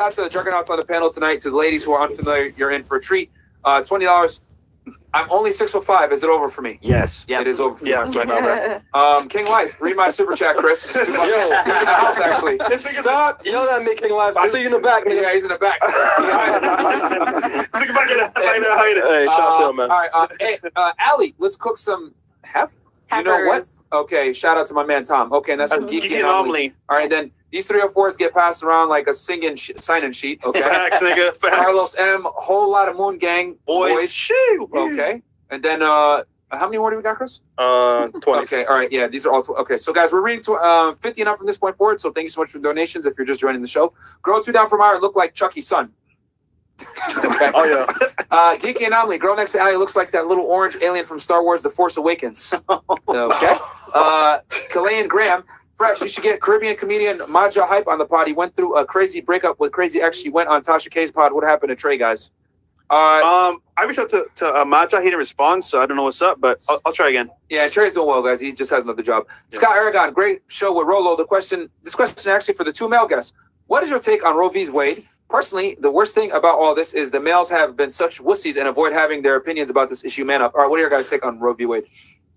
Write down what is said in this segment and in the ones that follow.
out to the Juggernauts on the panel tonight. To the ladies who are unfamiliar, you're in for a treat. $20. I'm only 6:05. Is it over for me? Yes. It is over for me. Yeah. King Life, read my super chat, Chris. $2. He's in the house, actually. Stop. You know that, me, King Life. I see you in the back. Yeah, he's in the back. Hey, shout out to him, man. All right, hey, Allie, let's cook some hef. You know what? Okay, shout out to my man Tom. Okay, and that's some geeky anomaly. All right, then these 304s get passed around like a sign-in sheet. Okay. Facts, nigga. Facts. Carlos M, whole lot of Moon Gang boys. Shoo. Okay, and then how many more do we got, Chris? 20. Okay, all right, yeah, these are all okay. So guys, we're reading 50 and up from this point forward. So thank you so much for the donations. If you're just joining the show, Girl 2 Down from Ira look like Chucky's son. Okay. Oh yeah. Geeky Anomaly, girl next to Allie looks like that little orange alien from Star Wars: The Force Awakens. Okay. Kalayan Graham, Fresh, you should get Caribbean comedian Maja Hype on the pod. He went through a crazy breakup with Crazy X. She went on Tasha K's pod. What happened to Trey, guys? I reached out to Maja. He didn't respond, so I don't know what's up, but I'll try again. Yeah, Trey's doing well, guys. He just has another job. Yeah. Scott Aragon, great show with Rolo. This question actually for the two male guests. What is your take on Roe v. Wade? Personally, the worst thing about all this is the males have been such wussies and avoid having their opinions about this issue man up. All right, what are your guys' take on Roe v. Wade?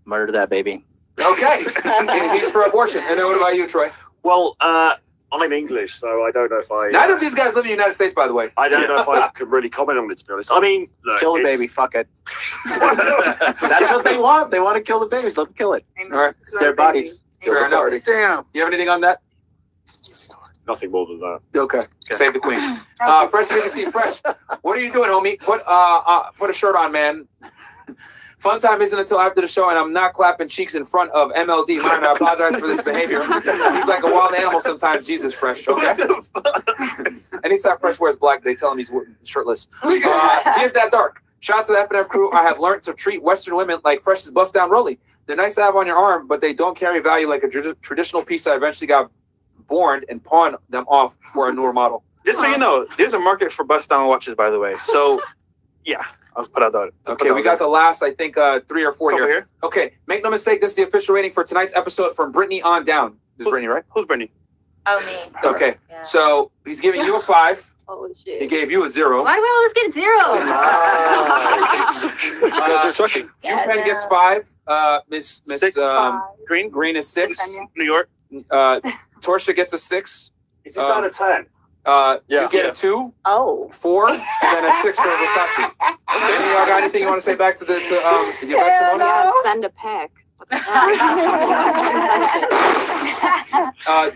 Murder that baby. Okay. He's for abortion. And then what about you, Troy? Well, I'm English, so I don't know if I... Neither of these guys live in the United States, by the way. I don't know if I could really comment on it, to be honest. I mean, look, kill the baby. Fuck it. That's what they want. They want to kill the babies. Let them kill it. All right. It's their bodies. Fair enough. Damn. You have anything on that? Nothing more than that. Okay. Save the queen. Fresh VC Fresh. What are you doing, homie? Put a shirt on, man. Fun time isn't until after the show, and I'm not clapping cheeks in front of MLD. Myron, I apologize for this behavior. He's like a wild animal sometimes. Jesus, Fresh. Okay. Anytime Fresh wears black, they tell him he's shirtless. Here's that dark. Shots to the F&F crew. I have learned to treat Western women like Fresh's bust down Rolly. They're nice to have on your arm, but they don't carry value like a traditional piece I eventually got born and pawn them off for a newer model. Just so you know, there's a market for bust down watches, by the way. So, yeah, I'll put out that. Okay, we got the last, I think, 3 or 4 here. Okay, make no mistake, this is the official rating for tonight's episode from Brittany on down. This is Brittany, right? Who's Brittany? Oh, me. Okay, so he's giving you a 5. Oh, shit. He gave you a 0. Why do I always get 0? Because they're trucking. UPenn gets 5. Miss 6. Green is 6. New York. Torsia gets a 6. Is this out of 10? You get a 2. Oh. 4, and then a 6 for Versace. Okay, y'all got anything you want to say back to the Simone? Yeah, send a pic.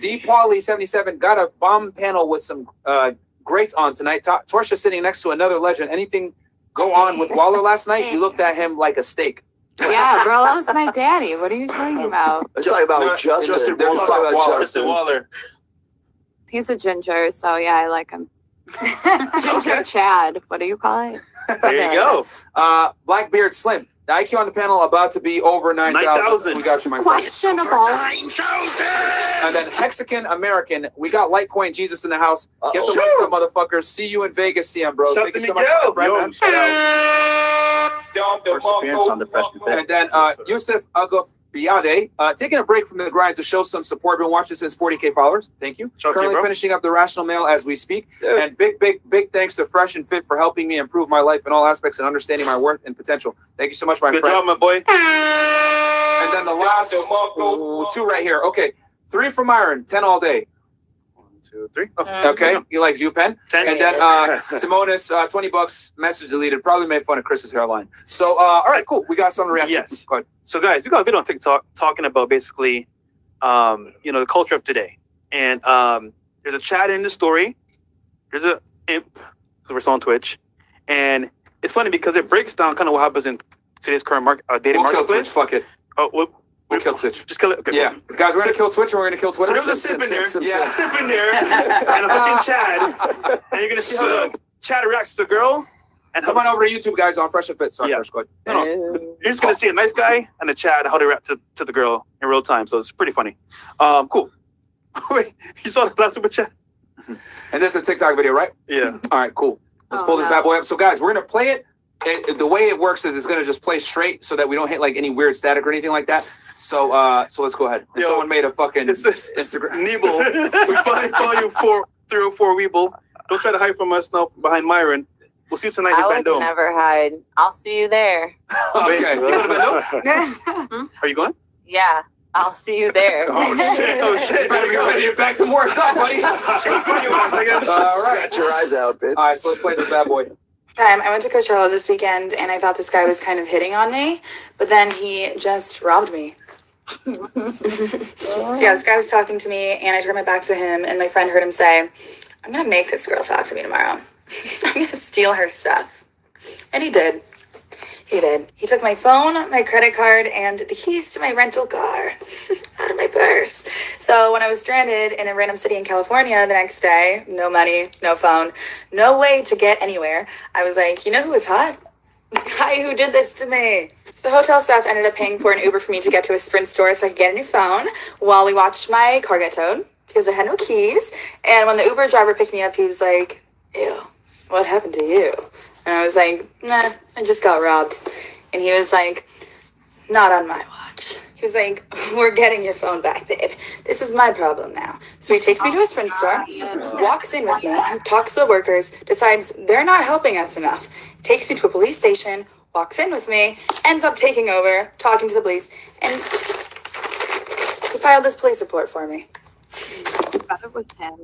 D. Pauly 77 got a bomb panel with some greats on tonight. Torsia sitting next to another legend. Anything go on with Waller last night? You looked at him like a steak. Yeah, bro, that was my daddy. What are you talking about? Let's talk about Justin. Let's talk about Justin Waller. He's a ginger, so yeah, I like him. Ginger Chad. What do you call it? There you go. Blackbeard Slim. The IQ on the panel about to be over 9,000. We got you, my friend. Questionable. 9,000. And then Hexican American. We got Litecoin Jesus in the house. Get the links up, motherfuckers. See you in Vegas, CM, bro. Thank you so much, my friend. Man. First appearance on the Fresh and Fit. And then Yusuf Agopiyade, taking a break from the grind to show some support. Been watching since 40K followers. Thank you. Currently finishing up the Rational Mail as we speak. Yeah. And big thanks to Fresh and Fit for helping me improve my life in all aspects and understanding my worth and potential. Thank you so much, my friend. Good job, my boy. And then the last 2 right here. Okay, 3 from Myron, 10 all day. 1, 2, 3. Okay, he likes UPenn. 10. And then Simonis, $20, message deleted. Probably made fun of Chris's hairline. So, all right, cool. We got some reaction. Yes. Go ahead. So, guys, we got a video on TikTok talking about basically, the culture of today. And there's a chat in the story. There's a imp, because we're still on Twitch. And it's funny because it breaks down kind of what happens in today's current dating marketplace. Fuck it. Oh, we'll kill Twitch. Just kill it. Okay, yeah. cool. Guys, we're going to kill Twitch and we're going to kill Twitter. So there's a sip in there. A sip in there. And a fucking Chad. And you're going to see how the Chad reacts to the girl. And come on over to YouTube, guys, on Fresh and Fit. Sorry, Fresh, go ahead. No. You're just going to see a nice guy and a Chad, how they react to the girl in real time. So it's pretty funny. Cool. Wait, you saw the last super chat? And this is a TikTok video, right? Yeah. All right, cool. Let's pull this bad boy up. So, guys, we're going to play it. The way it works is it's going to just play straight so that we don't hit like any weird static or anything like that. So let's go ahead. And someone made a fucking Instagram. Neeble. We finally follow you 304 Weeble. Don't try to hide from us now behind Myron. We'll see you tonight I in would Bandome. never hide. I'll see you there. Wait, Okay. you go to Bandome? Are you going? Yeah, I'll see you there. Oh shit! Oh, shit. You better be ready to back some more up, buddy. All right. Scratch your eyes out, bitch. All right. So let's play this bad boy. I went to Coachella this weekend and I thought this guy was kind of hitting on me, but then he just robbed me. So yeah, this guy was talking to me and I turned my back to him and my friend heard him say, I'm gonna make this girl talk to me tomorrow. I'm gonna steal her stuff. And he did. He did. He took my phone, my credit card, and the keys to my rental car out of my purse. So when I was stranded in a random city in California the next day, no money, no phone, no way to get anywhere, I was like, you know who was hot? The guy who did this to me. So the hotel staff ended up paying for an Uber for me to get to a Sprint store so I could get a new phone while we watched my car get towed because I had no keys. And when the Uber driver picked me up, he was like, ew, what happened to you? And I was like, nah, I just got robbed. And he was like, not on my watch. He was like, we're getting your phone back, babe. This is my problem now. So he takes me to a Sprint store, walks in with me, talks to the workers, decides they're not helping us enough, takes me to a police station, walks in with me, ends up taking over, talking to the police, and he filed this police report for me. I thought it was him.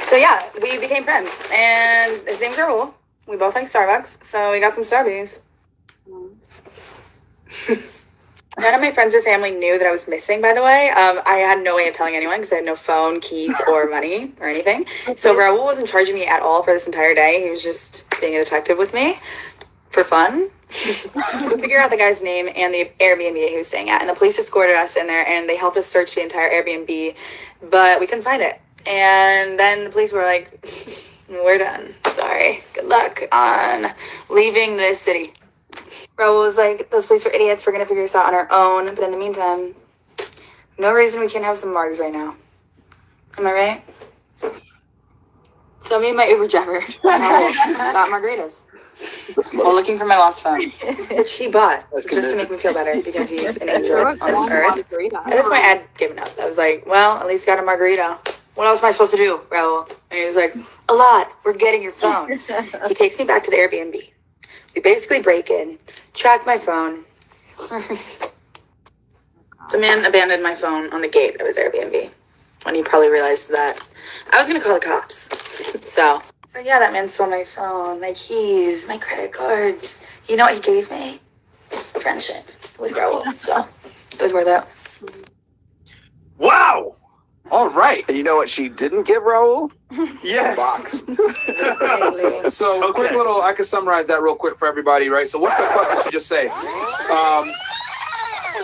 So yeah, we became friends, and his name's Raul. We both like Starbucks, so we got some Starbies. None of my friends or family knew that I was missing, by the way. I had no way of telling anyone because I had no phone, keys, or money, or anything. So Raul wasn't charging me at all for this entire day. He was just being a detective with me for fun. We figured out the guy's name and the Airbnb he was staying at, and the police escorted us in there, and they helped us search the entire Airbnb, but we couldn't find it. And then the police were like, we're done. Sorry. Good luck on leaving this city. Raul was like, those police are idiots. We're going to figure this out on our own. But in the meantime, no reason we can't have some margs right now. Am I right? So me and my Uber driver got margaritas while looking for my lost phone, which he bought just to make me feel better because he's an angel on this earth. At this point, I'd given up. I was like, well, at least got a margarita. What else am I supposed to do, Raul? And he was like, a lot. We're getting your phone. He takes me back to the Airbnb. We basically break in, track my phone. The man abandoned my phone on the gate of his Airbnb when he probably realized that I was going to call the cops. So yeah, that man stole my phone, my keys, my credit cards. You know what he gave me? Friendship with Raul. So it was worth it. Wow! All right. And you know what she didn't give Raul? Yes. Box. So Okay. quick little, I could summarize that real quick for everybody, right? So what the fuck did she just say?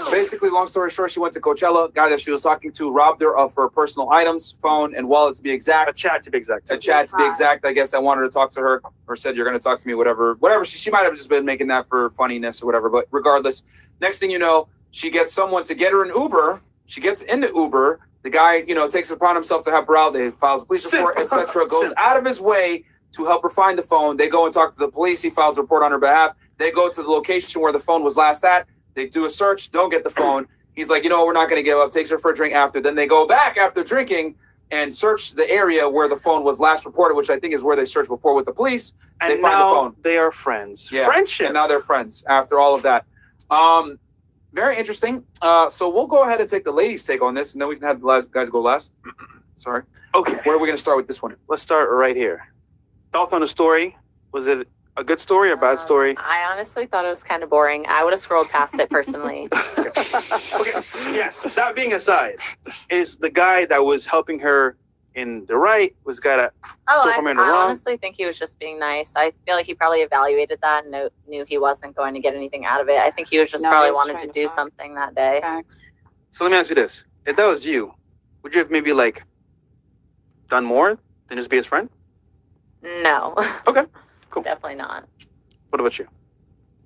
Basically, long story short, she went to Coachella. Guy that she was talking to robbed her of her personal items, phone and wallet to be A exact. chat to be exact. A chat to be exact. I guess I wanted to talk to her or said you're going to talk to me, whatever. She might have just been making that for funniness or whatever. But regardless, next thing you know, she gets someone to get her an Uber. She gets into Uber. The guy, takes it upon himself to help her out. They files a police report, etc. Goes out of his way to help her find the phone. They go and talk to the police. He files a report on her behalf. They go to the location where the phone was last at. They do a search, don't get the phone. He's like, we're not going to give up. Takes her for a drink after. Then they go back after drinking and search the area where the phone was last reported, which I think is where they searched before with the police. And they find the now phone. they are friends. Yeah. Friendship. And now they're friends after all of that. Very interesting. So we'll go ahead and take the ladies' take on this, and then we can have the guys go last. Sorry. Okay. Where are we going to start with this one? Let's start right here. Thoughts on the story? Was it a good story or bad story? I honestly thought it was kind of boring. I would have scrolled past it personally. Okay. Yes. That being aside, is the guy that was helping her in the right was the guy that still from I in the wrong? honestly think he was just being nice. I feel like he probably evaluated that and knew he wasn't going to get anything out of it. I think he was just No, probably he was wanted trying to to do fuck. something that day. So let me ask you this: if that was you, would you have maybe done more than just be his friend? No. Okay, cool. Definitely not. What about you?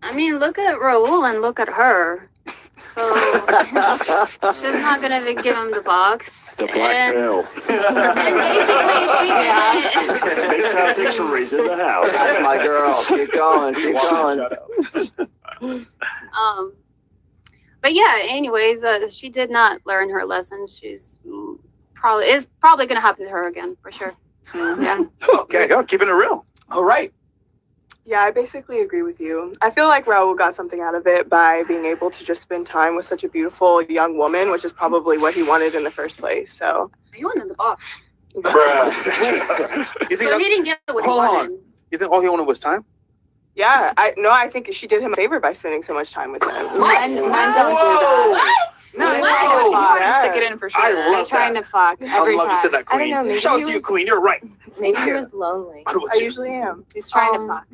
I mean, look at Raul and look at her. So she's not gonna give him the box. The black and pill. basically she didn't. Big Town Dictionary's in the house. That's my girl. Keep going. Keep going. But yeah, anyways, she did not learn her lesson. She's probably gonna happen to her again for sure. Yeah. Okay, go, keeping it real. All right. Yeah, I basically agree with you. I feel like Raul got something out of it by being able to just spend time with such a beautiful young woman, which is probably what he wanted in the first place. So He wanted the box. You So think, he didn't get what he Hold on. wanted. you think all he wanted was time? yeah, I think she did him a favor by spending so much time with him. Men don't do that. No, They're he trying to wanted fuck. Yeah. to stick it in for sure. I They're love trying that. to fuck I every love you said time. that, I don't Queen. know, maybe Shout out he to you, was- Queen. You're right. Maybe he was lonely. What about I you? usually am. He's trying to Um, fuck.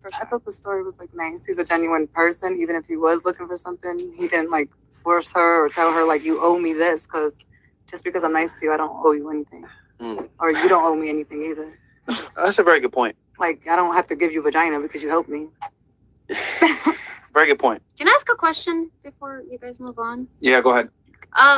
For I sure. thought the story was like nice. He's a genuine person. Even if he was looking for something, he didn't like force her or tell her like you owe me this because just because I'm nice to you, I don't owe you anything, or you don't owe me anything either. That's a very good point. Like I don't have to give you vagina because you helped me. Very good point. Can I ask a question before you guys move on? Yeah, go ahead.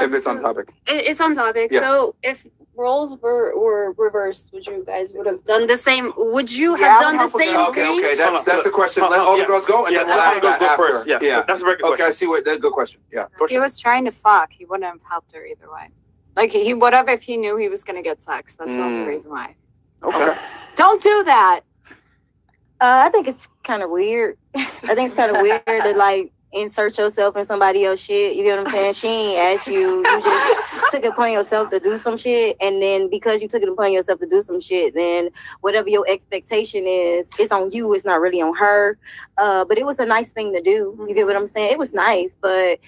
If it's on so- topic. It's on topic. Yeah. So if roles were reversed, would you guys would have done the same? Would you Yeah, have I done would the help a same girl. Okay, thing? okay. That's Hold on, a question. hold Let on, all yeah. the girls go, and Yeah, then we'll let ask the that girls go after. first. Yeah, that's a very good Okay, I question. see what. That good question. Yeah. He was trying to fuck. He wouldn't have helped her either way. Like he whatever if he knew he was gonna get sex. That's the only reason why. Okay. Don't do that. I think it's kind of weird. I think it's kind of weird to like insert yourself in somebody else's shit. You get what I'm saying? She ain't asked you. You just took it upon yourself to do some shit, and then because you took it upon yourself to do some shit, then whatever your expectation is, it's on you. It's not really on her. But it was a nice thing to do. You get what I'm saying? It was nice, but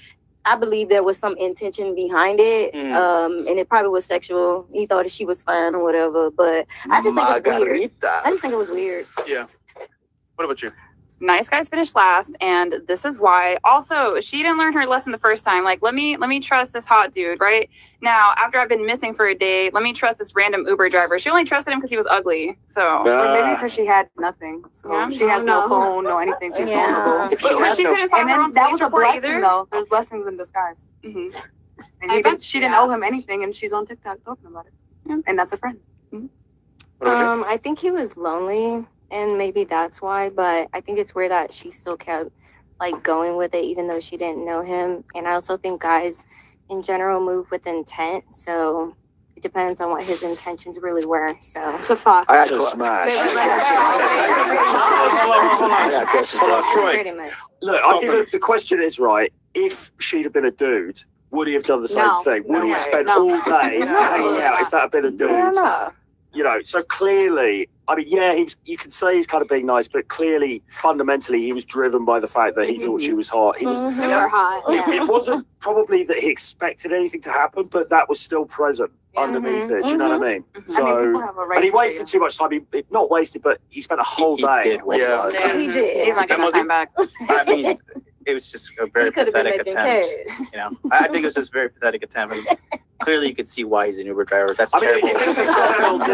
I believe there was some intention behind it, and it probably was sexual. He thought that she was fine or whatever, but I just think it's weird. I just think it was weird. Yeah. What about you? Nice guys finished last, and this is why. Also, she didn't learn her lesson the first time. Like, let me trust this hot dude, right? Now, after I've been missing for a day, let me trust this random Uber driver. She only trusted him because he was ugly. So Or maybe because she had nothing. So Yeah. she has no phone, no anything. She's vulnerable. but she couldn't find And her own then that police was a report blessing, either. though. There's blessings in disguise. Mhm. And I he bet didn't, she she didn't owe him asked. anything, and she's on TikTok talking about it. Yeah. And that's a friend. What about you? Um, Um, I think he was lonely, and maybe that's why. But I think it's weird that she still kept like going with it, even though she didn't know him. And I also think guys, in general, move with intent. So it depends on what his intentions really were. So To fuck. I To smash. Hold on, Troy. pretty much. Look, I think the question is right. If she'd have been a dude, would he have done the same No. thing? Would he No. have spent No. all day No. hanging out if that had been a dude? You know, so clearly, I mean, yeah, you could say he's kind of being nice, but clearly, fundamentally, he was driven by the fact that he thought she was hot. He was. Super hot. Yeah. It wasn't probably that he expected anything to happen, but that was still present underneath it. Do you know what I mean? So, I mean, people have a right and he to say wasted too much time. He not wasted, but he spent a whole day. did waste a lot of time. He did. He's not getting that time back. I mean, it was just a very He could have been pathetic making attempt. cash. You know, I think it was just a very pathetic attempt. And clearly, you could see why he's an Uber driver. That's I mean, terrible. if it was John LD,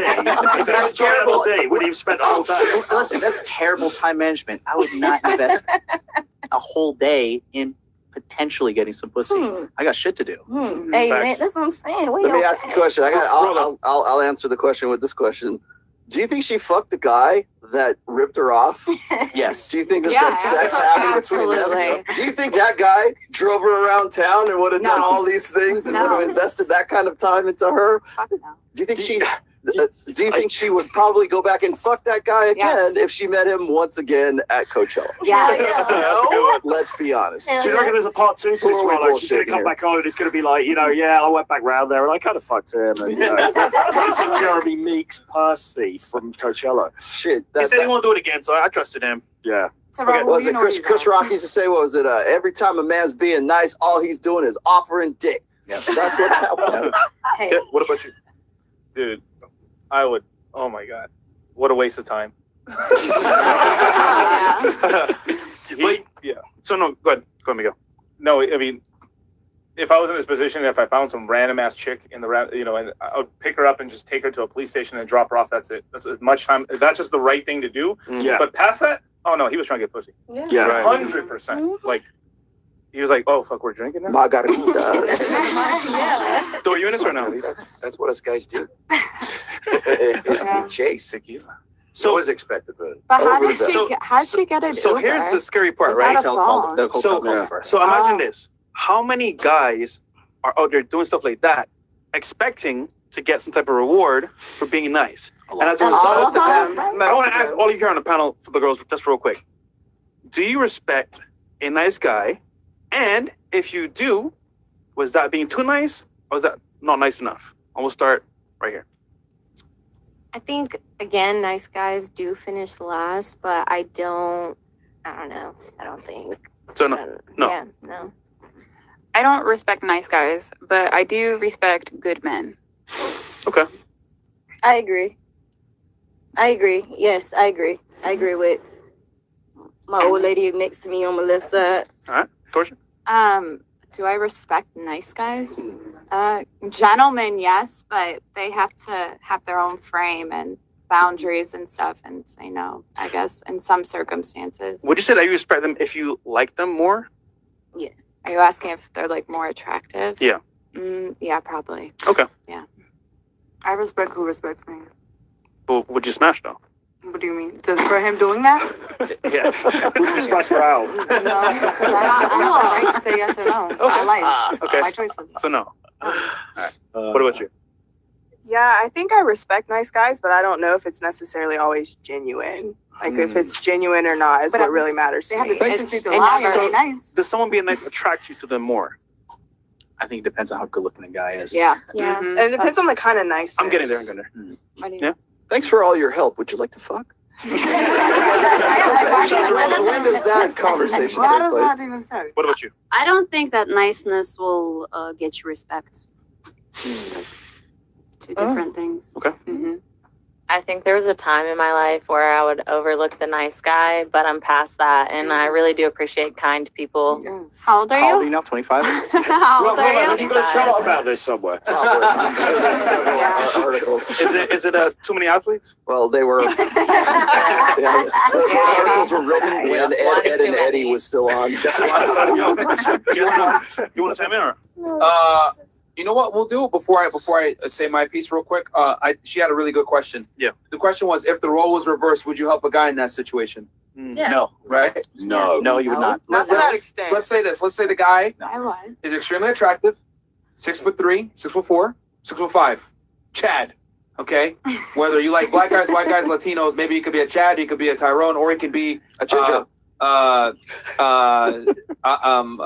if it was John LD, would he have spent a whole day? Listen, that's terrible time management. I would not invest a whole day in potentially getting some pussy. I got shit to do. Hey man, Facts. that's what I'm saying. Let me ask you a question. I'll answer the question with this question. Do you think she fucked the guy that ripped her off? Yes. Do you think that Yeah, that sex happened between absolutely. them? Do you think that guy drove her around town and would have done all these things and would have invested that kind of time into her? Fuck no. Do you think do you think she would probably go back and fuck that guy again Yes. if she met him once again at Coachella? Yes. No? Let's be honest. So you reckon there's a part two to this Who are we one? Like she's going to bullshitting come here? back on and it's going to be like, you know, yeah, I went back round there and I kind of fucked him. And, you know, it's like some Jeremy Meeks purse thief from Coachella. Shit. He said he won't do it again, so I trusted him. Yeah. Okay, was it Chris Rock used to say, what was it? Every time a man's being nice, all he's doing is offering dick. Yep. That's what that was. Hey. Okay, what about you? Dude, I would. Oh my God. What a waste of time. Yeah. So, no, go ahead. Go ahead, Miguel. No, I mean, if I was in this position, if I found some random ass chick in the, you know, and I would pick her up and just take her to a police station and drop her off. That's it. That's as much time. That's just the right thing to do. Yeah. But past that, oh no, he was trying to get pussy. Yeah. 100%. Like, he was like, oh, fuck, we're drinking now? Margaritas. So are you in this or no? That's what us guys do. It's Yeah. chase. Tequila. So always expected, but But how did So- she get an So Uber? here's the scary part, Without right? a phone. The hotel So, called first. so imagine this. how many guys are out there doing stuff like that, expecting to get some type of reward for being nice? And as a result, Most of them. I want to ask all of you here on the panel for the girls, just real quick. Do you respect a nice guy? And if you do, was that being too nice or was that not nice enough? And we'll start right here. I think again, nice guys do finish last, but I don't know. I don't think. So no. Yeah, no. I don't respect nice guys, but I do respect good men. Okay. I agree. Yes, I agree. I agree with my old lady next to me on my left side. All right. Torsion? Do I respect nice guys? Gentlemen, yes, but they have to have their own frame and boundaries and stuff and say no, I guess, in some circumstances. Would you say that you respect them if you like them more? Yeah. Are you asking if they're like more attractive? Yeah. Yeah, probably. Okay. Yeah. I respect who respects me. But would you smash though? What do you mean? For him doing that? Yes. Would you smash Raul? No. I have the right to say yes or no. So I like Okay. my choices. So no. All right. What about you? Yeah, I think I respect nice guys, but I don't know if it's necessarily always genuine. Like if it's genuine or not is But what really matters They to have me. the decency to lie or be nice. Does someone being nice attract you to them more? I think it depends on how good looking the guy is. Yeah. Yeah. And it depends on the kind of nice. I'm getting there. I'm getting there. What do you Yeah. Thanks for all your help. Would you like to fuck? When does that conversation Well, how take does place? that even start? What about you? I don't think that niceness will get you respect. That's two different things. Okay. I think there was a time in my life where I would overlook the nice guy, but I'm past that, and I really do appreciate kind people. Yes. How old are How old are you? you now? 25? How old are Have you? you got a chart about this somewhere? Articles. Is it too many athletes? Well, they were. Yeah, those articles were written when Ed and Eddie was still on. You want to chime in or? You know what we'll do before I say my piece real quick. She had a really good question. Yeah. The question was, if the role was reversed, would you help a guy in that situation? Yeah. No. Right? No. No, you would not. Not to that extent. Let's say this. Let's say the guy I would. is extremely attractive, 6'3", 6'4", 6'5", Chad. Okay. Whether you like black guys, white guys, Latinos, maybe he could be a Chad, he could be a Tyrone, or he can be A ginger. a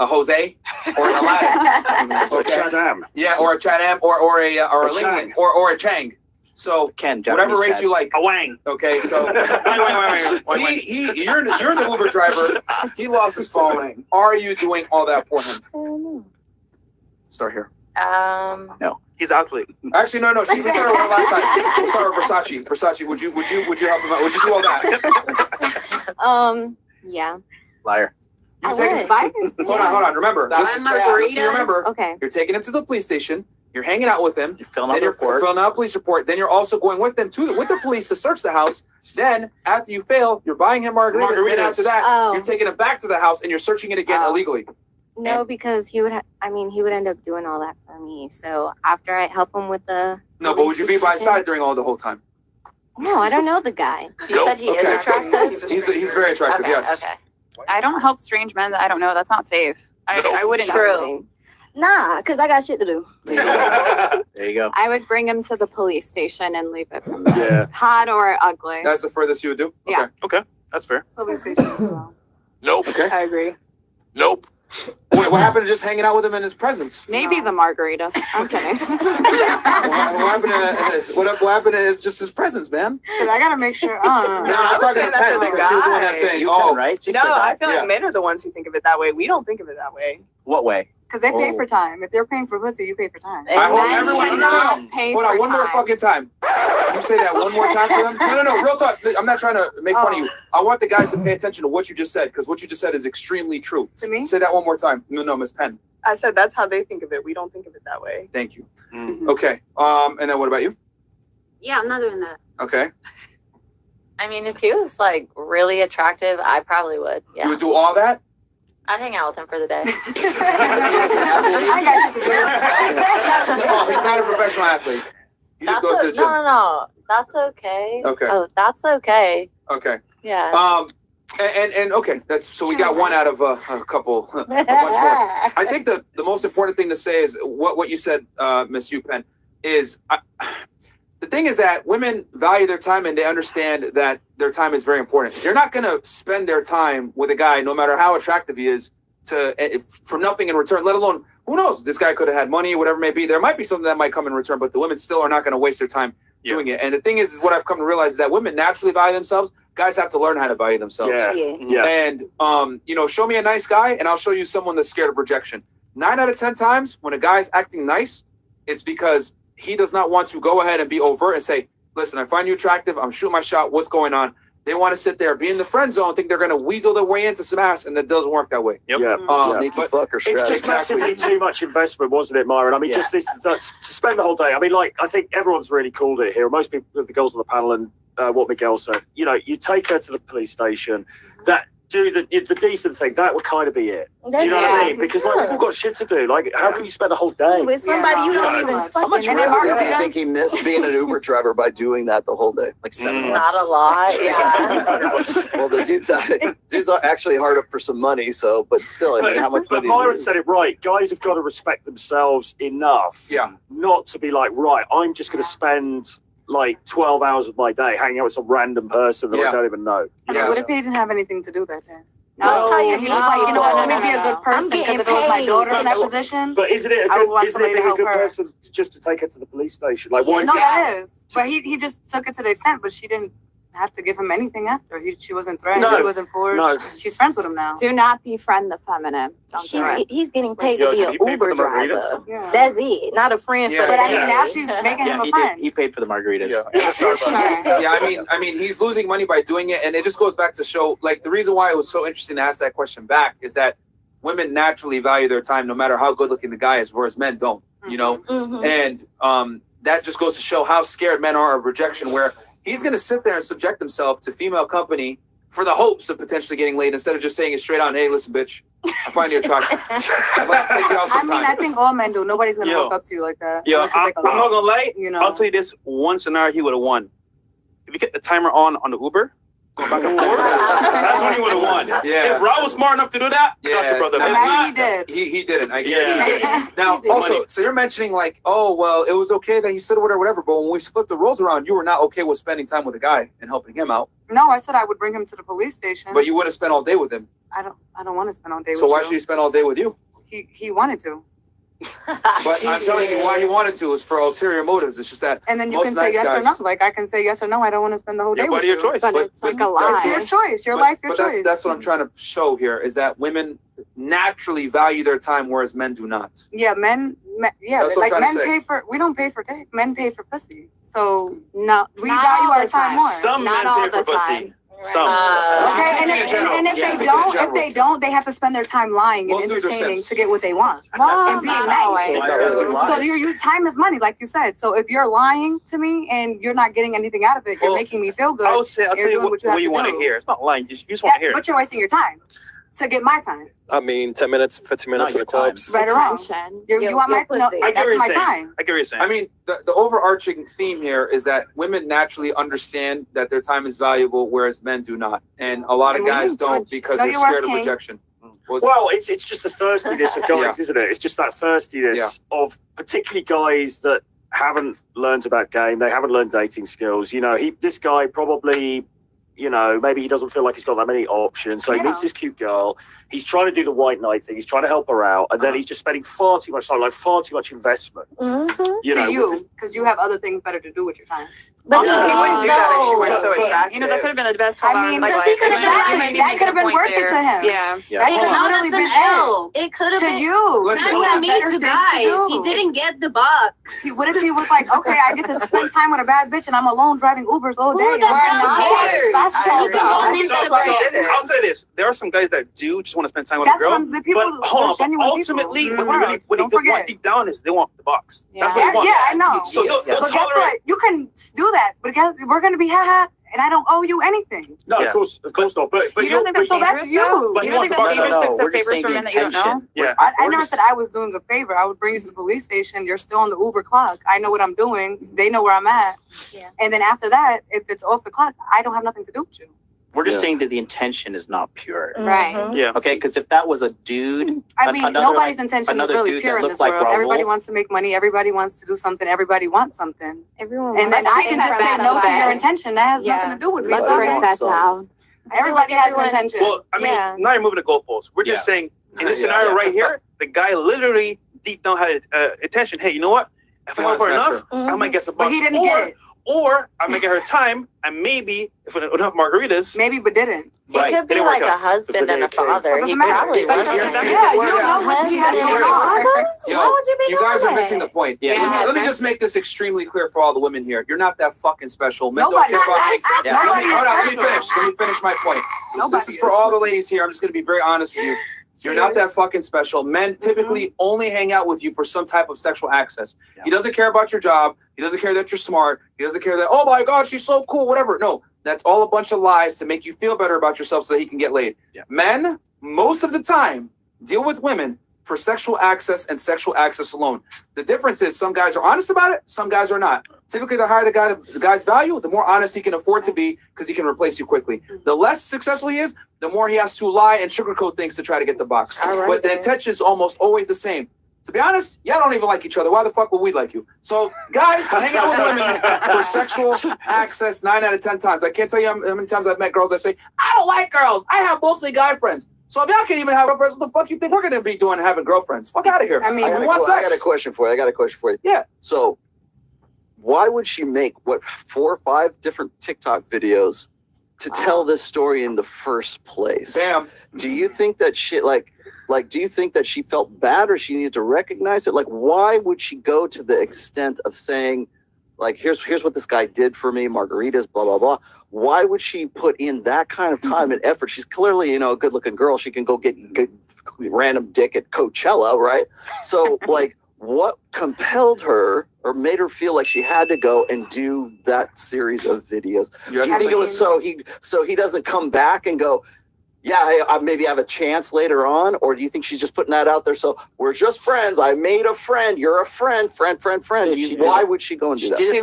Jose or an Aladdin. So Chadam. Yeah, or a Chadam, or a Chang. Lingling, or a Chang. So Ken, whatever Japanese race Chad. you like. A Wang. Okay, so Wait. you're the Uber driver. He lost his phone. Are you doing all that for him? Start here. He's athlete. Actually, no. She was her last time. We'll start with Versace. Versace, would you help him out? Would you do all that? Yeah. Liar. You take him. Hold on. Remember, just remember. Okay. You're taking him to the police station. You're hanging out with him. You're filling out Then the you're report. filling out a police report. Then you're also going with them with the police to search the house. Then after you fail, you're buying him margaritas. Then after that, Oh. you're taking him back to the house and you're searching it again illegally. No, because he would. He would end up doing all that for me. So after I help him with the. No, but would you be by his side during the whole time? No, I don't know the guy. You said he is attractive? He's very attractive. Okay, Yes. okay. I don't help strange men that I don't know. That's not safe. I wouldn't. True. Nah, because I got shit to do. There you go. I would bring him to the police station and leave it from there. Yeah. Hot or ugly. That's the furthest you would do. Yeah. Okay, that's fair. Police station as well. Nope. Okay. I agree. Nope. Wait, what happened to just hanging out with him in his presence? Maybe the margaritas. I'm kidding. What happened to just his presence, man? So I gotta make sure. No, I I'm was talking saying to that Penn for the because she was the one that's guy. saying, You "Oh, Ken, right? She No, said I that. feel Yeah. like men are the ones who think of it that way. We don't think of it that way. What way? Because they pay Oh. for time. If they're paying for pussy, you pay for time. I hope Men everyone. should No. not pay Hold on, for one more time. fucking time. You say that one more time for them? No. Real talk. I'm not trying to make fun of you. I want the guys to pay attention to what you just said because what you just said is extremely true. To me? Say that one more time. No, Miss Penn. I said that's how they think of it. We don't think of it that way. Thank you. Mm. Okay. And then what about you? Yeah, I'm not doing that. Okay. I mean, if he was like really attractive, I probably would. You Yeah. would do all that? I'd hang out with him for the day. I got shit to do. Oh, he's not a professional athlete. He just goes to the gym. No. That's okay. Okay. Oh, that's okay. Okay. Yeah. And okay, that's so we got one out of a couple, a bunch more. I think the most important thing to say is what you said, Miss UPenn, is the thing is that women value their time and they understand that their time is very important. They're not going to spend their time with a guy, no matter how attractive he is, for nothing in return, let alone, who knows, this guy could have had money or whatever it may be. There might be something that might come in return, but the women still are not going to waste their time doing it. And the thing is what I've come to realize is that women naturally value themselves. Guys have to learn how to value themselves. And, show me a nice guy and I'll show you someone that's scared of rejection. 9 out of 10 times when a guy's acting nice, it's because he does not want to go ahead and be overt and say, listen, I find you attractive. I'm shooting my shot. What's going on? They want to sit there, be in the friend zone, think they're going to weasel their way into some ass, and it doesn't work that way. Sneaky fucker strategy. It's just massively too much investment, wasn't it, Myron? I mean, just this to spend the whole day. I mean, I think everyone's really called it here. Most people, the girls on the panel, and what Miguel said, you take her to the police station, do the decent thing, that would kind of be it. Do you know what I mean? Because we've all got shit to do. Like, how can you spend a whole day with somebody you don't even How much revenue do you think he missed being an Uber driver by doing that the whole day? Like 7 Not a lot. Yeah. Well, the dude's actually hard up for some money, but still, I mean, how much But money Myron said it right. Guys have got to respect themselves enough not to be like, right, I'm just going to spend like 12 hours of my day hanging out with some random person that I don't even know. What if he didn't have anything to do that day? I'll tell you, he was like, you know what, let me be a good person because if it was my daughter in that position. But isn't it a good person just to take her to the police station? Like, why? No, that is. But he just took it to the extent, but she didn't have to give him anything after. She wasn't threatened. She wasn't forced. No. She's friends with him now. Do not befriend the feminine. Don't do it. He's getting paid to be an Uber driver. Yeah. That's it, not a friend. Yeah. For But I mean, now she's making him a friend. He paid for the margaritas. I mean, he's losing money by doing it, and it just goes back to show, like, the reason why it was so interesting to ask that question back is that women naturally value their time, no matter how good looking the guy is, whereas men don't. You know, and that just goes to show how scared men are of rejection, where he's going to sit there and subject himself to female company for the hopes of potentially getting laid instead of just saying it straight on, hey, listen, bitch, I find you attractive. I'd like to take you out sometime. I think all men do. Nobody's going to walk up to you like that. Yeah, I'm not going to lie. You know? I'll tell you this one scenario he would have won. If you get the timer on the Uber, going back and forth, that's when he would have won. Yeah. If Rob was smart enough to do that, I got you, brother. If Imagine not, he did. He didn't. I guarantee you. Now, also, so you're mentioning like, oh, well, it was okay that he stood with her, whatever. But when we flipped the roles around, you were not okay with spending time with a guy and helping him out. No, I said I would bring him to the police station. But you wouldn't spend all day with him. I don't want to spend all day with So you. why should he spend all day with you? He wanted to. But I'm telling you why he wanted to is for ulterior motives. It's just that. And then you most can say nice yes or guys- no. Like I can say yes or no. I don't want to spend the whole day with you. your choice. But it's like a lie. It's your choice. Your life, your choice. That's what I'm trying to show here is that women naturally value their time, whereas men do not. Yeah, men That's what like I'm trying men to say. pay for. We don't pay for dick. Men pay for pussy. So No, we not value all our the time more. Some Not men all pay for the pussy. time. Some. Okay, and Speaking in general. if Yeah, they speaking in don't, general. if they don't, they have to spend their time lying and Most dudes are entertaining simps. to get what they want. Well, And being not nice. always. So your time is money, like you said. So if you're lying to me and you're not getting anything out of it, you're Well, making me feel good. I'll tell You're you doing what what you have you to want to do. hear. It's not lying. You just want to hear But it. you're wasting your time to get my time. I mean, 10 minutes, 15 minutes Not in the your time. clubs. Right or wrong. Attention. You want my no, pussy. I get what that's you're my saying. time. I get what you're saying. I mean, the overarching theme here is that women naturally understand that their time is valuable, whereas men do not. And a lot of And women guys don't don't. because No, they're you're scared of working. rejection. Well, it's just the thirstiness of guys, isn't it? It's just that thirstiness of particularly guys that haven't learned about game. They haven't learned dating skills. You know, this guy probably, you know, maybe he doesn't feel like he's got that many options. So he meets this cute girl. He's trying to do the white knight thing. He's trying to help her out. And then he's just spending far too much time, like far too much investment. You know, To you, because you have other things better to do with your time. But Also, he wouldn't do that if she was so attractive. You know, that could have been the best 12 I hours mean, of my because life. he could have You might be that making could have a been point worth it there. to him. Yeah. That could have No, literally that's been an L. it could have to been. you. Listen, Not to me, Better to things guys. do. He didn't get the box. What if he was like, okay, I get to spend time with a bad bitch and I'm alone driving Ubers all day. Who the and hell not cares? that special. You can go on So, Instagram. I'll say this: there are some guys that do just want to spend time with That's a girl, what the people but who hold are on. But genuine ultimately, people. what Don't they forget. want deep down is they want the box. That's what Yeah, they want. I know. So they'll But guess tolerate. what? You can do that, but guess we're gonna be haha, and I don't owe you anything. no, Yeah. of course not. But You don't think that's So that's dangerous, you. though? But he You don't wants think the that's box. dangerous to No, accept we're just favors saying from the men that you don't know? intention. Yeah. I never said I was doing a favor. I would bring you to the police station. You're still on the Uber clock. I know what I'm doing. They know where I'm at. Yeah. And then after that, if it's off the clock, I don't have nothing to do with you. We're just saying that the intention is not pure. Right. Yeah. Okay, because if that was a dude, I mean, another, nobody's like, intention is another really dude pure that in looked this like world. Raul, Everybody wants to make money. Everybody wants to do something. Everybody wants something. Everyone And then wants I can just something say from no to somebody. your intention. That has Yeah. nothing to do with me. Let's It's break okay. that down. Everybody has an intention. Well, I mean, now you're moving the goalposts. We're just saying in this scenario right here, the guy literally deep down had intention. Hey, you know what? If I help her enough, I might get some But bucks. he didn't get it. Or I might get her time, and maybe if enough margaritas, maybe, but didn't. He could be like a husband and a father. He probably was. Yo, you guys are missing the point. Let me just make this extremely clear for all the women here. You're not that fucking special. Men don't care about Let me finish my point. This is for all the ladies here. I'm just going to be very honest with you. You're not that fucking special. Men typically only hang out with you for some type of sexual access. He doesn't care about your job. He doesn't care that you're smart. He doesn't care that, oh my God, she's so cool, whatever. No, that's all a bunch of lies to make you feel better about yourself so that he can get laid. Men, most of the time, deal with women for sexual access and sexual access alone. The difference is some guys are honest about it, some guys are not. Typically, the higher the guy's value, the more honest he can afford to be because he can replace you quickly. The less successful he is, the more he has to lie and sugarcoat things to try to get the box. But the intention is almost always the same. To be honest, y'all don't even like each other. Why the fuck would we like you? So, guys, hang out with women for sexual access 9 out of 10 times. I can't tell you how many times I've met girls that say, I don't like girls. I have mostly guy friends. So if y'all can't even have girlfriends, what the fuck you think we're going to be doing having girlfriends? Fuck out of here. I got a question for you. Yeah. So why would she make 4 or 5 different TikTok videos to tell this story in the first place? Damn. Do you think that shit like do you think that she felt bad or she needed to recognize it? Like, why would she go to the extent of saying, like, here's what this guy did for me, margaritas, blah, blah, blah. Why would she put in that kind of time and effort? She's clearly, a good looking girl. She can go get random dick at Coachella, right? So, like, what compelled her or made her feel like she had to go and do that series of videos? Do you think it was so he doesn't come back and go, yeah, I maybe have a chance later on? Or do you think she's just putting that out there? So we're just friends. I made a friend. You're a friend. Why would she go and do that? She did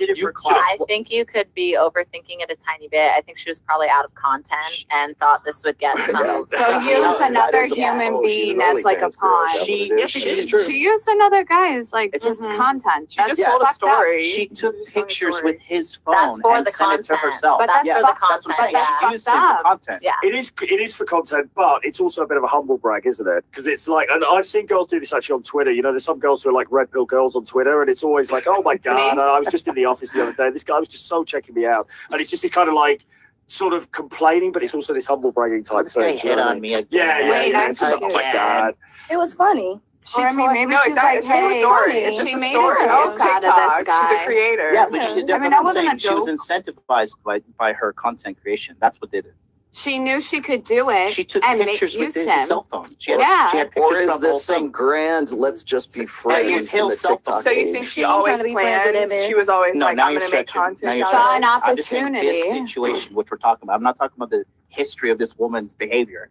it for I think you could be overthinking it a tiny bit. I think she was probably out of content and thought this would get some. So use another human being as like a pawn. She used another guy as like just content. She just told a story. She took pictures with his phone. That's for and the sent content. it to herself. But that's for the That's what I'm saying. content. It's used for content. Yeah. It is for content, but it's also a bit of a humble brag, isn't it? Because it's like, and I've seen girls do this actually on Twitter. There's some girls who are like red pill girls on Twitter, and it's always like, oh my God, I was just in the office the other day. This guy was just so checking me out. And it's just this kind of like, sort of complaining, but it's also this humble bragging type thing. This guy hit on me again. Yeah. It's just like, oh my God. It was funny. Maybe she's like, it's a hey, story. It's she just a made story. a joke out of this She's guy. a creator. Yeah, but she, that's I mean, what that I'm wasn't saying. a She was joke. incentivized by her content creation. That's what did it. She knew she could do it. She took and pictures with used his him. cell phone. She had Or pictures is from the this whole some grand, let's just be friends in Hill the cell TikTok phone. So you age? think She she ain't always trying to be friends with planned? him, man. She was always No, like, now I'm you're going to make stretching. content. Now you're Saw an I'm just saying opportunity. this situation, which we're talking about. I'm not talking about the history of this woman's behavior.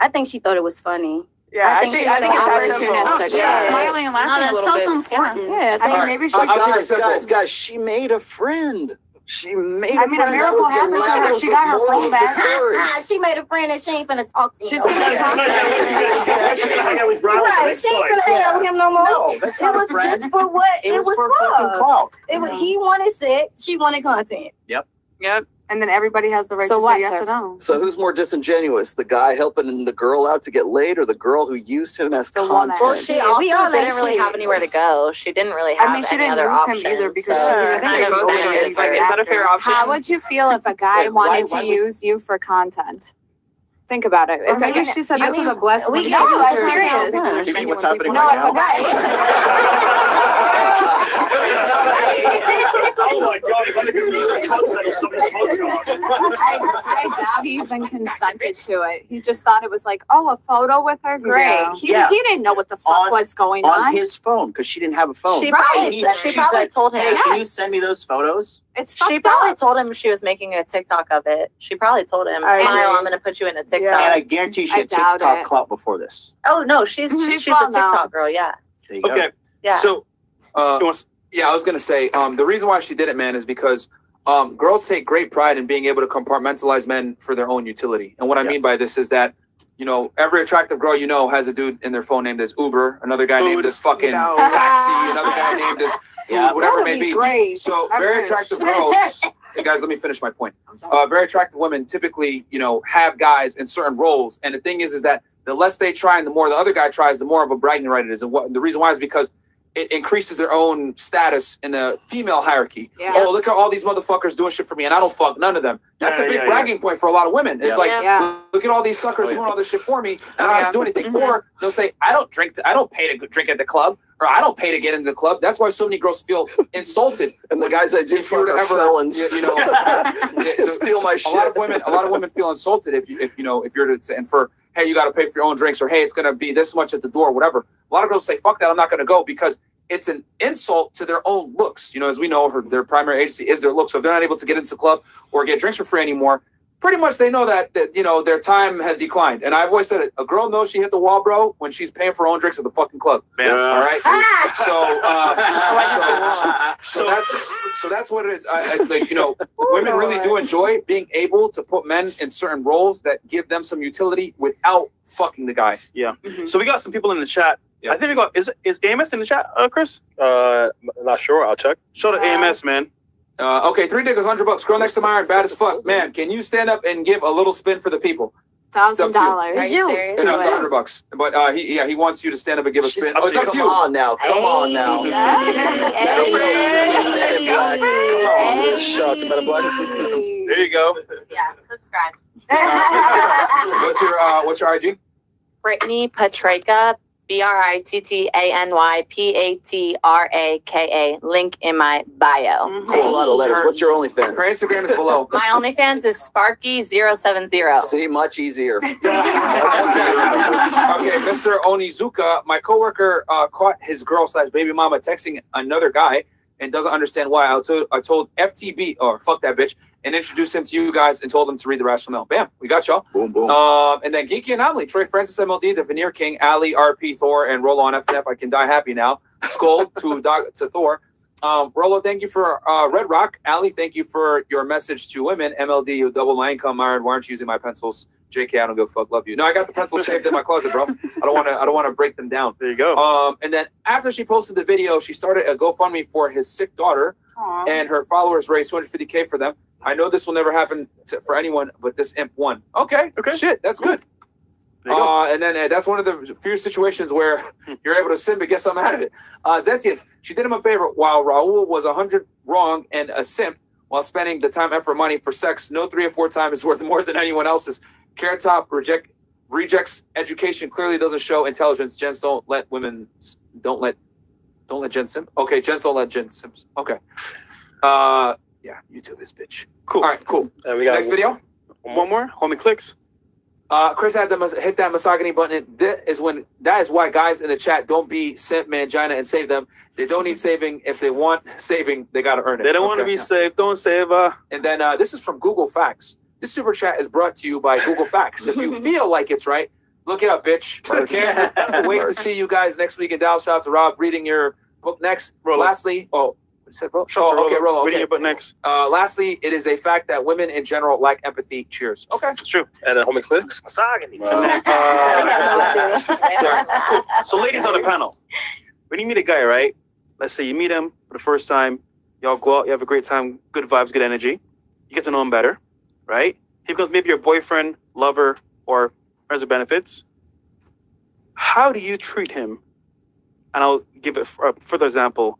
I think she thought it was funny. Yeah, I think she was it's opportunistic. Yeah, smiling and laughing No, a that's little bit. self-important. Yeah, I think maybe she Guys, she made a friend. She made I mean, a miracle happened to her. She got her phone back. She made a friend and she ain't finna talk to you. She's no gonna more. Right, She ain't finna hang out with him no more. that's It not a was friend. just for what it was for fucking clout. He wanted sex. She wanted content. Yep. And then everybody has the right So to what? say yes or no. So who's more disingenuous, the guy helping the girl out to get laid, or the girl who used him as content? Well, she also we all didn't like really shit. have anywhere to go. She didn't really have she any didn't other lose options. him either because so she it kind didn't of go benefits anybody Is that a fair her. option? How would you feel if a guy wanted to use you for content? Think about it. Or maybe she said this is a blessing. We No, can I'm use her. serious. You mean what's happening No, right if a now? Oh my God, if I could use the content of somebody's podcast. I doubt he even consented to it. He just thought it was like, oh, a photo with her, great. Yeah. He didn't know what the fuck was going On on. his phone, because she didn't have a phone. She probably, She she probably said, told him. hey, can you Yes. send me those photos? It's She fucked probably up. told him she was making a TikTok of it. She probably told him, I "Smile, agree. I'm going to put you in a TikTok." Yeah. And I guarantee she I had doubt TikTok it. clout before this. Oh no, she's a well known. TikTok girl. Yeah, There you go. Okay. yeah. So, Yeah, I was gonna say, the reason why she did it, man, is because girls take great pride in being able to compartmentalize men for their own utility. And what I mean by this is that, you know, every attractive girl you know has a dude in their phone named as Uber, another guy named as fucking taxi, another guy named as food, whatever it may be. Great. So very attractive girls. Hey guys, let me finish my point. Very attractive women typically, you know, have guys in certain roles, and the thing is that the less they try and the more the other guy tries, the more of a bragging right it is. And what the reason why is because it increases their own status in the female hierarchy. Yeah. Oh, look at all these motherfuckers doing shit for me, and I don't fuck none of them. That's a big bragging point for a lot of women. It's like, look at all these suckers doing all this shit for me, and I don't have to do anything. Or they'll say, I don't pay to drink at the club, or I don't pay to get into the club. That's why so many girls feel insulted. And the guys that do fuck are felons. You know, steal my shit. A lot of women feel insulted if you're to and for, hey, you got to pay for your own drinks, or hey, it's gonna be this much at the door, whatever. A lot of girls say, fuck that, I'm not gonna go, because it's an insult to their own looks. You know, as we know, their primary agency is their looks. So if they're not able to get into the club or get drinks for free anymore, pretty much they know that you know, their time has declined. And I've always said it, a girl knows she hit the wall, bro, when she's paying for her own drinks at the fucking club. Man. All right. So that's what it is. I like, you know, women really do enjoy being able to put men in certain roles that give them some utility without fucking the guy. Yeah. So we got some people in the chat. I think we got is AMS in the chat, Chris? Not sure. I'll check. Show the AMS, man. Okay, 3 diggers, $100. Girl next to Myron, bad as fuck. Man, can you stand up and give a little spin for the people? $1,000. Are you serious? No, it's $100. But he wants you to stand up and give a spin. Oh, it's up to you. Come on now. Come on now. Shout out to Men in Black. There you go. Yeah, subscribe. What's your IG? Brittany Patraka, BrittanyPatraka. Link in my bio. That's a lot of letters. What's your OnlyFans? Her Instagram is below. My OnlyFans is Sparky070. See, much easier. Okay, Mr. Onizuka, my coworker caught his girl / baby mama texting another guy and doesn't understand why. I told FTB, or fuck that bitch, and introduced him to you guys and told him to read the rationale. Bam, we got y'all. Boom, boom. And then Geeky Anomaly, Troy Francis MLD, the Veneer King, Ali, RP, Thor, and Rolo on FNF. I can die happy now. Skull to Thor. Rolo, thank you for Red Rock. Ali, thank you for your message to women. MLD, you double my income. Myron, why aren't you using my pencils? JK, I don't give a fuck. Love you. No, I got the pencils saved in my closet, bro. I don't want to break them down. There you go. And then after she posted the video, she started a GoFundMe for his sick daughter. Aww. And her followers raised $250K for them. I know this will never happen for anyone, but this imp won. Okay. Shit, that's good. And then that's one of the few situations where you're able to simp and get something out of it. Zentians, she did him a favor. While Raul was 100 wrong and a simp while spending the time, effort, money for sex, no 3 or 4 times is worth more than anyone else's. Carrot Top rejects education, clearly doesn't show intelligence. Gents don't let Jen simp. Okay, gents don't let Jen simps. Okay. Yeah, YouTube is bitch. Cool. All right, cool. We got Next video. One more. Homie clicks. Chris had to hit that misogyny button. That is why guys in the chat don't be simp mangina and save them. They don't need saving. If they want saving, they gotta earn it. They don't want to be saved. Don't save. And then this is from Google Facts. This super chat is brought to you by Google Facts. If you feel like it's right, look it up, bitch. Can't wait to see you guys next week in Dallas. Shout out to Rob reading your book next. Lastly, what said Rolo? Okay, Rolo. Okay. Reading your book next. Lastly, it is a fact that women in general lack empathy. Cheers. Okay, it's true. And then homie clicks. Misogyny. Cool. So, ladies on the panel, when you meet a guy, right? Let's say you meet him for the first time. Y'all go out. You have a great time. Good vibes. Good energy. You get to know him better, right? He becomes maybe your boyfriend, lover, or friends with benefits. How do you treat him? And I'll give it a further example.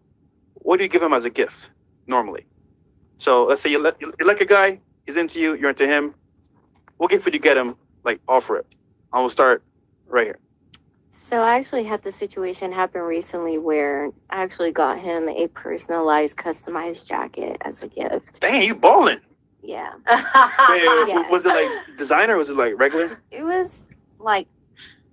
What do you give him as a gift normally? So let's say you like a guy, he's into you, you're into him. What gift would you get him? Like, offer it. I will start right here. So I actually had the situation happen recently where I actually got him a personalized, customized jacket as a gift. Dang, you balling. Yeah. Wait, was it like designer or was it like regular? It was like,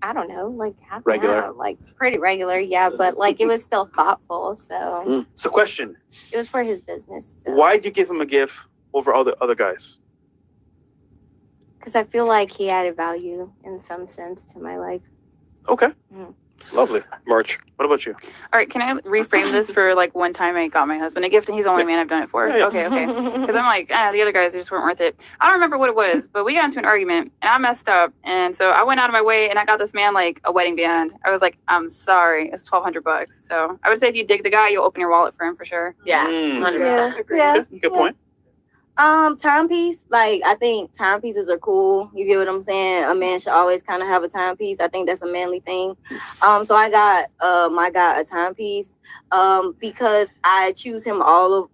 I don't know, like half Regular. like pretty regular, yeah, but like it was still thoughtful. So So question, it was for his business. why did you give him a gift over other guys? Because I feel like he added value in some sense to my life. Okay. Lovely. Merch. What about you? All right, can I reframe this for like one time I got my husband a gift and he's the only man I've done it for? Yeah, yeah. Okay. Because I'm like, the other guys just weren't worth it. I don't remember what it was, but we got into an argument and I messed up. And so I went out of my way and I got this man like a wedding band. I was like, I'm sorry, it's $1,200. So I would say if you dig the guy, you'll open your wallet for him for sure. Yeah, Mm. 100%. Yeah. Good point. Timepiece. Like, I think timepieces are cool. You get what I'm saying? A man should always kind of have a timepiece. I think that's a manly thing. So I got my guy a timepiece. Because I choose him out of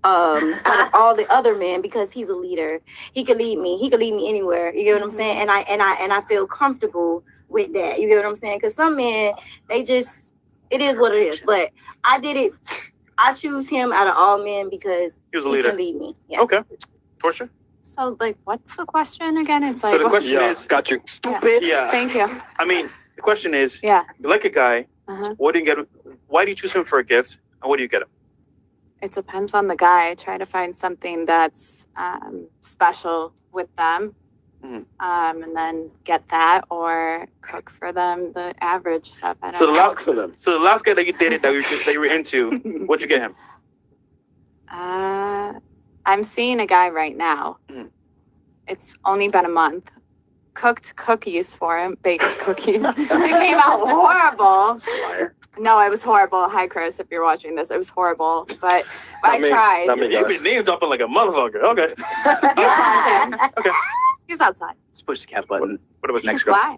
all the other men because he's a leader. He could lead me. He could lead me anywhere. You get what I'm saying? And I feel comfortable with that. You get what I'm saying? Because some men, it is what it is. But I did it. I choose him out of all men because He was a he leader. can lead me. Yeah. Okay. Torture? So, like, what's the question again? It's like, So the question Yeah, is, got you. stupid. Yeah. Thank you. I mean, the question is, Yeah. you like a guy, Uh-huh. what do you get him? Why do you choose him for a gift? And what do you get him? It depends on the guy. I try to find something that's special with them. Mhm. And then get that or cook for them the average stuff. I don't So the know. last So the last guy that you dated that you were into, what'd you get him? I'm seeing a guy right now. Mhm. It's only been a month. Cooked cookies for him, baked cookies. They came out horrible. No, it was horrible. Hi, Chris, if you're watching this, it was horrible. But I tried. Not me, You've guys. been name dropping like a motherfucker. Okay. He's watching. Okay. He's outside. Just push the cat button. What about you? Next girl. Why?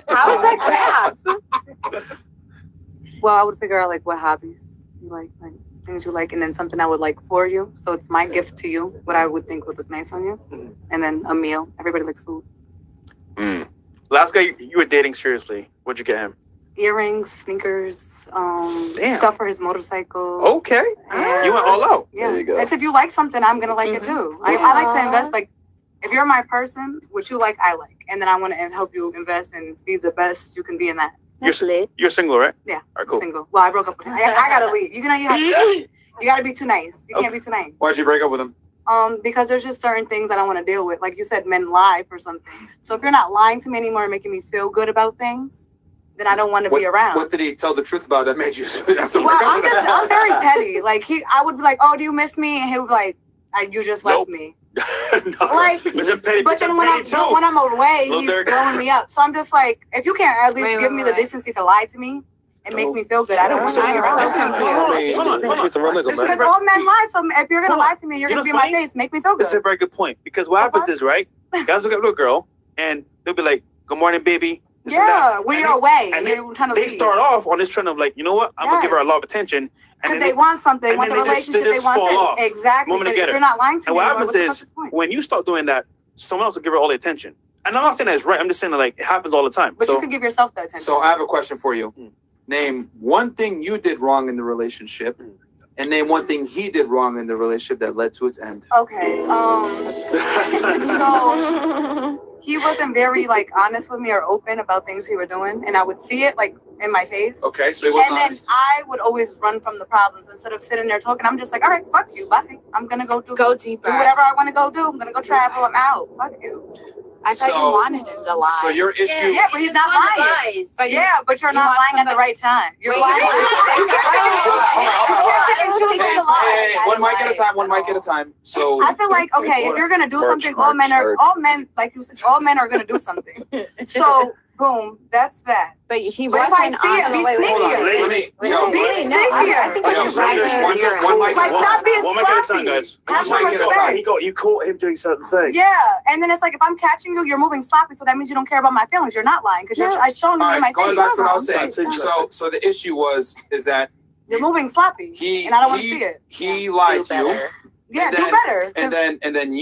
How is that crap? Well, I would figure out like what hobbies you like things you like, and then something I would like for you. So it's my gift to you, what I would think would look nice on you, and then a meal. Everybody likes food. Mm. Last guy you were dating seriously, what'd you get him? Earrings, sneakers, Damn. stuff for his motorcycle. Okay. And- You went all out. Yeah, There you go. that's if you like something, I'm gonna like it too. I like to invest. Like, if you're my person, what you like, I like, and then I want to help you invest and be the best you can be in that. That's lit. You're single, right? Yeah, All right, cool. single. Well, I broke up with him. I gotta leave. You know, you gotta be too nice. You can't be too nice. Why'd you break up with him? Because there's just certain things I don't want to deal with. Like you said, men lie for something. So if you're not lying to me anymore and making me feel good about things, then I don't want to be around. What did he tell the truth about that made you have to Well, break up I'm with him? very petty. Like I would be like, "Oh, do you miss me?" And he would be like, "You just left me." No. Like, But petty, but then when I'm away, Little he's Dirk. blowing me up. So I'm just like, if you can't at least Wait, give wait, me the wait. decency to lie to me and make me feel good, I don't want to be around. Hold on. It's a real Just because all men lie, so if you're gonna lie to me, you're You gonna know be in my funny? face, make me feel good. This is a very good point because what happens is, right? Guys look at a little girl and they'll be like, "Good morning, baby." This and Yeah, that. when And you're they- away and and they- you're trying to They leave. start off on this trend of like, you know what? I'm gonna give her a lot of attention, and Because then they want something, they and want the then they just- relationship, they want fall this. off Exactly. moment But if together. you're not lying to And me, what anymore, happens what the fuck is is the point? when you start doing that, someone else will give her all the attention. And I'm not saying that's right. I'm just saying that like it happens all the time. But So you can give yourself the attention. So I have a question for you. Hmm. Name one thing you did wrong in the relationship, and name one thing he did wrong in the relationship that led to its end. Okay. So he wasn't very like honest with me or open about things he were doing, and I would see it like in my face. Okay, so he And wasn't then honest. I would always run from the problems instead of sitting there talking. I'm just like, all right, fuck you, bye. I'm gonna go do deeper. do whatever I want to go do. I'm gonna go travel. I'm out. Fuck you. I thought So- you wanted him to lie. So your issue. Yeah, but he's not lying. But you- Yeah, but you're you not want lying at the somebody- right time. You're Wait, lying. you want somebody You to can't pick and choose. Hold on, You can't pick and choose Hey, when to lie. hey, one mic at a time. One mic at a time. So I feel like okay, if you're gonna do Merch, something, all men merch. like you said, all men are gonna do something. So boom, that's that. But he But if I wasn't see it, honest. be hold on. sneakier. Let me. Yo, Be sneakier. I think Yo, you're right one there. mic Like, at a stop time. being one mic at a time, sloppy. guys. Have some One mic at a respect. time. You caught him doing certain things. Yeah, and then it's like if I'm catching you, you're moving sloppy, so that means you don't care about my feelings. You're not lying because I showing you All in my right, going face. back to what I was saying. That's interesting. So the issue is that You're moving sloppy, he and I don't want to he- see it. he lied to you, Yeah, and do then- better. 'cause- and then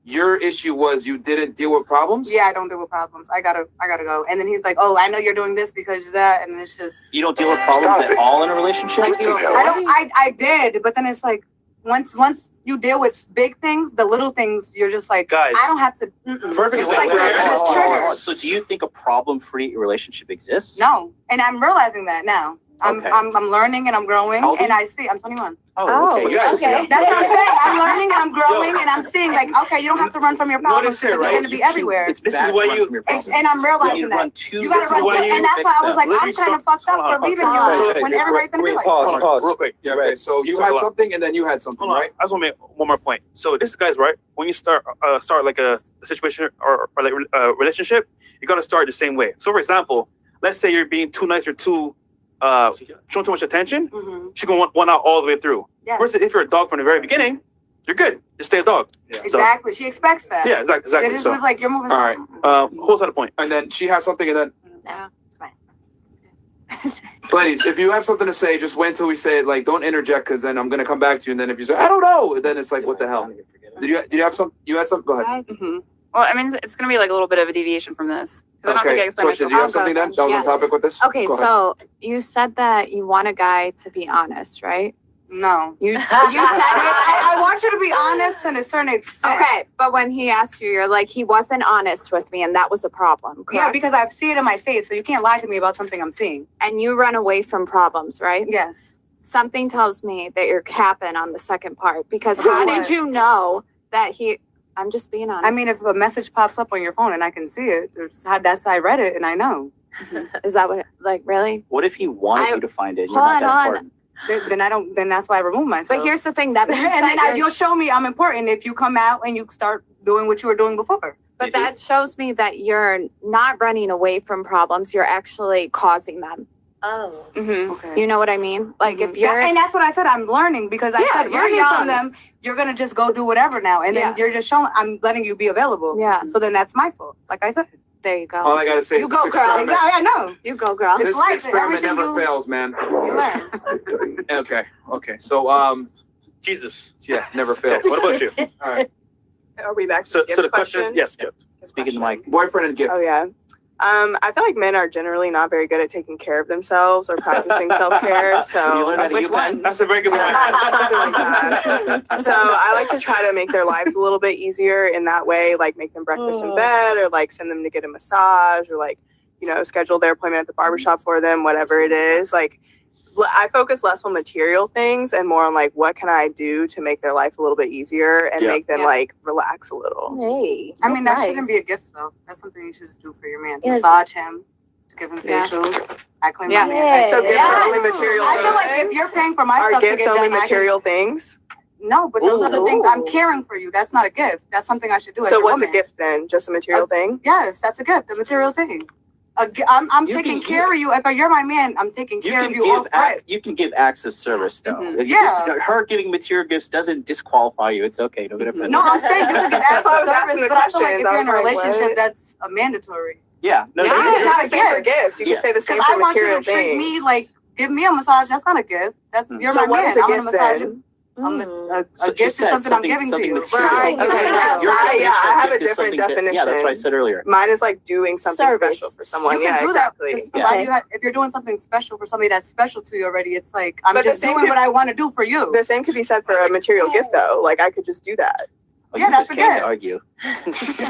your issue was you didn't deal with problems. yeah, I don't deal with problems. I gotta go. And then he's like, "Oh, I know you're doing this because of that," and it's just You don't deal with problems at all in a relationship? I did, but then it's like once you deal with big things, the little things you're just like, Guys. I don't have to. Perfect It's like example. it's Oh, triggers. so do you think a problem-free relationship exists? No, and I'm realizing that now. I'm learning and I'm growing, How old are and you? I see. I'm 21. Oh, okay. yes. Okay, that's what I'm saying. I'm learning and I'm growing, and I'm seeing like, okay, you don't have to run from your problems Notice here, because they're right? going to be everywhere. It's This is bad to why run you- from your And, problems. and I'm realizing You that run to you gotta This is run why to, you and that's why I was like, Let I'm me kind of stop- fucked up hold on, for leaving hold you on. when everybody's gonna be like, Pause. Real quick. Yeah, okay. So you talk had a lot. something, and then you had something, Hold on. right? I just want to make one more point. So this guy's right. When you start like a situation or like a relationship, you gotta start the same way. So for example, let's say you're being too nice or too showing too much attention. She's gonna want out all the way through. Yes. Versus if you're a dog from the very beginning, you're good. Just stay a dog. So, exactly. She expects that. yeah, exactly. It just So, was like you're moving. All right. who's at the point? And then she has something, and then Yeah. ladies, if you have something to say, just wait until we say it. Like, don't interject, because then I'm gonna come back to you. And then if you say I don't know, then it's like, what the hell? Did you have some? You had something? Go ahead. Well, I mean, it's going to be like a little bit of a deviation from this. 'Cause I don't think I Okay. explained Torcha, myself. do you have something then? That was Yeah. on topic with this. Okay, Go ahead. so you said that you want a guy to be honest, right? No. You said I want you to be honest in a certain extent. Okay, but when he asked you, you're like, he wasn't honest with me, and that was a problem. Yeah, correct? because I see it in my face, so you can't lie to me about something I'm seeing. And you run away from problems, right? Yes. Something tells me that you're capping on the second part, because how did you know that he? I'm just being honest. I mean, if a message pops up on your phone and I can see it, that's I read it and I know. Is that what? Like, really? What if he wanted I- you to find it? You're Hold not that on. important. Then I don't. Then that's why I remove myself. But here's the thing that and means then that you'll show me I'm important if you come out and you start doing what you were doing before. But that shows me that you're not running away from problems. You're actually causing them. Oh. Okay. You know what I mean? Like if you're and that's what I said. I'm learning because I Yeah, said you're learning young. from them. You're gonna just go do whatever now, and then Yeah. you're just showing. I'm letting you be available. Yeah. So then that's my fault. Like I said. There you go. All I gotta say You is go, this girl. experiment. I know. You go, girl. This life, experiment everything never you- fails, man. You learn. Okay. So Jesus. yeah, never Okay, fails. what about you? All right. Are we back to So, the gift so the question, yes, gift. Speaking to Mike. Boyfriend and gift. Oh yeah. I feel like men are generally not very good at taking care of themselves or practicing self-care. So You learned how to Which use one? one? That's a very good one. something like that. So I like to try to make their lives a little bit easier in that way, like make them breakfast in bed, or like send them to get a massage, or like, schedule their appointment at the barbershop for them, whatever it is. Like, I focus less on material things and more on like, what can I do to make their life a little bit easier and Yeah. make them Yeah. like relax a little. Hey, I mean, that that's shouldn't nice. be a gift though. That's something you should just do for your man. Yes. Massage him, to give him Yeah. facials. I claim Yeah. my man. So gifts are only Yes. material I feel like things? if you're paying for Are myself to gifts get only done, material things? No, but those are the things I'm Ooh. caring for you. That's not a gift. That's something I should do. as So your what's woman. a gift then? Just a material thing? Yes, that's a gift. A material thing. I'm You taking can care of you. If you're my man, I'm taking You care can of you. All right. you can give acts of service though. Mhm. If you her giving material gifts doesn't disqualify you. It's okay. Don't get offended. No, I'm saying you can give acts That's why I of was asking service, the but I feel like if questions. I you're was in a like, relationship, what? that's a mandatory. Yeah. No, You no, can it's say not the a same for gift. gifts. You Yeah. can say the same Because for I want you material to treat me things. like, give me a massage. That's not a gift. That's you're So my what man. is a I'm gonna gift massage then? you. So A she gift is said something I'm giving to something you. material. Right. Okay, Okay. yeah, I have a Gift is different something Yeah, that's what I definition. said earlier. Mine is like doing something Service. special for someone. You can Yeah, do exactly. that. Yeah. Why do you if you're doing something special for somebody that's special to you already, it's like I'm But the just same doing could- what I want to do for you. The same could be said for a material gift though. Like I could just do that. Oh, Yeah, you that's just a came gift. to argue.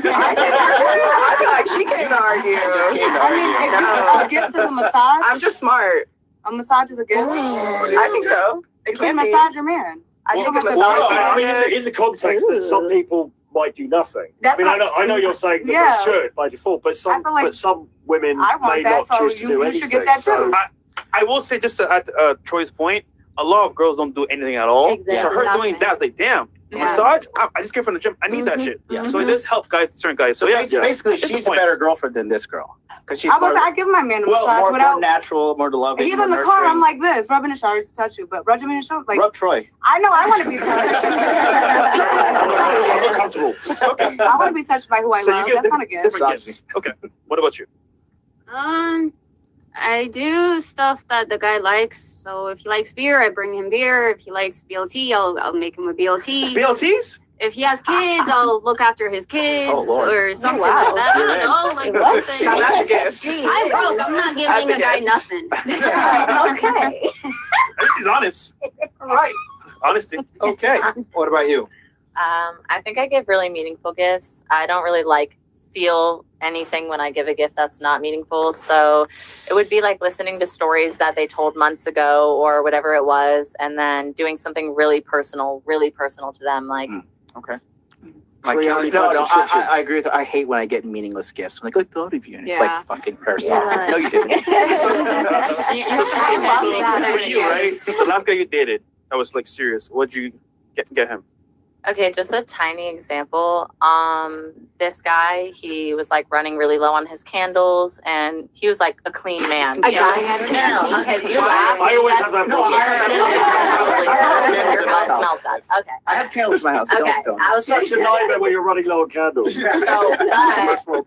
I feel like she came to argue. Just came to I mean, argue. if you, a gift is a massage. I'm just smart. A massage is a gift. I think so. It You can can be. massage your man. I think a Well, massage Well, can I be mean, good. in the context that some people might do nothing. That's I mean, not- I know you're saying that Yeah. they should by default, but I feel like some women I want may that, not so choose to you- do you anything. should get that so- too. I will say, just to add Troy's point, a lot of girls don't do anything at all. Exactly. So her doing Nothing. that, it's like, damn, Yeah. massage? I just came from the gym. I need that shit. Yeah. So it does help guys, certain guys. So yeah, Basically, It's a she's a point. better girlfriend than this girl because she's I was. more, I give my man a well, massage more without. natural, more loving. He's more in the car. I'm nurturing. like this, rubbing his shoulder to touch you, but rubbing his shoulder, like Rub Troy. I know I want to be touched. I'm uncomfortable. Okay. I want to be touched by who I So you love. get That's not a gift. different Misogyny. gifts. Okay. What about you? I do stuff that the guy likes. So if he likes beer, I bring him beer. If he likes BLT, I'll make him a BLT. BLTs? If he has kids, I'll look after his kids Oh, Lord. or something wow. like that. I You're don't in. know, like What? something. Now that's a gift. I'm broke. I'm not That's giving a a guy gift. nothing. Okay. I think she's honest. All right. Honesty. Okay. What about you? I think I give really meaningful gifts. I don't really like feel anything when I give a gift that's not meaningful. So it would be like listening to stories that they told months ago or whatever it was, and then doing something really personal to them. Like, okay. Like, No, no, I agree with her. I hate when I get meaningless gifts. I'm like, I thought of you. And it's Yeah. like fucking parasites. Yeah. No, you didn't. So for you, right? The last guy you dated that was like serious. What'd you get him? okay, just a tiny example. This guy, he was like running really low on his candles, and he was like a clean man. I You know? got No, okay, you laugh. I always have that problem. It smells bad. Okay. I have candles in my house. Okay, Don't. I was Such a nightmare when you're running low on candles. So,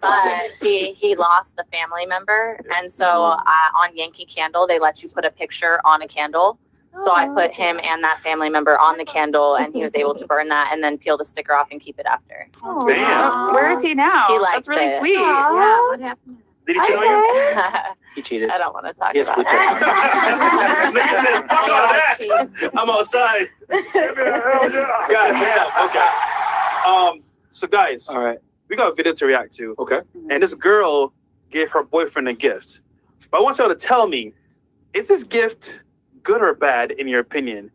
but he lost a family member, and so on Yankee Candle they let you put a picture on a candle. So I put him and that family member on the candle, and he was able to burn that and then peel the sticker off and keep it after. Damn. Where is he now? He liked That's really it. sweet. Yeah, what happened? Did he cheat on you? He cheated. I don't want to talk Yes, about we it. Nigga said, "Fuck all that. I'm outside." God damn. Okay. So guys, All right. we got a video to react to, Okay. and this girl gave her boyfriend a gift. But I want y'all to tell me, is this gift good or bad in your opinion?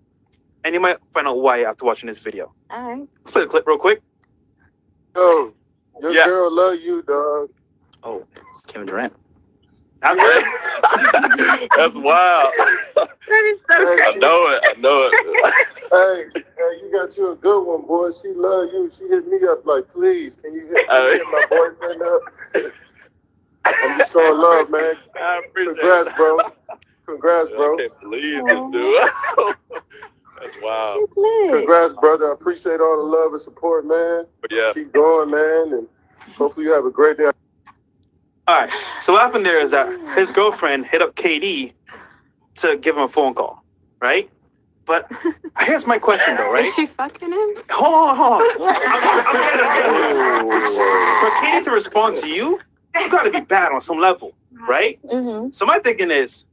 And you might find out why after watching this video. All right. Let's play the clip real quick. Yo, your Yeah. girl love you, dog. Oh, it's Kevin Durant. That's wild. That is so Hey, I know it. hey, you got you a good one, boy. She love you. She hit me up like, please, can you hit my boyfriend up? I'm just showing love, man. I appreciate Congrats, bro. Congrats, bro. I can't believe this, dude. That's wild. Congrats, brother. I appreciate all the love and support, man. But yeah. Keep going, man, and hopefully you have a great day. All right. So what happened there is that his girlfriend hit up KD to give him a phone call, right? But here's my question, though, right? Is she fucking him? Hold on. For KD to respond to you, you got to be bad on some level, right? Mm-hmm. So my thinking is,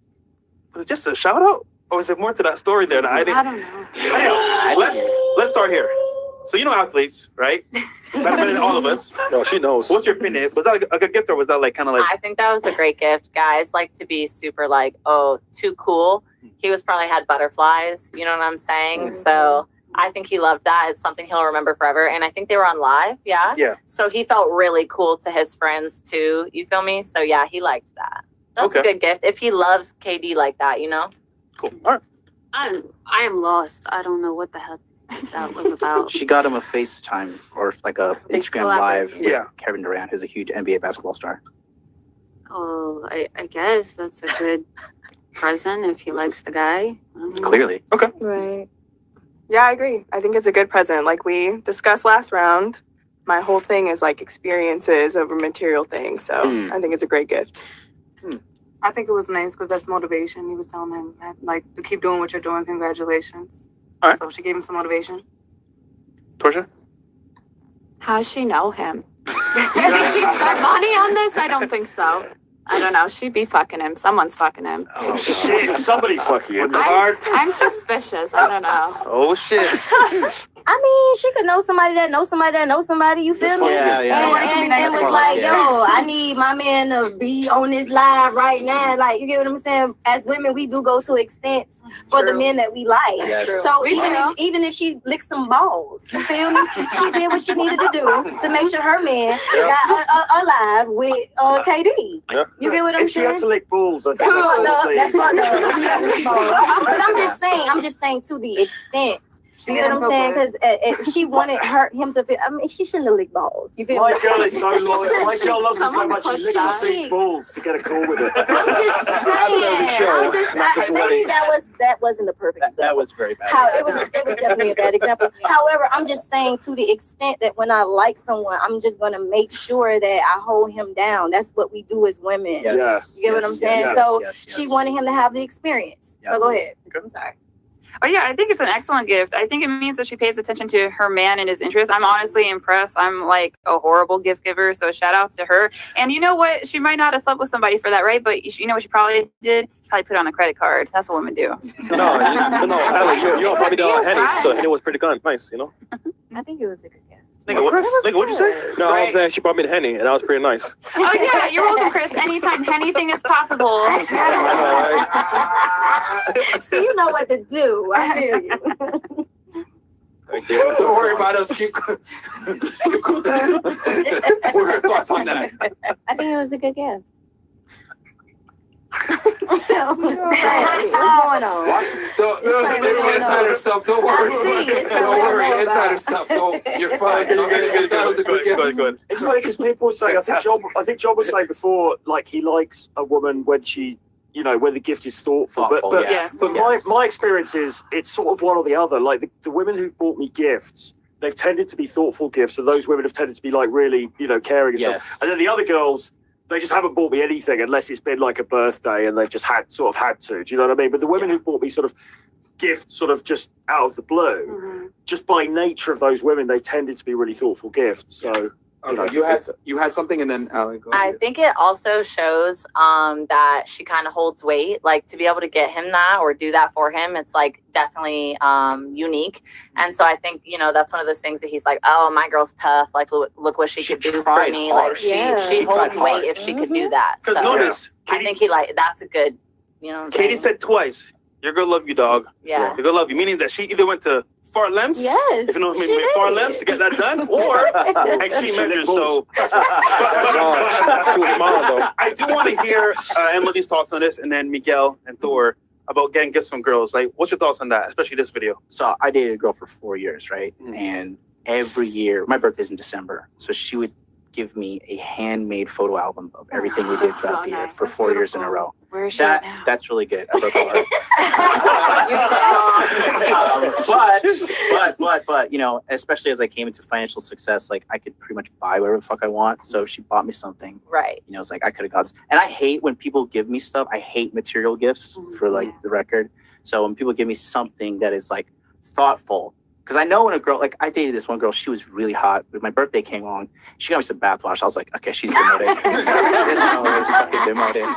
was it just a shout out, or is it more to that story there that I didn't? I don't know. Anyhow, let's start here. So you know athletes, right? Better than all of us. No, she knows. What's your opinion? Was that a good gift, or was that like kind of like? I think that was a great gift. Guys like to be super like, oh, too cool. He was probably had butterflies. You know what I'm saying? So I think he loved that. It's something he'll remember forever. And I think they were on live. Yeah. Yeah. So he felt really cool to his friends too. You feel me? So yeah, he liked that. That's a Okay. good gift. If he loves KD like that, you know? Cool. All right. I am lost. I don't know what the hell that was about. She got him a FaceTime or like a Instagram live with Yeah. Kevin Durant, who's a huge NBA basketball star. Oh, I guess that's a good present if he likes the guy. I don't know. Clearly. Okay. Right. Yeah, I agree. I think it's a good present. Like we discussed last round, my whole thing is like experiences over material things. So I think it's a great gift. I think it was nice because that's motivation. He was telling him, like, to keep doing what you're doing. Congratulations. All right. So she gave him some motivation. Portia? How's she know him? You think she spent money on this? I don't think so. I don't know. She'd be fucking him. Someone's fucking him. Oh, shit. Somebody's fucking him. I'm suspicious. I don't know. Oh shit. I mean, she could know somebody that knows somebody that knows somebody. You feel me? Yeah, yeah. And it was like, yo, I need my man to be on this live right now. Like, you get what I'm saying? As women, we do go to extents for the men that we like. Yes. So We do. even if she licked some balls, you feel me? She did what she needed to do to make sure her man got alive with KD. Yeah. You get what I'm If she had saying? to lick balls, I think That's fucked up. She had to lick balls. But I'm just saying to the extent. You get what I'm saying? Because she wanted him to feel. I mean, she shouldn't have licked balls. You feel My me? girl is so loyal. My girl loves him so Someone much she pushed licks up that. these balls to get a call with it. I'm just saying. Maybe that wasn't the perfect example. That was very bad. It was definitely a bad example. However, I'm just saying to the extent that when I like someone, I'm just gonna make sure that I hold him down. That's what we do as women. Yes. You get what I'm saying? Yes, So yes, she yes. wanted him to have the experience. Yeah. So go ahead. I'm sorry. Oh yeah, I think it's an excellent gift. I think it means that she pays attention to her man and his interests. I'm honestly impressed. I'm like a horrible gift giver, so shout out to her. And you know what? She might not have slept with somebody for that, right? But you know what she probably did? Probably put it on a credit card. That's what women do. No, Alex, you're probably down Henny, so Henny was pretty nice, you know? I think it was a good gift. Nigga, what'd you say? No, I'm saying she brought me the Henny, and that was pretty nice. Oh yeah, you're welcome, Chris. Anytime anything is possible. See, you know what to do. I feel you. Don't worry about us. Keep going. What are your thoughts on that? I think it was a good gift. What's going on? There's insider stuff. Don't worry. Don't worry. Insider stuff. You're fine. That was a good gift. It's funny because people say, I think John was saying before, like he likes a woman when she, you know, when the gift is thoughtful. But my experience is it's sort of one or the other. Like the women who've bought me gifts, they've tended to be thoughtful gifts, and those women have tended to be like really, you know, caring and stuff. And then the other girls, they just haven't bought me anything unless it's been like a birthday and they've just had to. Do you know what I mean? But the women who've bought me sort of gifts sort of just out of the blue, just by nature of those women, they tended to be really thoughtful gifts. So you had something, and then Allie, go I ahead. think it also shows that she kind of holds weight. Like to be able to get him that or do that for him, it's like definitely unique. And so I think, you know, that's one of those things that he's like, oh, my girl's tough. Like look what she could do for me. hard. Like she holds weight if she could do that. So notice, I think he that's a good, you know. What I'm Katie saying? said twice, "Your girl love you, dog." Yeah. Your girl love you, meaning that she either went to far lengths, if you know what I mean, far lengths to get that done, or extreme measures. So, I do want to hear Emily's thoughts on this, and then Miguel and Thor about getting gifts from girls. Like, what's your thoughts on that, especially this video? So I dated a girl for 4 years, right? And every year, my birthday's in December, so she would give me a handmade photo album of everything we did throughout the year for 4 years in a row. Where is she now? That's really good. I broke her heart. But you know, especially as I came into financial success, like I could pretty much buy whatever the fuck I want. So if she bought me something, right? You know, it's like I could have got this. And I hate when people give me stuff. I hate material gifts, for like the record. So when people give me something that is like thoughtful. Because I know when a girl, like I dated this one girl, she was really hot. When my birthday came along, she got me some bathwash. I was like, okay, she's demoted. This girl is fucking demoted.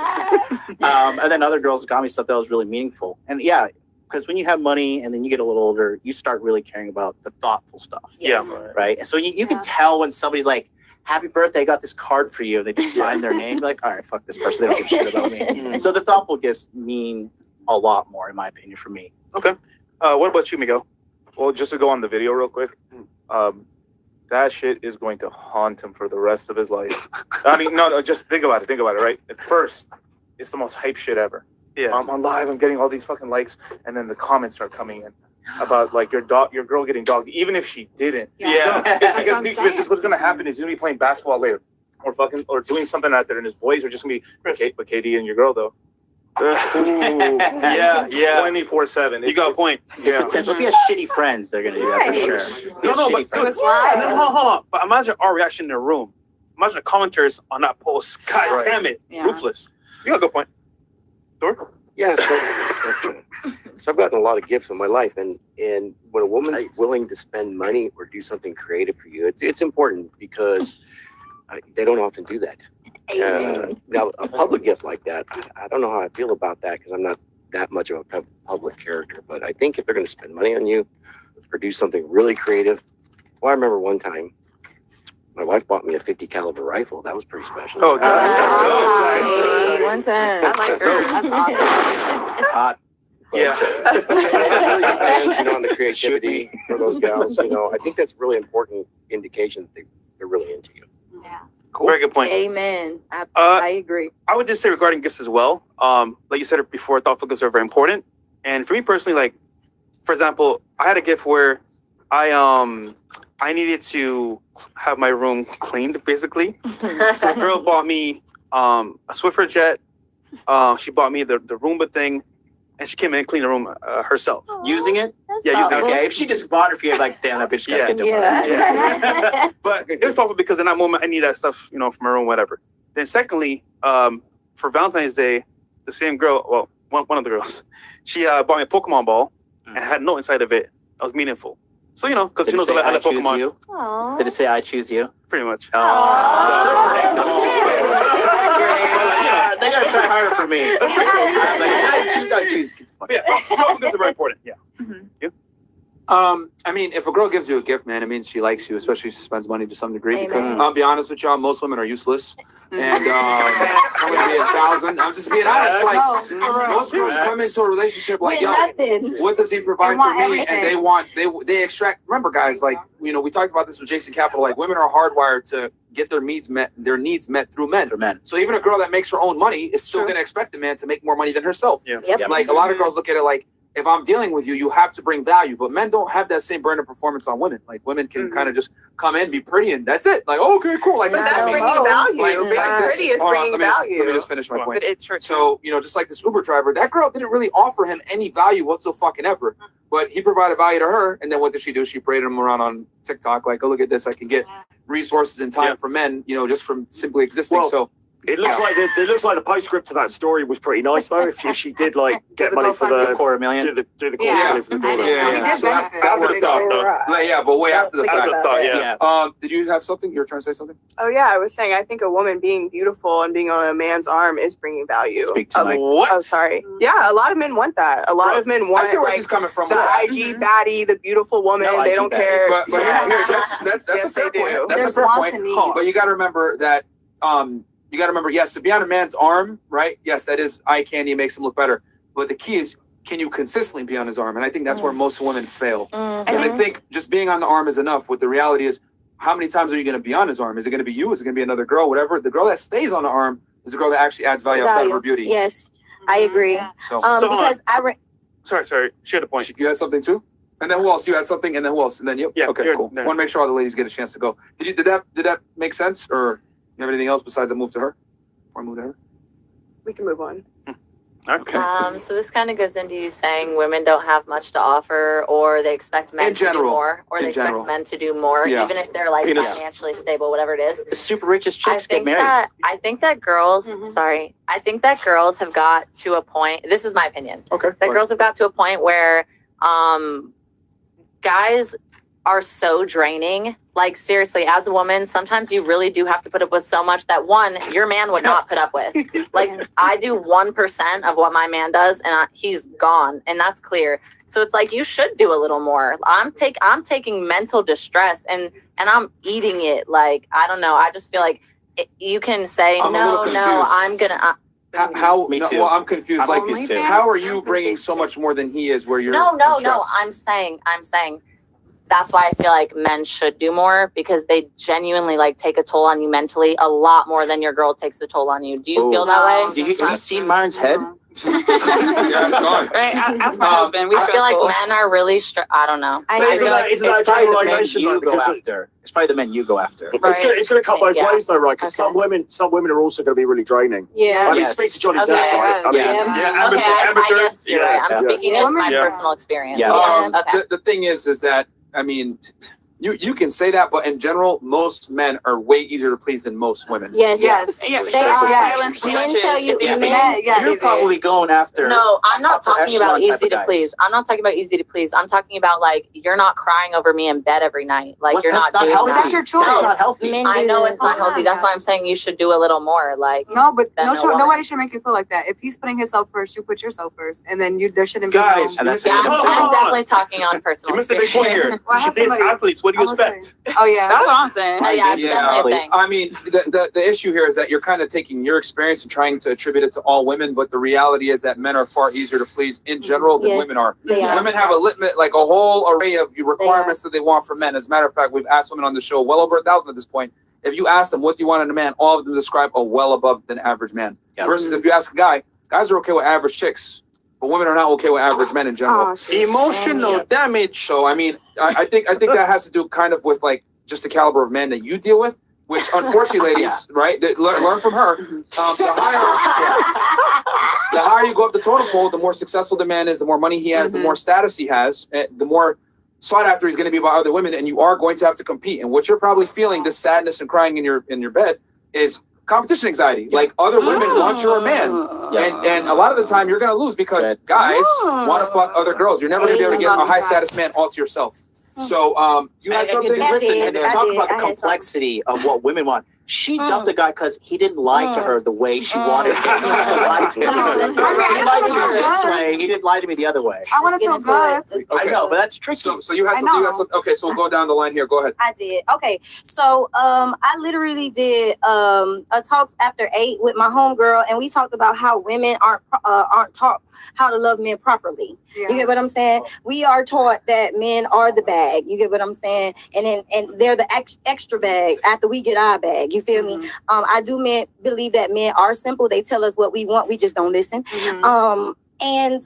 And then other girls got me stuff that was really meaningful. And yeah, because when you have money and then you get a little older, you start really caring about the thoughtful stuff. Yeah. Right. And so you can tell when somebody's like, happy birthday, I got this card for you. And they just sign their name. You're like, all right, fuck this person. They don't give a shit about me. So the thoughtful gifts mean a lot more, in my opinion, for me. Okay. What about you, Miguel? Well, just to go on the video real quick, that shit is going to haunt him for the rest of his life. I mean, no, just think about it, right? At first, it's the most hype shit ever. Yeah. I'm on live, I'm getting all these fucking likes, and then the comments start coming in about like your girl getting dogged, even if she didn't. Because what's gonna happen is you're gonna be playing basketball later, or doing something out there, and his boys are just gonna be, but KD and your girl though. Yeah. 24/7. You got a point. There's potential. If he has shitty friends, they're gonna do that for sure. No, but and then hold on. But imagine our reaction in the room. Imagine the commenters on that post. God damn it, ruthless. You got a good point. Thor? Yeah. So I've gotten a lot of gifts in my life, and when a woman's willing to spend money or do something creative for you, it's important because they don't often do that. Now, a public gift like that, I don't know how I feel about that because I'm not that much of a public character. But I think if they're going to spend money on you or do something really creative, well, I remember one time my wife bought me a 50 caliber rifle. That was pretty special. Oh, that's awesome. One time. I like her. That's awesome. Hot. Yeah. It really depends, you know, on the creativity for those gals. You know, I think that's really important indication that they're really into you. Cool. Very good point. Amen. I agree. I would just say regarding gifts as well. Like you said it before, thoughtful gifts are very important. And for me personally, like, for example, I had a gift where I needed to have my room cleaned, basically. So a girl bought me a Swiffer jet. She bought me the Roomba thing. And she came in and cleaned the room herself. Using it? Yeah, using it. Okay, if she just bought it for you, like, damn, that bitch does get to work. But it was thoughtful because in that moment, I need that stuff, you know, for my room, whatever. Then secondly, for Valentine's Day, the same girl, well, one of the girls, she bought me a Pokemon ball and had a note inside of it that was meaningful. So, you know, because she knows I like Pokemon. You? Did it say, I choose you? Pretty much. They gotta try harder for me. I choose. Yeah, that's very important. Yeah. You? I mean, if a girl gives you a gift, man, it means she likes you, especially if she spends money to some degree. Amen. Because I'll be honest with y'all, most women are useless. And I'm gonna be 1,000. I'm just being honest. Like most girls come into a relationship like, yo, what does he provide for me? And they extract. Remember, guys, like we talked about this with Jason Capital. Like women are hardwired to get their needs met through men. So even a girl that makes her own money is still gonna expect a man to make more money than herself. Yep. Like a lot of girls look at it like, if I'm dealing with you, you have to bring value. But men don't have that same brand of performance on women. Like women can kind of just come in, be pretty, and that's it. Like, okay, cool. Like But this. that's bringing value. Being pretty is hold on, bringing let value. me just finish my point. But it's true. So, just like this Uber driver, that girl didn't really offer him any value whatsoever. But he provided value to her. And then what did she do? She paraded him around on TikTok. Like, oh, look at this. I can get resources and time from men, just from simply existing. Well, so it looks like the postscript to that story was pretty nice though. If she did like get money for the $250,000. do the $250,000 for the daughter. So that worked out though. Yeah, but way after the fact. Did you have something? You were trying to say something? Oh yeah, I was saying I think a woman being beautiful and being on a man's arm is bringing value. Speak to Mike. What? Oh, sorry. Yeah, a lot of men want that. A lot of men want. I see where like, she's coming from. The IG baddie, the beautiful woman. No, they IG don't baddie. care. But Yes. that's a Yes, fair they point. do. That's There's a fair wants point. and needs. But you got to remember that. You got to remember, yes, to be on a man's arm, right? Yes, that is eye candy, makes him look better. But the key is, can you consistently be on his arm? And I think that's where most women fail. Because they think just being on the arm is enough. What the reality is, how many times are you going to be on his arm? Is it going to be you? Is it going to be another girl? Whatever. The girl that stays on the arm is the girl that actually adds value outside of her beauty. Yes, I agree. So, Because Sorry. She had a point. You had something too? And then who else? You had something, and then who else? And then you? Yeah, Okay, cool. there. Want to make sure all the ladies get a chance to go. Did that make sense? Or you have anything else besides a move to her? Or move to her? We can move on. Okay. So this kind of goes into you saying women don't have much to offer, or they expect men In to do general. more, or In they expect general. men to do more, Yeah. even if they're like Penis. financially stable, whatever it is. The super richest chicks get married. I think that girls, I think that girls have got to a point. This is my opinion. Okay. That girls have got to a point where, guys are so draining. Like seriously, as a woman, sometimes you really do have to put up with so much that one, your man would not put up with. Like I do 1% of what my man does, and he's gone, and that's clear. So it's like you should do a little more. I'm taking mental distress, and I'm eating it. Like I don't know. I just feel like you can say I'm a little no. I'm gonna. How? Me no, too. well, I'm confused. I'm Like, confused too. how are you bringing so much more than he is? Where you're No. stressed? I'm saying that's why I feel like men should do more, because they genuinely like take a toll on you mentally a lot more than your girl takes a toll on you. Do you feel that way? Have you seen Myron's head? Yeah, it's gone. Right? Ask my husband. We I feel like stressful. men are really I don't know. I But isn't feel that- like isn't that It's a probably the men generalization you though? go Because after. It's probably the men you go after. it's going to cut both Yeah. ways though, right? Because Okay. some women are also going to be really draining. yeah. I mean, Yes. speak to Johnny Okay. Depp, right? I mean, Yeah. Okay, I guess you're right. I'm Yeah. speaking Yeah. of my Yeah. personal experience. Yeah. Okay. The thing is that I mean, you can say that, but in general, most men are way easier to please than most women. yes, Yes. Yeah, They are. silence Men switches. tell you, It's easy. men, You're probably going after. No, I'm not upper talking about echelon type easy of to guys. please. I'm not talking about easy to please. I'm talking about like you're not crying over me in bed every night. Like What? you're That's not not doing healthy. that. That's your choice. That's not healthy. Men I do know that. it's not healthy. That's why I'm saying you should do a little more. Like No, but Then no, no woman. nobody should make you feel like that. If he's putting himself first, you put yourself first, and then there shouldn't be Guys, And that's yeah, I'm, Hold I'm on. definitely talking on personal. You missed a big point here. Well, I She have dates somebody- athletes. What do you I was expect? Oh yeah. That's what I'm saying. Oh, yeah, it's definitely a thing. I mean, the issue here is that you're kind of taking your experience and trying to attribute it to all women, but the reality is that men are far easier to please in general than Yes, women are. they are. Women have a like a whole array of requirements that they want from men. As a matter of fact, we've asked women on the show, well over 1,000 at this point. If you ask them what do you want in a man, all of them describe a well above than average man. Yep. Versus if you ask a guy, guys are okay with average chicks, but women are not okay with average men in general. Emotional damage. So I mean, I think that has to do kind of with like just the caliber of man that you deal with, which unfortunately, ladies, right? That learn from her. The higher you go up the totem pole, the more successful the man is, the more money he has, the more status he has, the more sought after he's going to be by other women, and you are going to have to compete. And what you're probably feeling, this sadness and crying in your bed, is competition anxiety. Like other women want your man, and a lot of the time you're going to lose because guys want to fuck other girls. You're never going to be able to get a high status man all to yourself. So you had something. Listen, and I talk did. about the I had complexity of what women want. She dumped the guy because he didn't lie to her the way she wanted him to lie to her. He lied to me this way. He didn't lie to me the other way. I want to feel good. I know, but that's tricky. So you had some. You had some. Okay, so we'll go down the line here. Go ahead. I did. Okay. So I literally did a talks after 8 with my homegirl, and we talked about how women aren't taught how to love men properly. You get what I'm saying? We are taught that men are the bag. You get what I'm saying? And they're the extra bag after we get our bag. You feel me? I do believe that men are simple. They tell us what we want. We just don't listen. And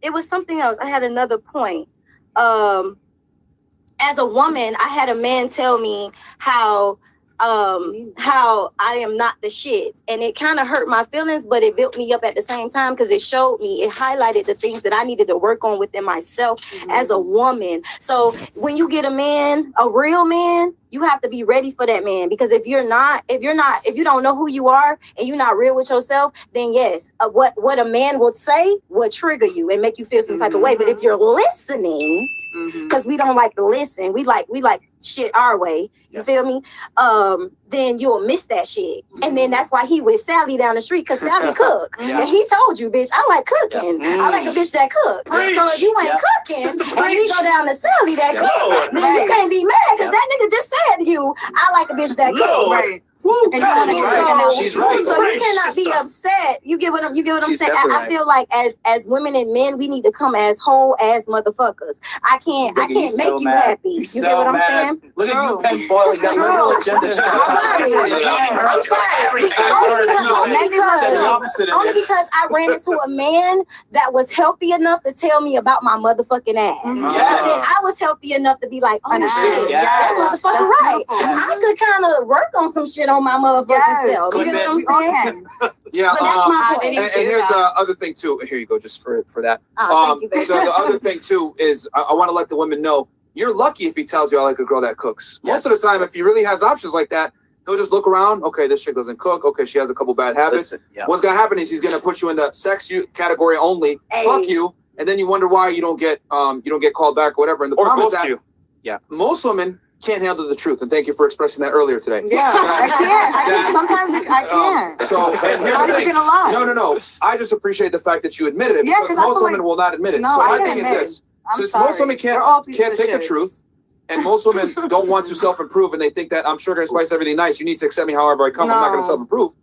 it was something else. I had another point. As a woman, I had a man tell me how I am not the shit, and it kind of hurt my feelings, but it built me up at the same time because it showed me, it highlighted the things that I needed to work on within myself as a woman. So when you get a man, a real man, you have to be ready for that man, because if you don't know who you are and you're not real with yourself, then yes, what a man will say will trigger you and make you feel some type of way. But if you're listening, because we don't like to listen, we like shit our way. You feel me? Then you'll miss that shit. And then that's why he with Sally down the street, because Sally cook. And he told you, bitch, I like cooking. I like a bitch that cook. So if you ain't cooking, then you go down to Sally that cook. Then you can't be mad because that nigga just said to you, I like a bitch that cook. Right. She's right. So you cannot be upset. You get what I'm saying? I feel like as women and men, we need to come as whole as motherfuckers. I can't make you happy. You get what I'm saying? Look at you, Penn Boyle, got little agenda. Only because I ran into a man that was healthy enough to tell me about my motherfucking ass. I was healthy enough to be like, oh shit, that motherfucker right. I could kind of work on some shit on my motherfucking self. You know what I'm saying? Yeah, But that's my point. and here's other thing too. Here you go, just for that. Thank you, baby. So the other thing too is I want to let the women know you're lucky if he tells you I like a girl that cooks. Most of the time, if he really has options like that, he'll just look around. Okay, this chick doesn't cook. Okay, she has a couple bad habits. What's gonna happen is he's gonna put you in the sex category only. Fuck you, and then you wonder why you don't get called back or whatever. And the problem is that most women can't handle the truth, and thank you for expressing that earlier today. Yeah, I can't. I think sometimes I can't. So, and here's How the are you thing. gonna lie? No. I just appreciate the fact that you admitted it, Yeah, because 'cause I most feel women like- will not admit it. No, So I my can thing is admit this: I'm since sorry. most women We're all can't pieces take of the shits. truth, and most women don't want to self-improve, and they think that I'm sure gonna spice everything nice. You need to accept me however I come. I'm not gonna No. self-improve.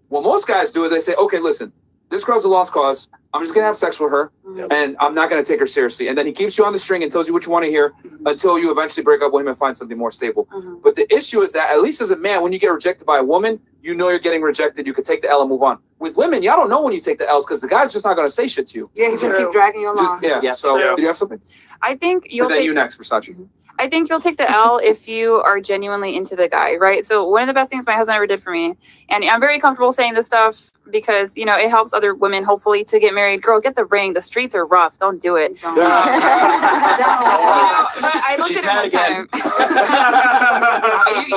What most guys do is they say, okay, listen, this girl's a lost cause. I'm just gonna have sex with her, and I'm not gonna take her seriously. And then he keeps you on the string and tells you what you want to hear until you eventually break up with him and find something more stable. But the issue is that, at least as a man, when you get rejected by a woman, you know you're getting rejected. You can take the L and move on. With women, y'all don't know when you take the L's because the guy's just not gonna say shit to you. Yeah, he's gonna keep dragging you along. So, do you have something? I think you'll And then take. you next, Versace. I think you'll take the L if you are genuinely into the guy, right? So one of the best things my husband ever did for me, and I'm very comfortable saying this stuff because, you know, it helps other women hopefully to get married. Girl, get the ring. The streets are rough. Don't do it. But I looked at him one time.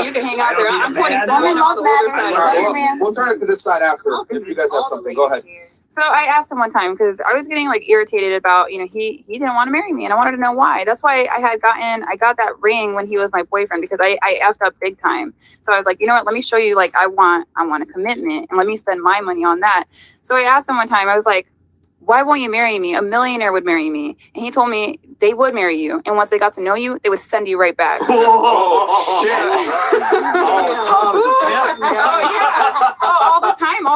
you can hang out there. I'm 27. All the older side. We'll turn it to this side after. If you guys have something, go ahead. So I asked him one time because I was getting like irritated about, you know, he didn't want to marry me and I wanted to know why. That's why I got that ring when he was my boyfriend, because I effed up big time. So I was like, you know what, let me show you, like, I want a commitment and let me spend my money on that. So I asked him one time, I was like, why won't you marry me? A millionaire would marry me. And he told me they would marry you. And once they got to know you, they would send you right back. All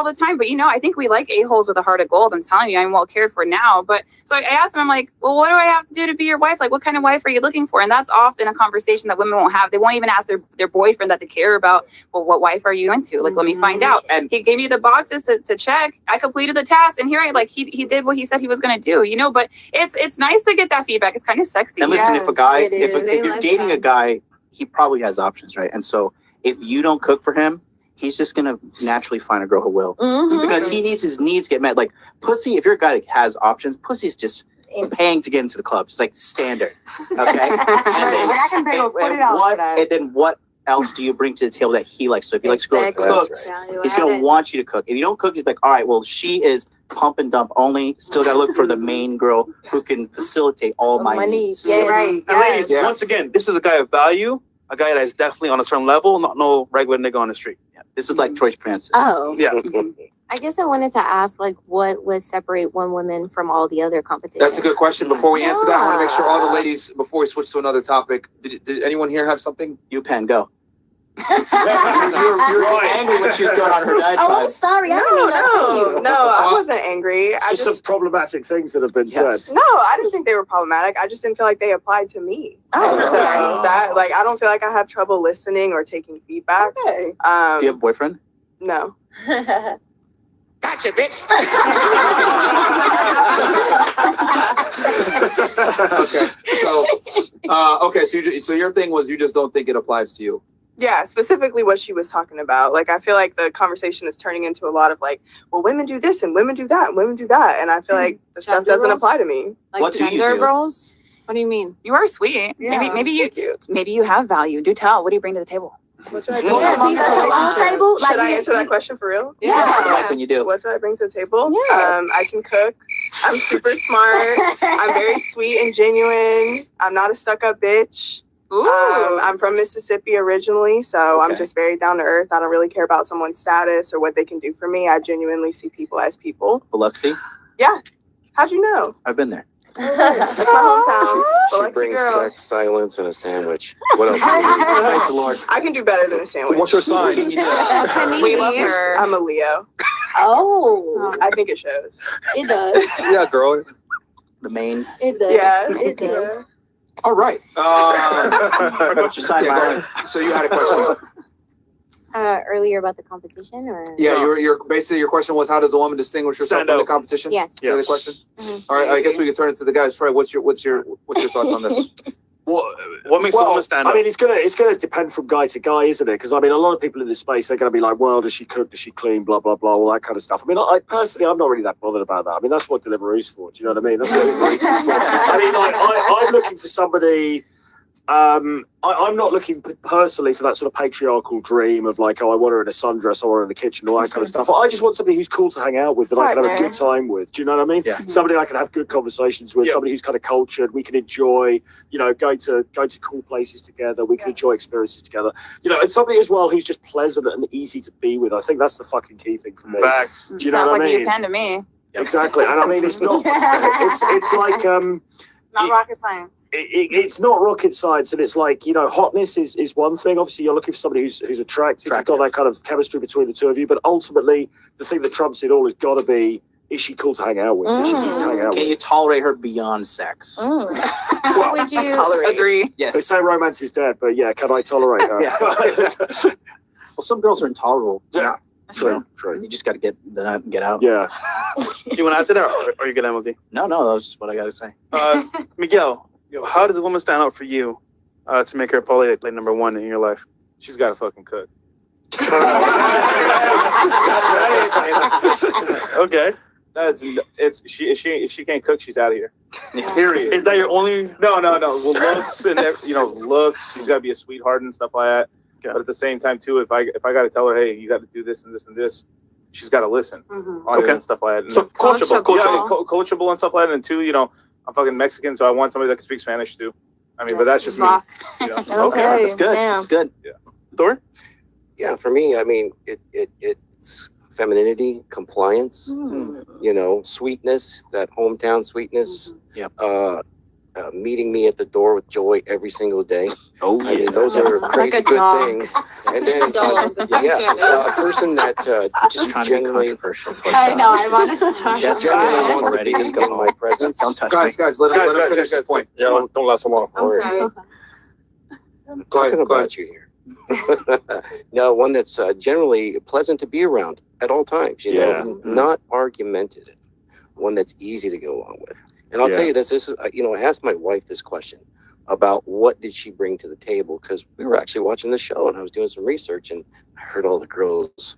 the time. But, you know, I think we like a-holes with a heart of gold. I'm telling you, I'm well cared for now. But so I asked him, I'm like, well, what do I have to do to be your wife? Like, what kind of wife are you looking for? And that's often a conversation that women won't have. They won't even ask their boyfriend that they care about, well, what wife are you into? Like, let me find out. And he gave me the boxes to check. I completed the task. And here he did what he said he was going to do, you know, but it's nice to get that feedback. It's kind of sexy. And listen, if you're dating a guy, he probably has options, right? And so if you don't cook for him, he's just gonna naturally find a girl who will, because he needs his needs get met. Like pussy, if you're a guy that has options, pussy's just paying to get into the club. It's like standard, okay? I can pay $40 for that. And then what else do you bring to the table that he likes? So if he likes to girl that cooks, he's gonna want you to cook. If you don't cook, he's like, all right, well, she is pump and dump only. Still gotta look for the main girl who can facilitate all my needs. And ladies, once again, this is a guy of value. a guy that's definitely on a certain level, not no regular nigga on the street. Yeah. This is like Troy Francis. Oh. Yeah. I guess I wanted to ask, like, what would separate one woman from all the other competitions? That's a good question. Before we answer that, I want to make sure all the ladies, before we switch to another topic, did anyone here have something? You, Pen, go. you were angry when she was going on her diatribe. Oh, I'm sorry. I didn't mean that for you. I wasn't angry. It's I just just some problematic things that have been said. no, I didn't think they were problematic. I just didn't feel like they applied to me. Oh, So that, like, I don't feel like I have trouble listening or taking feedback. Do you have a boyfriend? No. Gotcha, bitch. So your thing was you just don't think it applies to you. Yeah, specifically what she was talking about. Like, I feel like the conversation is turning into a lot of like, well, women do this and women do that and women do that. And I feel like the stuff Gender doesn't roles? apply to me. Like What do you gender do? roles? What do you mean? You are sweet. Yeah, Maybe you have value. Do tell. What do you bring to the table? What do I Yeah, do you got your own table? Should I you- answer that question for real? Like when you do. What do I bring to the table? Yeah. I can cook. I'm super smart. I'm very sweet and genuine. I'm not a stuck-up bitch. I'm from Mississippi originally, so I'm Okay. just very down to earth. I don't really care about someone's status or what they can do for me. I genuinely see people as people. Biloxi? Yeah. How'd you know? I've been there. That's my hometown. She Biloxi brings girl. sex, silence, and a sandwich. What else? do you need? Praise the Lord. I can do better than a sandwich. What's your sign? We love her. I'm a Leo. Oh, I think it shows. it does. Yeah, girl. The main. It does. Yeah. It does. All right. What's your sign, yeah, go Myron? ahead. So you had a question. Earlier about the competition, or Yeah, your basically your question was how does a woman distinguish herself Stand from the out. competition? Yes. Is that the question? All right, I guess we can turn it to the guys. Troy, what's your thoughts on this? What makes a woman stand I out? mean, it's gonna depend from guy to guy, isn't it? Because I mean, a lot of people in this space, they're gonna be like, "Well, does she cook? Does she clean? Blah blah blah, all that kind of stuff." I mean, I personally, I'm not really that bothered about that. I mean, that's what Deliveroo's for. Do you know what I mean? That's what Uber Eats is for. I mean, like, I'm looking for somebody. I'm not looking personally for that sort of patriarchal dream of like, oh, I want her in a sundress, I want her in the kitchen, all that kind of stuff. I just want somebody who's cool to hang out with, that I can have a good time with. Do you know what I mean? Yeah. Somebody I can have good conversations with, somebody who's kind of cultured. We can enjoy, going to cool places together. We can enjoy experiences together. And somebody as well who's just pleasant and easy to be with. I think that's the fucking key thing for me. Facts. Do you know Sounds what like I you mean? can to me. Exactly. And I mean, it's not. It's like Not rocket science. it's not rocket science, and it's like, hotness is one thing. Obviously, you're looking for somebody who's attractive. You've got that kind of chemistry between the two of you. But ultimately, the thing that trumps it all has got to be: is she cool to hang out with? Is she easy to hang out Can you with? tolerate her beyond sex? So would you agree? They Yes. say romance is dead, but yeah, can I tolerate her? Yeah. Well, some girls are intolerable. Yeah. So True. you just got to get the nut and get out. Yeah. You want to add to that, or are you good, Emily? No, that was just what I got to say. Miguel, how does a woman stand out for you to make her probably like number one in your life? She's got to fucking cook. Okay. If she can't cook, she's out of here. Period. Is that your only? No. Well, looks and looks. She's got to be a sweetheart and stuff like that. Okay. But at the same time, too, if I got to tell her, hey, you got to do this and this and this, she's got to listen. Okay. And stuff like that. So coachable. Yeah, coachable and stuff like that. And two, I'm fucking Mexican, so I want somebody that can speak Spanish too. I mean, but that's just me. Okay, that's good. That's good. Yeah. Thor? Yeah, for me, I mean, it's femininity, compliance, sweetness, that hometown sweetness. Meeting me at the door with joy every single day. Oh, I mean, those are crazy Like a good dog. things. And then, a person that just Trying to be genuinely, controversial. I know. I want to start. just genuinely wants to be in my presence. Don't touch Guys, let him finish this point. Yeah, don't last so long. Don't worry. I'm talking Go ahead. about you here. No, one that's generally pleasant to be around at all times. Not argumentative. One that's easy to get along with. And I'll tell you this. This is, I asked my wife this question about what did she bring to the table, because we were actually watching the show and I was doing some research and I heard all the girls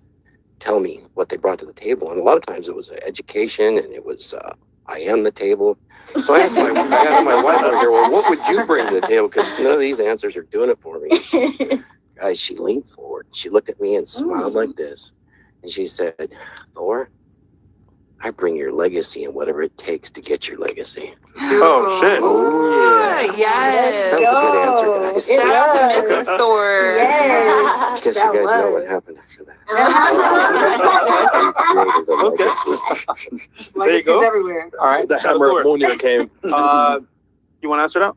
tell me what they brought to the table, and a lot of times it was education and it was I am the table. So I asked my wife over here, well, what would you bring to the table? Because none of these answers are doing it for me. She leaned forward. She looked at me and smiled like this. And she said, Thor, I bring your legacy and whatever it takes to get your legacy. Oh, shit. Oh, Yes. That was a good answer, guys. Shout out to Mrs. Thor. I guess you guys know what happened after that. Okay. There you go. Everywhere. All right. The harmonium came. You want to answer that?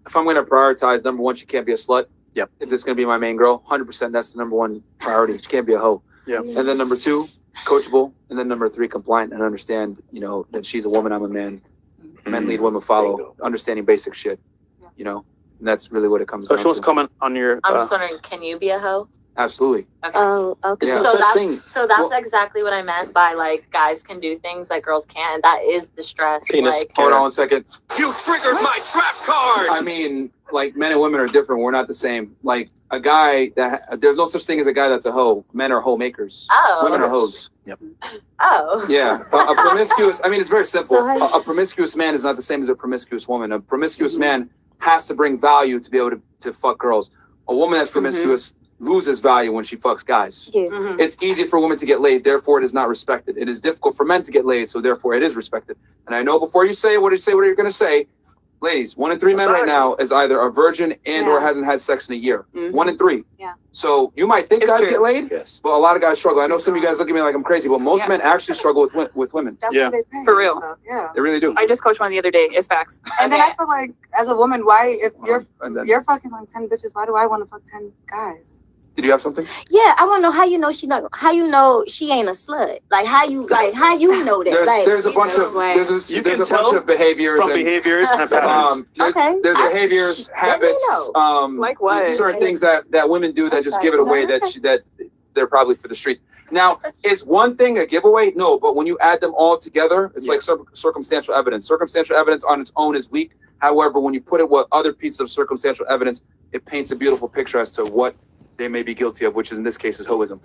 If I'm going to prioritize, number one, she can't be a slut. Yep. If this is going to be my main girl, 100%, that's the number one priority. She can't be a hoe. Yeah. And then number two, coachable. And then number three, compliant and understand, that she's a woman, I'm a man. Men lead, women follow. Understanding basic shit, and that's really what it comes So down she wants to. to comment on your. I'm just wondering, can you be a hoe? Absolutely. Oh, okay. Yeah. So that's exactly what I meant by like guys can do things that girls can't, and that is distress. Penis. Like, Hold on 1 second. You triggered my trap card. I mean, like, men and women are different. We're not the same. Like, a guy there's no such thing as a guy that's a hoe. Men are hoe makers. Oh. Women are hoes. Yep. Oh. Yeah. A promiscuous, it's very simple. So A promiscuous man is not the same as a promiscuous woman. A promiscuous man has to bring value to be able to fuck girls. A woman that's promiscuous loses value when she fucks guys. It's easy for women to get laid, therefore it is not respected. It is difficult for men to get laid, so therefore it is respected. And I know before you say what you're going to say, ladies, 1 in 3 men right now is either a virgin and or hasn't had sex in a year. 1 in 3. Yeah. So you might think It's guys true. get laid, but a lot of guys struggle. I know some of you guys look at me like I'm crazy, but most men actually struggle with women. That's Yeah. what they pay. For real. So, yeah. They really do. I just coached one the other day. It's facts. And then I feel like, as a woman, why, if And then- you're fucking like 10 bitches, why do I want to fuck 10 guys? Did you have something? Yeah, I want to know how you know she not. How you know she ain't a slut? Like how you know that? There's a bunch of there's a bunch of behaviors from and, behaviors and patterns. There's behaviors, habits, Like what? certain things that women do that just give it away that they're probably for the streets. Now, is one thing a giveaway? No, but when you add them all together, it's like circumstantial evidence. Circumstantial evidence on its own is weak. However, when you put it with other pieces of circumstantial evidence, it paints a beautiful picture as to what they may be guilty of, which is in this case is hoism.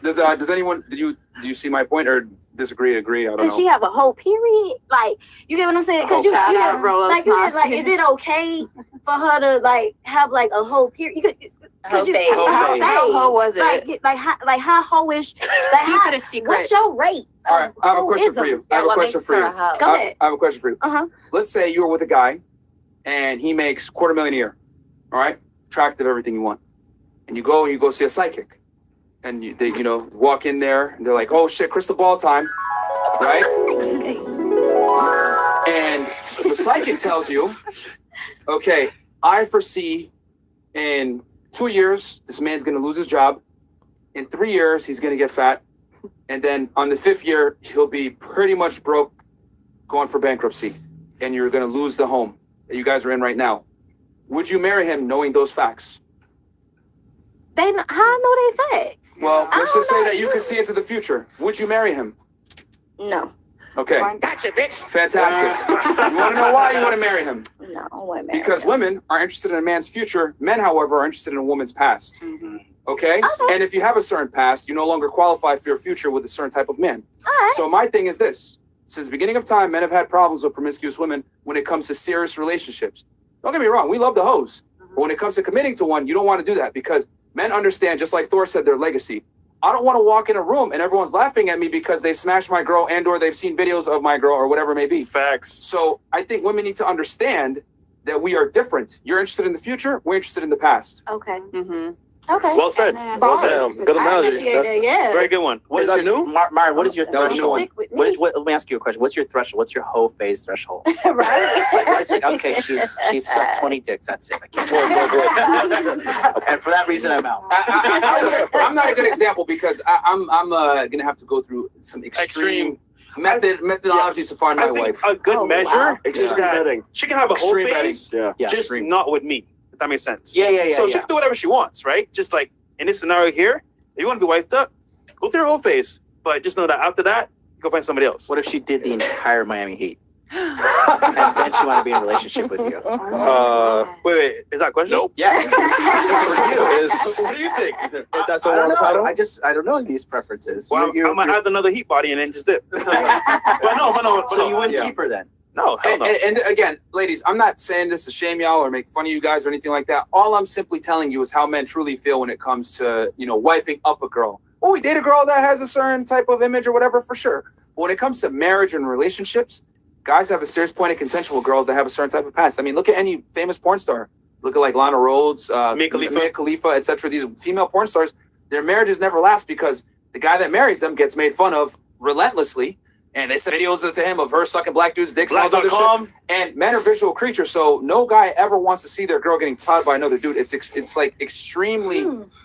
Does anyone do you see my point or disagree? Agree? I don't Does know. she have a whole period? Like you get what I'm saying? Because Shout out, is it okay for her to have a whole period? You could, Whole you, phase. whole phase. How hoe was it? Like how hoish? Like Keep it a secret. What's your rate? All right, I have a question for you. I have a question for you. Go ahead. I have a question for you. Let's say you were with a guy, and he makes $250,000 a year. All right, attractive, everything you want, and you go see a psychic, and they walk in there, and they're like, oh shit, crystal ball time, right? And the psychic tells you, okay, I foresee in 2 years this man's gonna lose his job. In 3 years he's gonna get fat, and then on the 5th year he'll be pretty much broke, going for bankruptcy, and you're gonna lose the home that you guys are in right now. Would you marry him knowing those facts? How I know they facts? Well, let's just say that you can see into the future. Would you marry him? No. Okay. Gotcha, bitch. Fantastic. You want to know why you want to marry him? No, I wouldn't marry Because him. women are interested in a man's future. Men, however, are interested in a woman's past. Okay? And if you have a certain past, you no longer qualify for your future with a certain type of man. So my thing is this. Since the beginning of time, men have had problems with promiscuous women when it comes to serious relationships. Don't get me wrong. We love the hoes. But when it comes to committing to one, you don't want to do that because men understand, just like Thor said, their legacy. I don't want to walk in a room and everyone's laughing at me because they've smashed my girl and or they've seen videos of my girl or whatever it may be. Facts. So I think women need to understand that we are different. You're interested in the future. We're interested in the past. Okay. Mm-hmm. Okay. Well said. Well said. Good analogy. Yeah. Very good one. What is your new? Myron, what is your That was threshold? new. Let me ask you a question. What's your threshold? What's your whole phase threshold? Right. Like, it's like, okay, she's sucked 20 dicks. That's it. I can't okay, and for that reason, I'm out. I'm not a good example because I'm gonna have to go through some extreme methodologies to find my I think wife. a good measure is Extreme that vetting. she can have a whole Extreme phase, Yeah. Yeah. just Extreme. not with me. If that makes sense. Yeah. So she can do whatever she wants, right? Just like in this scenario here, if you want to be wifed up, go through her whole phase. But just know that after that, go find somebody else. What if she did the entire Miami Heat? And then she wanted to be in a relationship with you? Wait, is that a question? Nope. Yeah. For you, what do you think? Is that so I don't know. title? I don't know these preferences. Well, I might have another Heat body and then just dip. but no. So you wouldn't Yeah. keep her then? No, hell no. And again, ladies, I'm not saying this to shame y'all or make fun of you guys or anything like that. All I'm simply telling you is how men truly feel when it comes to, wifing up a girl. Oh, we date a girl that has a certain type of image or whatever, for sure. But when it comes to marriage and relationships, guys have a serious point of contention with girls that have a certain type of past. I mean, look at any famous porn star. Look at like Lana Rhodes, Mia Khalifa, etc. These female porn stars, their marriages never last because the guy that marries them gets made fun of relentlessly. And they send videos to him of her sucking black dudes' dicks and all this other shit. And men are visual creatures, so no guy ever wants to see their girl getting plowed by another dude. It's like extremely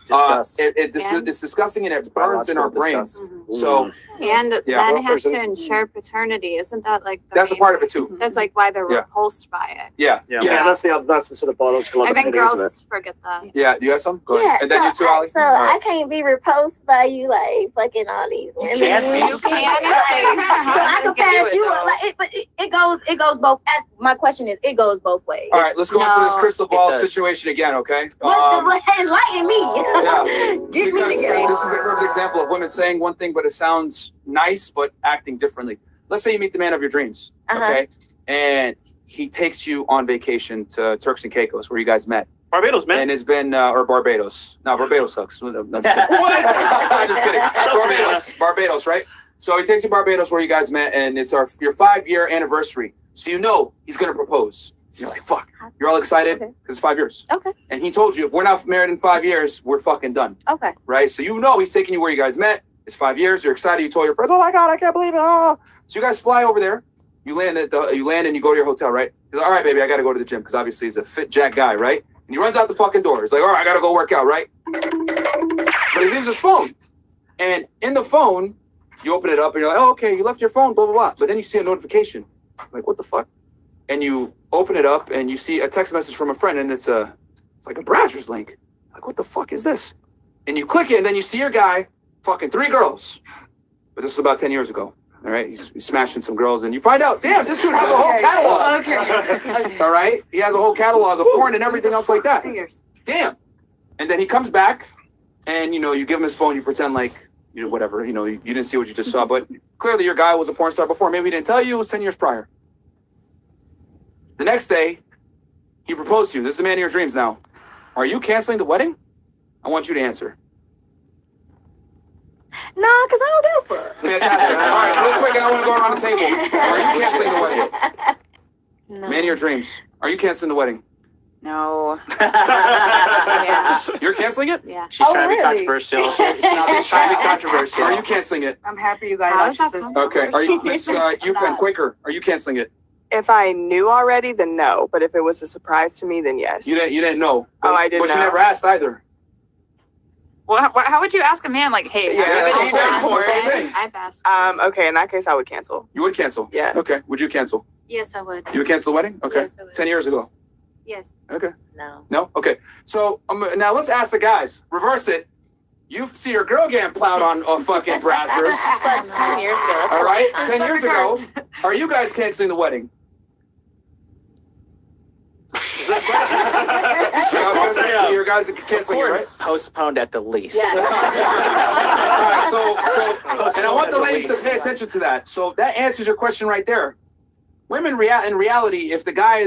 it's disgusting, and it burns in our brains. So And Yeah. men have to ensure paternity. Isn't that like that's a main- part of it too. That's like why they're Yeah. repulsed by it. Yeah. That's the sort of biological I think underpinning, isn't girls it? forget that. Yeah, you have some? Go ahead. Yeah, And then you too, Ali? So All right. I can't be repulsed by you like fucking all these women. can't be. So I can pass you up, like but it goes both. My question is, it goes both ways. All right, let's go into this crystal ball situation again, okay? What enlighten me? Yeah, Get me because together. this is a perfect example of women saying one thing, but it sounds nice, but acting differently. Let's say you meet the man of your dreams, okay? And he takes you on vacation to Turks and Caicos, where you guys met. Barbados, man. And it's been, or Barbados. No, Barbados sucks. No, I'm just kidding. I'm just kidding. Barbados, right? So he takes you to Barbados, where you guys met, and it's your 5-year anniversary. So you know he's going to propose. You're like, fuck. You're all excited because it's 5 years. Okay. And he told you, if we're not married in 5 years, we're fucking done. Okay. Right? So you know he's taking you where you guys met. It's 5 years. You're excited. You told your friends, oh my God, I can't believe it. Oh. So you guys fly over there. You land and you go to your hotel, right? He's like, all right, baby, I got to go to the gym because obviously he's a fit jack guy, right? And he runs out the fucking door. He's like, all right, I got to go work out, right? But he leaves his phone. And in the phone, you open it up and you're like, oh, okay, you left your phone, blah, blah, blah. But then you see a notification. Like, what the fuck? And you open it up and you see a text message from a friend and it's like a Brazzers link. Like, what the fuck is this? And you click it and then you see your guy fucking 3 girls. But this was about 10 years ago. All right, he's smashing some girls and you find out, damn, this dude has a whole catalog. Okay. All right, he has a whole catalog of porn and everything else like that. Damn. And then he comes back and, you give him his phone, you pretend like, whatever, you didn't see what you just saw, but clearly your guy was a porn star before. Maybe he didn't tell you, it was 10 years prior. The next day, he proposed to you. This is the man of your dreams now. Are you canceling the wedding? I want you to answer. No, because I don't give a fuck. Fantastic. All right, real quick, and I want to go around the table. Are you canceling the wedding? No. Man of your dreams. Are you canceling the wedding? No. Yeah. You're canceling it? Yeah. She's Oh, trying to be really? controversial. She's trying to be controversial. Are you canceling it? I'm happy you got How it is out that your system. Okay. Are you, you and Quaker, are you canceling it? If I knew already, then no. But if it was a surprise to me, then yes. You didn't know. But, I didn't But you know. never asked either. Well, how would you ask a man like, hey, Yeah, have you that's been what I'm dating saying. porn? I've asked. Okay, in that case, I would cancel. You would cancel? Yeah. Okay. Would you cancel? Yes, I would. You would cancel the wedding? Okay. Yes, I would. 10 years ago. Yes. Okay. No. No? Okay. So now let's ask the guys. Reverse it. You see your girl getting plowed on fucking Brazzers. But 10 years ago. That's All right? a long 10 time. years ago. Are you guys canceling the wedding? You guys are canceling it, right? Postponed at the least. All right, so, and I want the ladies to pay attention to that. So that answers your question right there. Women, in reality, if the guy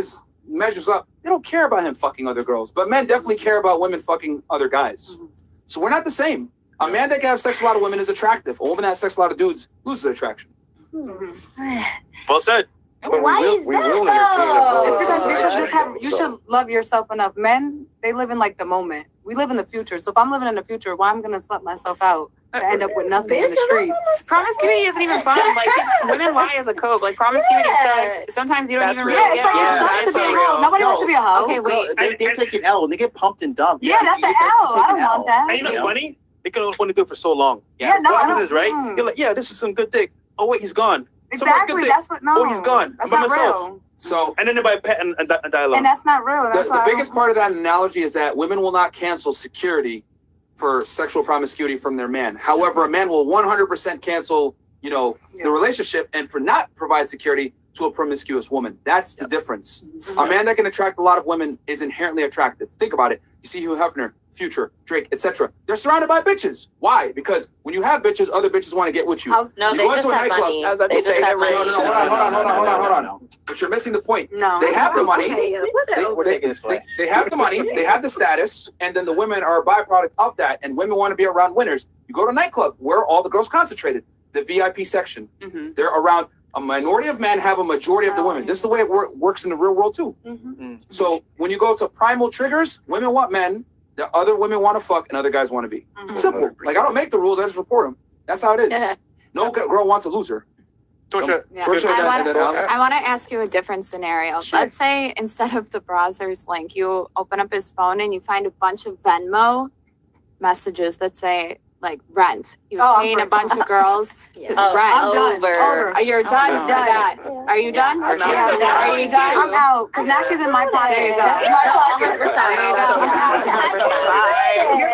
measures up, they don't care about him fucking other girls. But men definitely care about women fucking other guys. So we're not the same. A man that can have sex with a lot of women is attractive. A woman that has sex with a lot of dudes loses attraction. Well said. Why is we that will entertain a though? It's because you should just have you So- should love yourself enough. Men, they live in like the moment. We live in the future. So if I'm living in the future, why I'm gonna slut myself out to end up with nothing in the streets? Promiscuity isn't even fun. Like women lie as a code. Like promiscuity sucks. Sometimes you don't That's even real. really Yeah, it's like get it sucks it. to be a hoe. Nobody wants to be a hoe. Okay, wait. They take an L and they get pumped and dumped. Yeah, that's an L. I don't want that. And you know what's funny? They can only want to do it for so long. Yeah, no, What I happens don't. is, right? You're like, yeah, this is some good dick. Oh, wait, he's gone. Some more Exactly. good dick. That's what. No. Oh, he's gone. That's I'm by not myself. real. So And then they buy a pet and die alone. And that's not real. That's the why I biggest don't- part of that analogy is that women will not cancel security for sexual promiscuity from their man. However, a man will 100% cancel, the relationship and not provide security to a promiscuous woman. That's the difference. A man that can attract a lot of women is inherently attractive. Think about it. You see Hugh Hefner, Future, Drake, etc. They're surrounded by bitches. Why? Because when you have bitches, other bitches want to get with you. No, You they go just into a have nightclub- money. I was about to They say just that have money. No, hold on. But you're missing the point. No. They have the money. We're taking this way. They have the money, they have the status, and then the women are a byproduct of that. And women want to be around winners. You go to a nightclub, where are all the girls concentrated? The VIP section. Mhm. They're around a minority of men have a majority of the women. This is the way it works in the real world too. So when you go to primal triggers, women want men, the other women want to fuck, and other guys want to be. Simple. 100%. Like I don't make the rules, I just report them. That's how it is. No girl wants a loser. Torture. I want to ask you a different scenario. Sure. Let's say instead of the browser's link, you open up his phone and you find a bunch of Venmo messages that say like rent. He was paying a bunch of girls to rent. I'm done. Over. You're done for that. Are you done? Are you done? I'm out because now she's in my pocket. That's my pocket.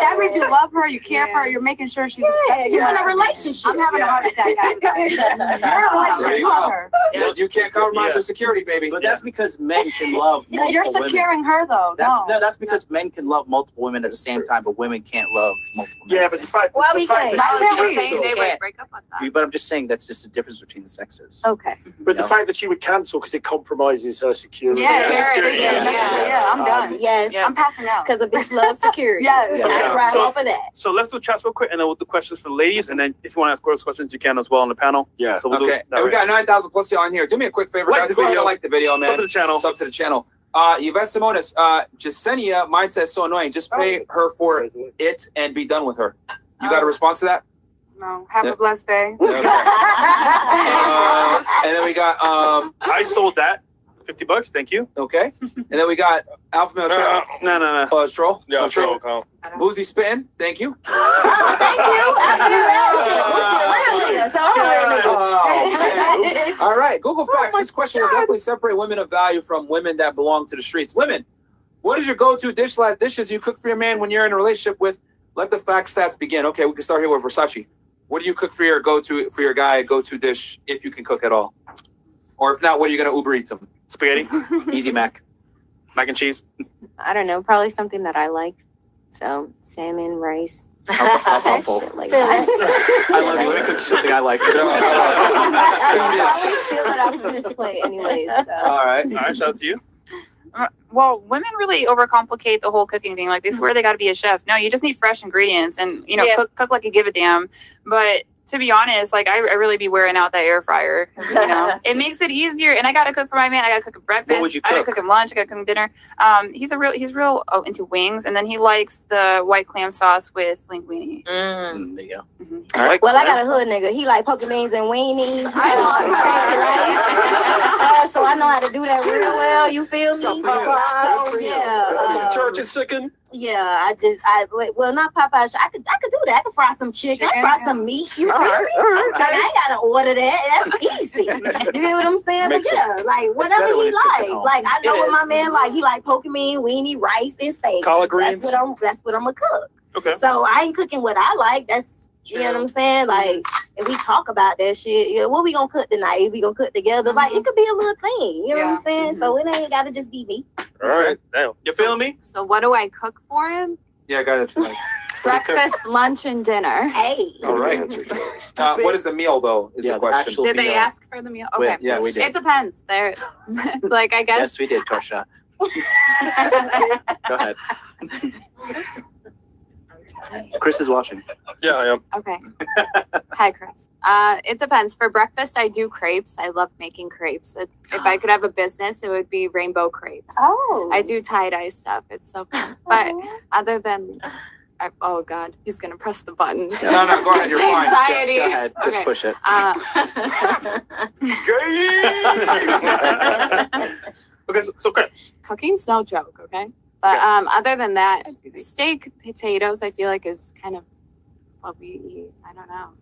That means you love her, you care for her, you're making sure she's. You're in a relationship. I'm having a heart attack. You're in a relationship. You love her. You can't compromise the security, baby. But that's because men can love multiple You're securing her though. That's because men can love multiple women at the same time, but women can't love multiple men. Yeah, but the fact Well, we that They would break up on that. But I'm just saying that's just the difference between the sexes. Okay. But the fact that she would cancel because it compromises her security. Yeah, I'm done. Yes. I'm passing out. Because a bitch loves security. Yes. I ride off of that. So let's do chats real quick, and then we'll do questions for the ladies, and then if you want to ask girls questions, you can as well on the panel. Yeah. So we'll do Okay, it that we way. got 9,000 plus y'all in here. Do me a quick favor, Like guys. the Go ahead video. and like the video, man. Sub to the channel. Sub to the channel. Yvette Simonis, Jasenia, mindset is so annoying. Just pay her for it and be done with her. You got a response to that? No. Have a blessed day. And then we got I sold that. $50, thank you. Okay. And then we got Alpha Male Troll. No. Troll. Yeah, Troll. Troll. Boozy Spitting. Thank you. Thank you. All right. Google Facts. This question will definitely separate women of value from women that belong to the streets. Women, what is your go-to dishes you cook for your man when you're in a relationship with? Let the fact stats begin. Okay, we can start here with Versace. What do you cook for your guy go-to dish if you can cook at all? Or if not, what are you gonna Uber Eats him? Spaghetti. Easy mac. Mac and cheese. I don't know, probably something that I like. So salmon, rice. How thoughtful. Shit like that. I love you. Let me cook something I like. I steal it off of this plate anyways. So. All right. Shout out to you. Well, women really overcomplicate the whole cooking thing. Like they swear they got to be a chef. No, you just need fresh ingredients and cook like you give a damn. But to be honest, like I really be wearing out that air fryer. 'Cause, it makes it easier. And I gotta cook for my man. I gotta cook him breakfast. What would you I gotta cook? cook him lunch. I gotta cook him dinner. He's real into wings, and then he likes the white clam sauce with linguine. There you go. Well, I got a hood nigga. He like poker beans and weenies. I know I'm saying, right? So I know how to do that real well. You feel me? Church is sicking. Yeah, not Popeyes. I could do that. I could fry some chicken. I could fry some meat. You feel me? Like, I ain't gotta order that. That's easy. You know what I'm saying? But yeah, like whatever he like. Like I know what my man like. He like poker bean, weenie, rice, and steak. Collard greens. That's what I'm gonna cook. Okay. So I ain't cooking what I like. That's you know what I'm saying. Like if we talk about that shit, what we gonna cook tonight? We gonna cook together. Like it could be a little thing. You know what I'm saying? So it ain't gotta just be me. All right. Damn. You feeling me? So what do I cook for him? Yeah, I got it tonight. Breakfast, lunch, and dinner. Hey. All right. What is the meal though? Is the question. Did they ask for the meal? Okay. Yes, we did. It depends. They're like I guess. Yes, we did, Torsha. Go ahead. Chris is watching. Yeah, I am. Okay. Hi, Chris. It depends. For breakfast, I do crepes. I love making crepes. If I could have a business, it would be rainbow crepes. Oh. I do tie-dye stuff. It's so fun. But other than, oh God, he's going to press the button. No, go ahead. You're fine. Anxiety. Go ahead. Just Okay. push it. Okay, so crepes. Cooking's no joke, okay? But other than that, steak, potatoes, I feel like is kind of what we eat. I don't know.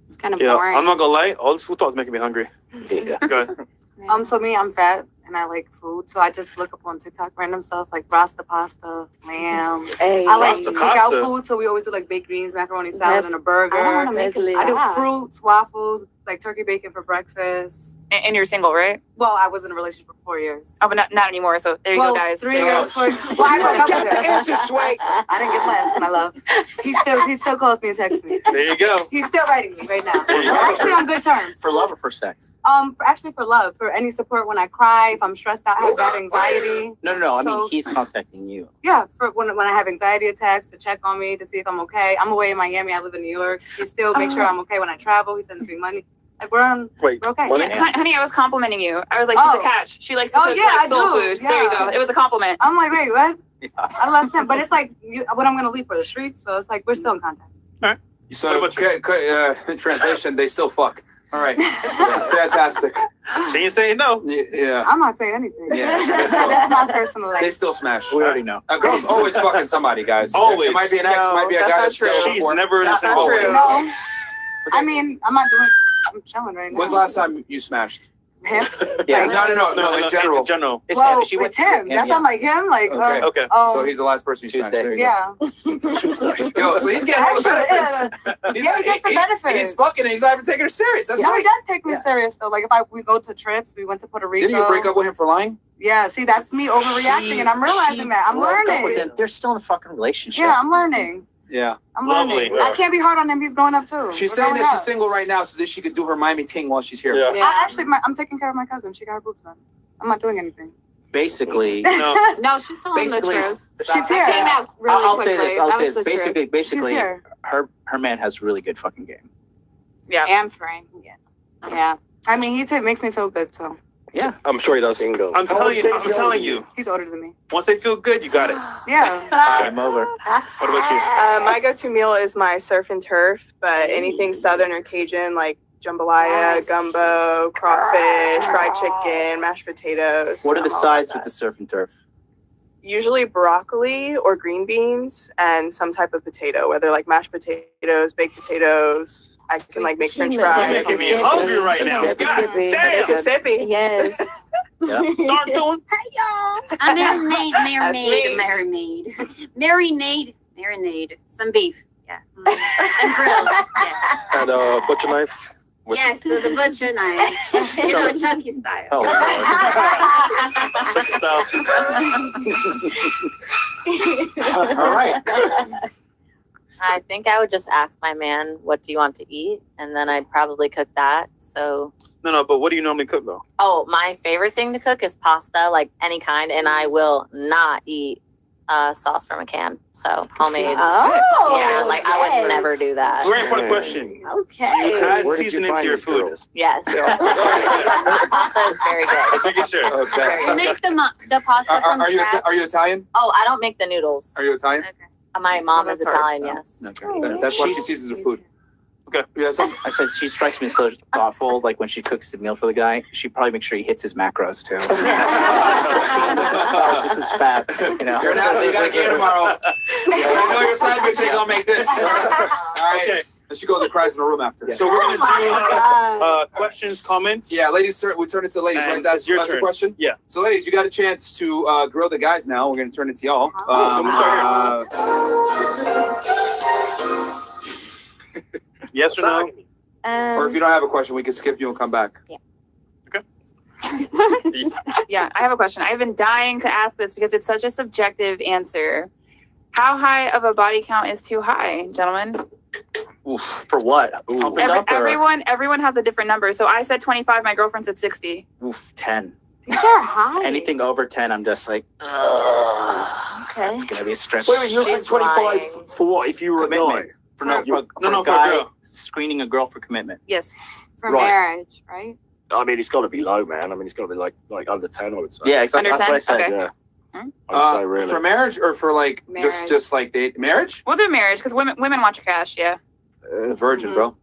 It's kind of boring. I'm not gonna lie. All this food talk is making me hungry. Yeah. Go ahead. So me, I'm fat and I like food, so I just look up on TikTok random stuff like pasta, pasta, lamb. Hey. I like Pasta, to cook out pasta. food, so we always do like baked beans, macaroni salad, That's- and a burger. I don't wanna make it I do fat. fruits, waffles, like turkey bacon for breakfast. And you're single, right? Well, I was in a relationship for 4 years. Oh, but not anymore. So there you go, guys. 3 There you go. years. Well, I broke up with him. I didn't get left, my love. He still calls me and texts me. There you go. He's still writing me right now. We're actually on good terms. For love or for sex? Actually for love, for any support when I cry, if I'm stressed out, have bad anxiety. No. I mean, So- he's contacting you. Yeah, for when I have anxiety attacks, to check on me to see if I'm okay. I'm away in Miami. I live in New York. He still makes sure I'm okay when I travel. He sends me money. Like we're on. Wait, we're okay. Yeah, honey, I was complimenting you. I was like, she's a catch. She likes to cook like soul food. Yeah. There you go. It was a compliment. I'm like, wait, what? I love him, but it's like what I'm gonna leave for the streets. So it's like we're still in contact. So, translation, they still fuck. All right. Fantastic. She ain't saying no. Yeah. I'm not saying anything. Yeah. That's my personal life. They still smash. We already know. A girl's always fucking somebody, guys. Always. It might be an ex, No, might be a that's guy not that's true. done it She's before. never in a That's not single true. No, I mean I'm not doing. I'm chilling right now. When's the last time you smashed? Him? Yeah. No, in general. In general. Well, she went it's him. That's not like him. Like Okay. Okay. So he's the last person you smashed. Tuesday. There you yeah. go. Yo, so he's getting all the benefits. He's, Yeah, he gets the benefits. He's fucking and he's not even taking her serious. That's No, great. he does take me serious though. Like if we go to trips, we went to Puerto Rico. Didn't you break up with him for lying? Yeah, see, that's me overreacting, and I'm realizing that. I'm broke up with learning. him. They're still in a fucking relationship. Yeah, I'm learning. Yeah. I'm Lovely. learning. I can't be hard on him. He's going up too. She's We're saying going that she's up. single right now so that she could do her Miami ting while she's here. Yeah. I'm taking care of my cousin. She got her boobs done. I'm not doing anything. Basically, No. No, she's telling the Basically- truth. She's That here. came out really I'll say quickly. this. I'll That say was this. the truth. Basically, She's here. her man has really good fucking game. Yeah. And Frank. Yeah. I mean, makes me feel good. So Yeah. I'm sure he does. Bingo. I'm telling you. he's older than me. Once they feel good, you got it. Yeah. I'm over. What about you? My go-to meal is my surf and turf, but anything Southern or Cajun like jambalaya, Yes. gumbo, crawfish, fried chicken, mashed potatoes. What are the I'm all sides about with the that. surf and turf? Usually broccoli or green beans and some type of potato, whether like mashed potatoes, baked potatoes. I can like make French You're fries. making me hungry right now. God damn. Mississippi. Yes. Dark tune. I marinade, That's me. marinade, some beef. Yeah. And grilled. Yeah. And butcher knife. Yes, so the butcher knife. You know, Chucky style. Oh, Check this out. All right. I think I would just ask my man, what do you want to eat? And then I'd probably cook that. So, No, but what do you normally cook though? oh, my favorite thing to cook is pasta, like any kind. And I will not eat sauce from a can. So, homemade. Oh, yeah, like I would yes. never do that. Very important question. Okay. Do you add Where did you seasoning find to your these food? girls? Yes. Pasta is very good. Making sure. Okay. You make the pasta from Are you scratch. are you Italian? Oh, I don't make the noodles. Are you Italian? My mom is That's hard, Italian, so. yes. Okay. That's why she seasons her food. Okay. Yeah. So I said she strikes me as so thoughtful. Like when she cooks the meal for the guy, she probably makes sure he hits his macros too. This is protein. This is carbs. This is fat. You know. you're not. You gotta get tomorrow. I know your side bitch ain't gonna make this. All right. Okay. And she goes and cries in the room after. So we're gonna do questions, comments. Yeah, ladies, sir, we turn it to ladies. And Let's ask it's your us a turn. question. Yeah. So, ladies, you got a chance to grill the guys now. We're going to turn it to y'all. I'm gonna start Yes or no? or if you don't have a question, we can skip you and come back. Yeah, I have a question. I've been dying to ask this because it's such a subjective answer. How high of a body count is too high, gentlemen? Oof, for what? Pump it up or Everyone has a different number. So I said 25. My girlfriend said 60. oof, 10. These are high. Anything over 10, I'm just like, ugh. Okay. It's gonna be a stretch. Wait, you're saying She's 25 lying. for what? If you were a guy? Commitment. For No, a for a guy girl. screening a girl for commitment. Yes. For Right. marriage, right? I mean, it's got to be low, man. I mean, it's got to be like under 10, I would say. Yeah, exactly. Under That's what I 10? said. Okay. Yeah. I would say really. For marriage or for like Marriage. just like date marriage? We'll do marriage because women want your cash. Yeah. Virgin, bro.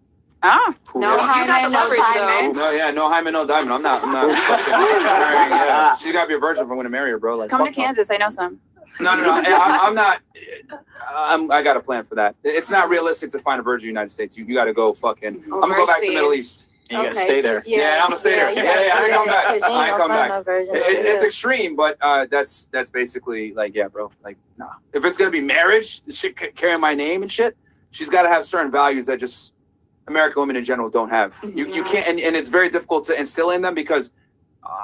Oh. No hymen, no diamond. No, yeah, no hymen, no diamond. I'm not fucking marrying, yeah. She's gotta be a virgin if I'm gonna marry her, bro. Like, Come to fuck no. Kansas. I know some. No. I'm not. I got a plan for that. It's not realistic to find a virgin in the United States. You got to go fucking. I'm gonna go back to the Middle East. And you gotta stay there. Yeah, I'm gonna stay there. Yeah, I ain't come back. Because you I ain't ain't gonna come find back. no virgin It's shit. extreme, but that's basically like, yeah, bro. Like, nah. If it's gonna be marriage, shit carrying my name and shit, she's got to have certain values that just American women in general don't have. You can't, and it's very difficult to instill in them because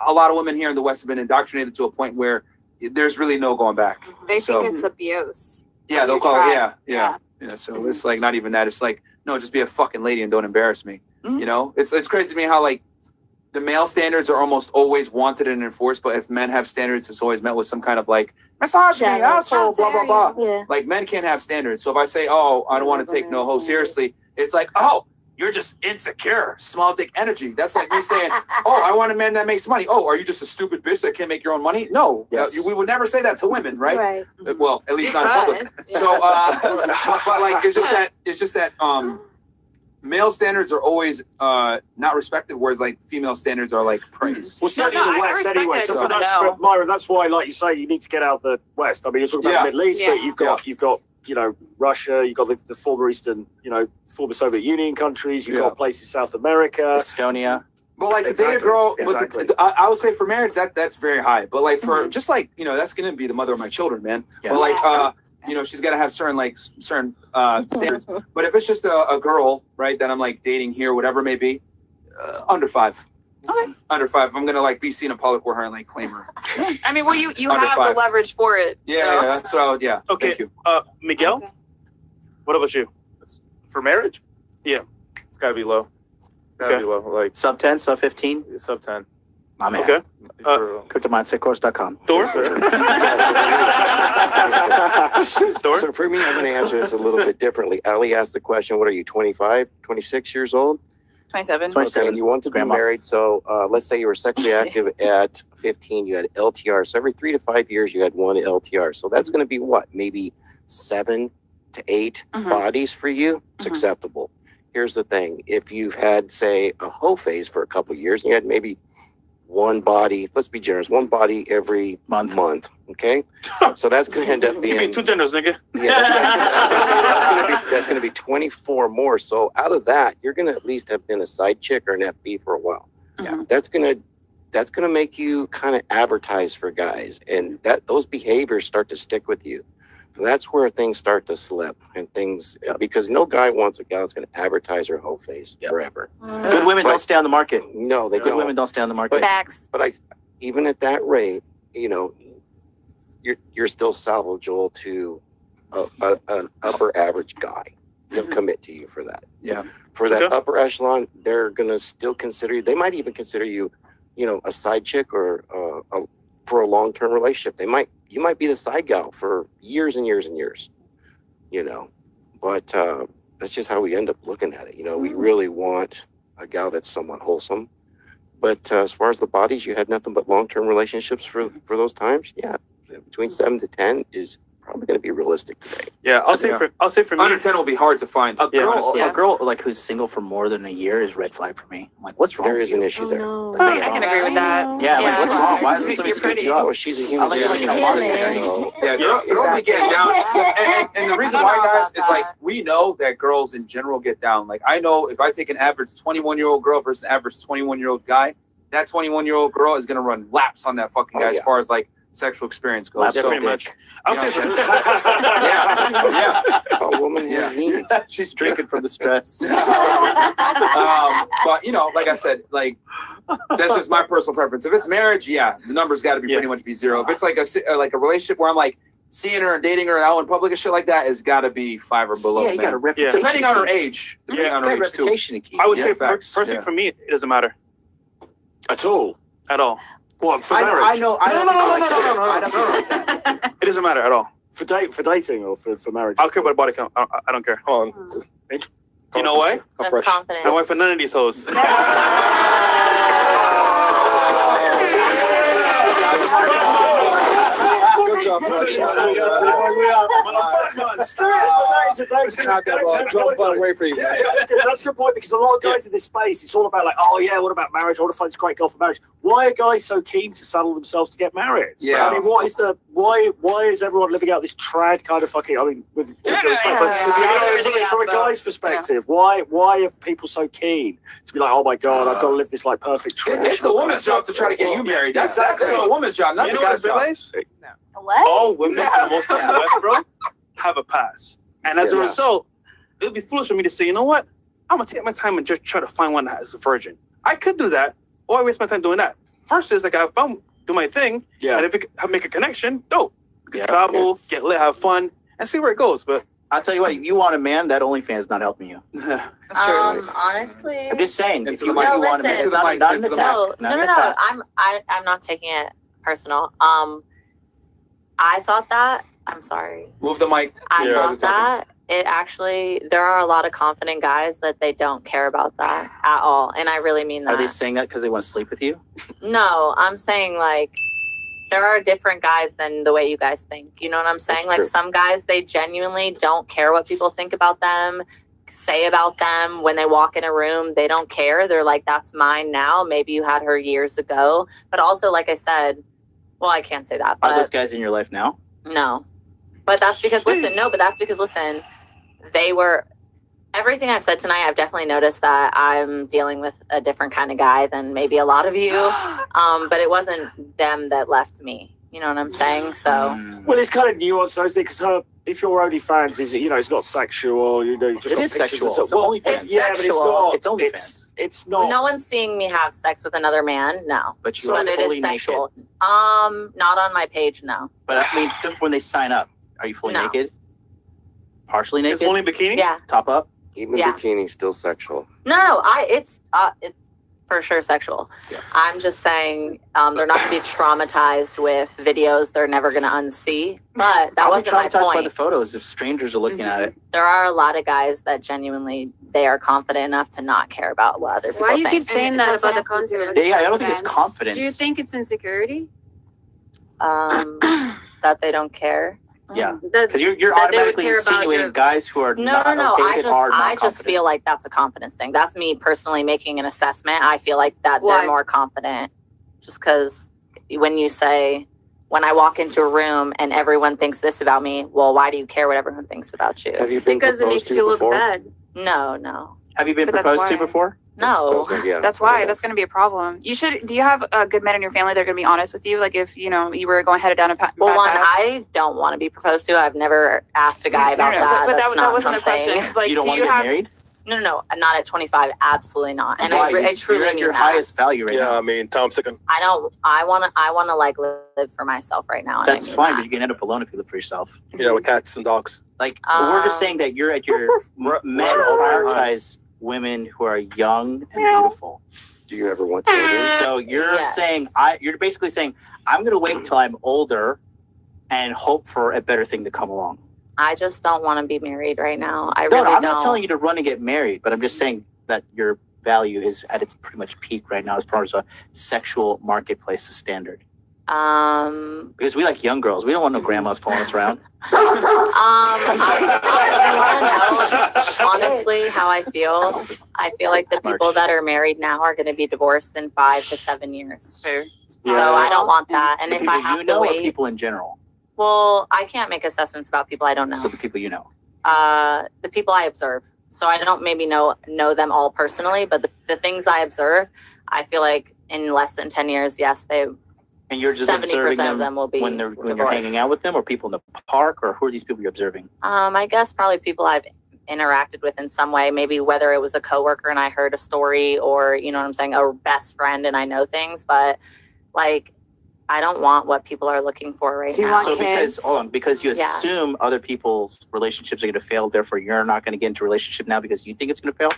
a lot of women here in the West have been indoctrinated to a point where there's really no going back. They So- think it's abuse. Yeah, they'll You call try. it. Yeah. So it's like not even that. It's like, no, just be a fucking lady and don't embarrass me. You know, it's crazy to me how like the male standards are almost always wanted and enforced, but if men have standards, it's always met with some kind of like misogyny, asshole, blah blah blah. Yeah. Like men can't have standards. So if I say, oh, I don't want to take no hoe seriously, it's like, oh, you're just insecure, small dick energy. That's like me saying, oh, I want a man that makes money. Oh, are you just a stupid bitch that can't make your own money? No, we would never say that to women, right? Well, at least not in public. So, but like, it's just that male standards are always not respected, whereas like female standards are like praised. Well, certainly in the West anyway. So but Myra, that's why, like you say, you need to get out of the West. I mean, you're talking about the Middle East, but you've got Russia, you've got the former Eastern, former Soviet Union countries, you've got places in South America, Estonia. But like to date a girl, I would say for marriage that's very high. But like for just like that's gonna be the mother of my children, man. Yeah. But like she's got to have certain standards. But if it's just a girl, right, that I'm like dating here, whatever it may be, under 5. Okay. Under 5. I'm gonna like be seen in public with her and like claim her. I mean, well, you Under have 5. the leverage for it. Yeah, that's what I would. Yeah. Okay. Thank you. Miguel, what about you? For marriage? Yeah, it's gotta be low. Gotta be low. Like sub 10, sub 15, sub 10. My man. Okay. CryptoMindsetCourse.com. Thor? So for me, I'm going to answer this a little bit differently. Ali asked the question, what are you, 25, 26 years old? 27. Okay, and you want to be married. So let's say you were sexually active at 15, you had LTR. So every 3 to 5 years, you had one LTR. So that's going to be what? Maybe 7 to 8 bodies for you. It's acceptable. Here's the thing. If you've had, say, a hoe phase for a couple of years, and you had maybe one body, let's be generous, one body every month. Okay? So that's going to end up being 2 genders, nigga. Yeah, that's going to be 24 more. So out of that, you're going to at least have been a side chick or an FB for a while. Yeah, that's going to make you kind of advertise for guys, and those behaviors start to stick with you. And that's where things start to slip, and things because no guy wants a gal that's going to advertise her whole face forever. Good women don't stay on the market. No, they Good don't. women don't stay on the market. But even at that rate, you're still salvageable to an upper average guy. They'll commit to you for that. Yeah. For that upper echelon, they're gonna still consider you. They might even consider you, a side chick or for a long-term relationship. You might be the side gal for years and years and years. But that's just how we end up looking at it. We really want a gal that's somewhat wholesome. But as far as the bodies, you had nothing but long-term relationships for those times. Yeah, between 7 to 10 is probably going to be realistic today. Yeah, I'll say for me, under 10 will be hard to find. A girl like who's single for more than a year is red flag for me. I'm like, what's wrong? There is an issue there. I can agree with that. Yeah, like what's wrong? Why doesn't somebody scoop you up? Well, she's a human. Girls be getting down, and the reason why, guys, is like we know that girls in general get down. Like I know if I take an average 21-year-old girl versus an average 21-year-old guy, that 21-year-old girl is gonna run laps on that fucking guy as far as like sexual experience goes. That's pretty much. I would say a woman has needs. She's drinking from the stress. But like I said, like that's just my personal preference. If it's marriage, the numbers got to be pretty much be 0. If it's like a relationship where I'm like seeing her and dating her out in public and shit like that, it's got to be 5 or below. Yeah, you got a reputation. Depending on her age. Depending on her age too. I would say personally for me, it doesn't matter at all. At all. What for marriage? I know. No. It doesn't matter at all. For dating or for marriage? I don't care about body count. I don't care. Hold on. You know why? That's confidence. I went for none of these hoes. Good job, That's a good point because a lot of guys in this space, it's all about like, oh yeah, what about marriage? I want to find a great girl for marriage. Why are guys so keen to saddle themselves to get married? Yeah. I mean, why is everyone living out this trad kind of fucking? I mean, with respect, but to be honest, from a guy's perspective, why are people so keen to be like, oh my god, I've got to live this like perfect trash? It's the woman's job to try to get you married. That's the woman's job, not the guy's job. All women, for the most part in the West, bro, have a pass. And as a result, it would be foolish for me to say, you know what? I'm going to take my time and just try to find one that is a virgin. I could do that, or I waste my time doing that. Versus, like, have fun, do my thing, and if it could make a connection, dope. You can travel, get lit, have fun, and see where it goes. But I'll tell you what, you want a man, that OnlyFans is not helping you. That's true. Honestly, I'm just saying, if you want a man, it's not an attack. No. I'm not taking it personal. I thought that. I'm sorry. Move the mic. I thought that It actually, there are a lot of confident guys that they don't care about that at all. And I really mean that. Are they saying that because they want to sleep with you? No, I'm saying like there are different guys than the way you guys think. You know what I'm saying? That's Like true. some guys, they genuinely don't care what people think about them, say about them. When they walk in a room, they don't care. They're like, that's mine now. Maybe you had her years ago. But also, like I said, well, I can't say that. Are those But guys in your life now? no. But that's because, listen, they were, everything I've said tonight, I've definitely noticed that I'm dealing with a different kind of guy than maybe a lot of you. But it wasn't them that left me. You know what I'm saying? So, Well, it's kind of nuanced, though, isn't it? Because if your OnlyFans is, it's not sexual. You just It got is pictures sexual. and stuff. It's OnlyFans. It's Yeah, but it's sexual. not. It's OnlyFans. It's not. no one's seeing me have sex with another man. No. But you But are it fully is naked. sexual. Not on my page. No. But I mean, when they sign up, are you fully No. naked? Partially It's naked? only bikini. Yeah. Top up? Even Yeah. bikini still sexual. No. It's for sure sexual. Yeah. I'm just saying they're not going to be traumatized with videos they're never going to unsee. But that I'll be wasn't my traumatized by point. the photos if strangers are looking at it. There are a lot of guys that genuinely they are confident enough to not care about what other people Why do you think. keep saying that about the confidence? Yeah, I don't think it's confidence. Do you think it's insecurity? That they don't care? Yeah. That, Because you're that they would automatically care about insinuating your- guys who are No, not no. okay I with just are not I just confident. feel like that's a confidence thing. That's me personally making an assessment. I feel like that Why? they're more confident just because when I walk into a room and everyone thinks this about me, well, why do you care what everyone thinks about you? Have you been Because it proposed makes to you look before? bad. No. Have you been But that's proposed to why. before? No. Yeah, That's why. That's going to be a problem. Do you have good men in your family that are going to be honest with you? Like if, you were going headed down a path. Well, one, I don't want to be proposed to. I've never asked a guy about that. But That's that not wasn't the something. question. Like, You don't do want you to get have, married? No, not at 25. Absolutely not. And Why? I truly You're at mean your that. highest value right Yeah, now. I mean, Tom Sicken. I want to like live for myself right now. And That's I mean fine, that. but you can end up alone if you live for yourself. Yeah, with cats and dogs. Like, but we're just Um, saying that you're at your men prioritize women who are young and beautiful. Do you ever want children? So you're Yes. saying you're basically saying I'm going to wait until I'm older and hope for a better thing to come along. I just don't want to be married right now. I No, really I'm don't. not telling you to run and get married, but I'm just saying that your value is at its pretty much peak right now as far as a sexual marketplace is standard. Because we like young girls. We don't want no grandmas following us around. I want to know honestly how I feel. I feel like the people that are married now are going to be divorced in 5 to 7 years. So I don't want that. And The if people I have you know to or wait, people in general. well, I can't make assessments about people I don't know. So the people you know. The people I observe. So I don't maybe know them all personally, but the things I observe, I feel like in less than 10 years, yes, And you're just 70% observing of them will be when you're divorced. hanging out with them, or people in the park, or who are these people you're observing? I guess probably people I've interacted with in some way, maybe whether it was a coworker and I heard a story, or you know what I'm saying, a best friend and I know things, but like I don't want what people are looking for right Do you now. want So kids? because you Yeah. assume other people's relationships are going to fail, therefore you're not going to get into a relationship now because you think it's going to fail.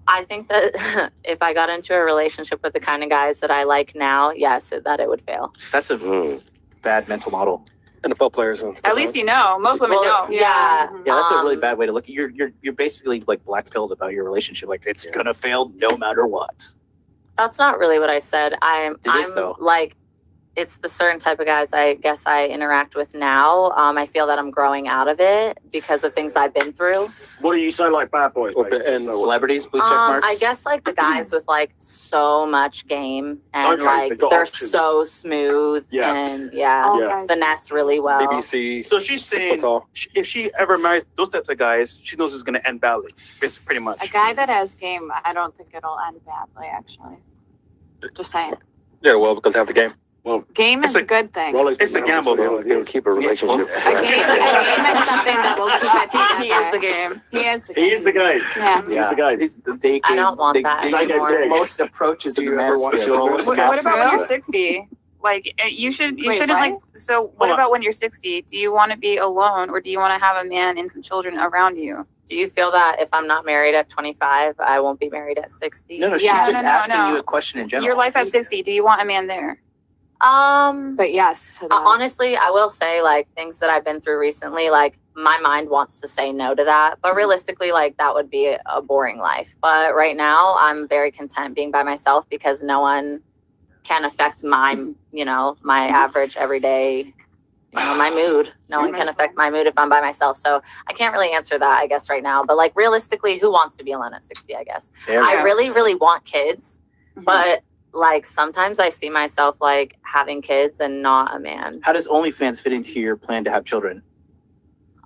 I think that if I got into a relationship with the kind of guys that I like now, yes, that it would fail. That's a bad mental model. NFL players and stuff. at least you know. Most women Well, know. yeah. Yeah, that's a really bad way to look. You're basically like black pilled about your relationship. Like it's gonna fail no matter what. That's not really what I said. I'm though. like, it's the certain type of guys I guess I interact with now. I feel that I'm growing out of it because of things I've been through. What do you say, like bad boys? basically? and Is that what- Celebrities, blue check marks. I guess like the guys with like so much game and Okay, like they've got they're options. so smooth Yeah. and All Yeah. guys. finesse really well. BBC. So she's 6 saying foot tall. if she ever marries those types of guys, she knows it's going to end badly. It's pretty much. A guy that has game, I don't think it'll end badly, actually. Just saying. Yeah, well, because they have the game. Game is It's a good thing. Roller's It's a been gamble, married though. for He'll keep a relationship. A game is something that will keep it together. He is the game. He is the He game. is the game. Yeah. He's the game. It's the day I don't want that They anymore. get most approaches Do of you the ever want manosphere. children? It's What cats. about when you're 60? Like you shouldn't Wait, like what? so what Hold on. about when you're 60? Do you want to be alone or do you want to have a man and some children around you? Do you feel that if I'm not married at 25, I won't be married at 60? No, she's Yeah. just No. asking you a question in general. Your life at 60, do you want a man there? But yes to that. Honestly, I will say like things that I've been through recently, like my mind wants to say no to that, but realistically, like that would be a boring life. But right now, I'm very content being by myself because no one can affect my, my average everyday, my mood. No one can affect my mood if I'm by myself. So I can't really answer that, I guess, right now. But like realistically, who wants to be alone at 60? I guess I really, really want kids, but like sometimes I see myself like having kids and not a man. How does OnlyFans fit into your plan to have children?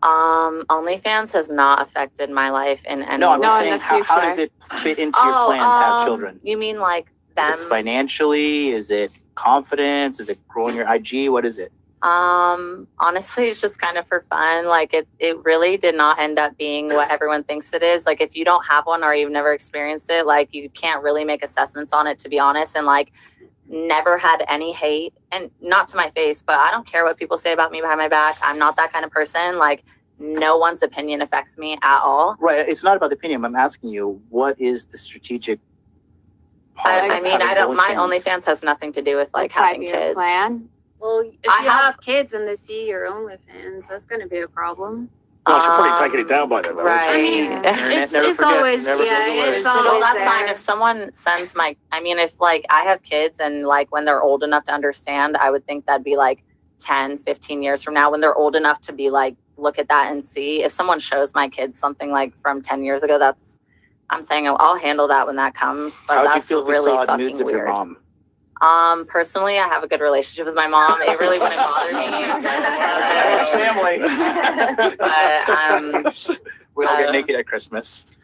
OnlyFans has not affected my life in any No, I'm just way. saying, how does it fit into your plan to have children? You mean like them? Is it financially? Is it confidence? Is it growing your IG? What is it? Honestly, it's just kind of for fun. Like it really did not end up being what everyone thinks it is. Like if you don't have one or you've never experienced it, like you can't really make assessments on it, to be honest. And like never had any hate, and not to my face, but I don't care what people say about me behind my back. I'm not that kind of person. Like no one's opinion affects me at all. Right. It's not about the opinion. I'm asking you, what is the strategic part? I mean, I don't, my OnlyFans has nothing to do with like having kids. Plan. Well, if you have kids and they see your OnlyFans, that's going to be a problem. I should probably taking it down by then, though. Right. I mean, it's always, it's Well, always that's there. fine. If someone sends if like I have kids and like when they're old enough to understand, I would think that'd be like 10, 15 years from now when they're old enough to be like, look at that and see. If someone shows my kids something like from 10 years ago, I'm saying I'll handle that when that comes. But How would you that's feel if you really saw fucking nudes of weird. your mom? Personally, I have a good relationship with my mom. It really wouldn't bother me. But we all get naked at Christmas.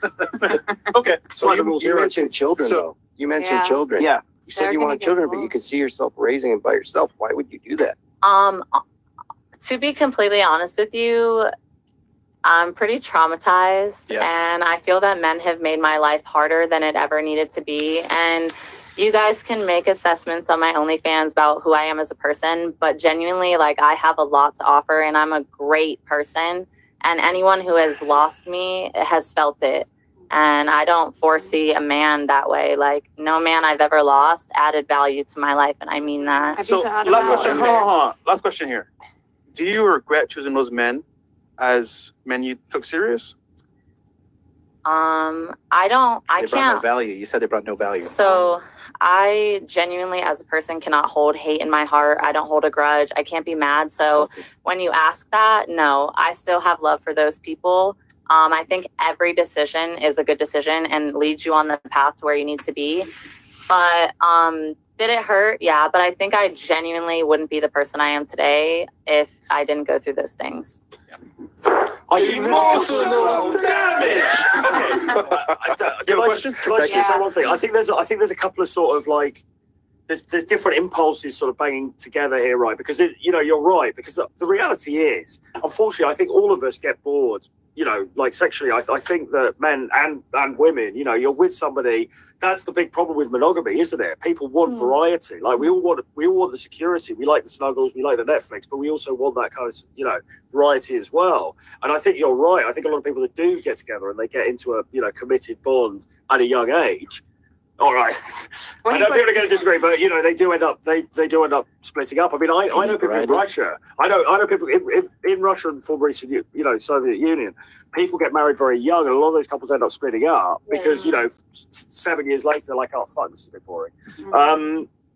Okay. So you mentioned children, though. You mentioned children. Yeah. You said you want children, but you could see yourself raising them by yourself. Why would you do that? To be completely honest with you, I'm pretty traumatized, and I feel that men have made my life harder than it ever needed to be. And you guys can make assessments on my OnlyFans about who I am as a person, but genuinely, like, I have a lot to offer, and I'm a great person. And anyone who has lost me has felt it. And I don't foresee a man that way. Like, no man I've ever lost added value to my life, and I mean that. So last question. Last question here. Do you regret choosing those men as men you took serious? I They brought can't. no value. You said they brought no value. So I genuinely, as a person, cannot hold hate in my heart. I don't hold a grudge. I can't be mad. So when you ask that, no, I still have love for those people. I think every decision is a good decision and leads you on the path to where you need to be. But did it hurt? Yeah, but I think I genuinely wouldn't be the person I am today if I didn't go through those things. Emotional damage. Can I just say one thing? I think there's a couple of sort of like there's different impulses sort of banging together here, right? Because you're right. Because the reality is, unfortunately, I think all of us get bored. Like sexually, I think that men and women, you're with somebody. That's the big problem with monogamy, isn't it? People want variety. Like we all want the security. We like the snuggles. We like the Netflix, but we also want that kind of variety as well. And I think you're right. I think a lot of people that do get together and they get into a committed bond at a young age. All right, I know people are going to disagree, but they do end up splitting up. I mean, I know people in Russia. I know people in Russia and the former recent Soviet Union. People get married very young, and a lot of those couples end up splitting up because 7 years later they're like, oh fuck, this is a bit boring.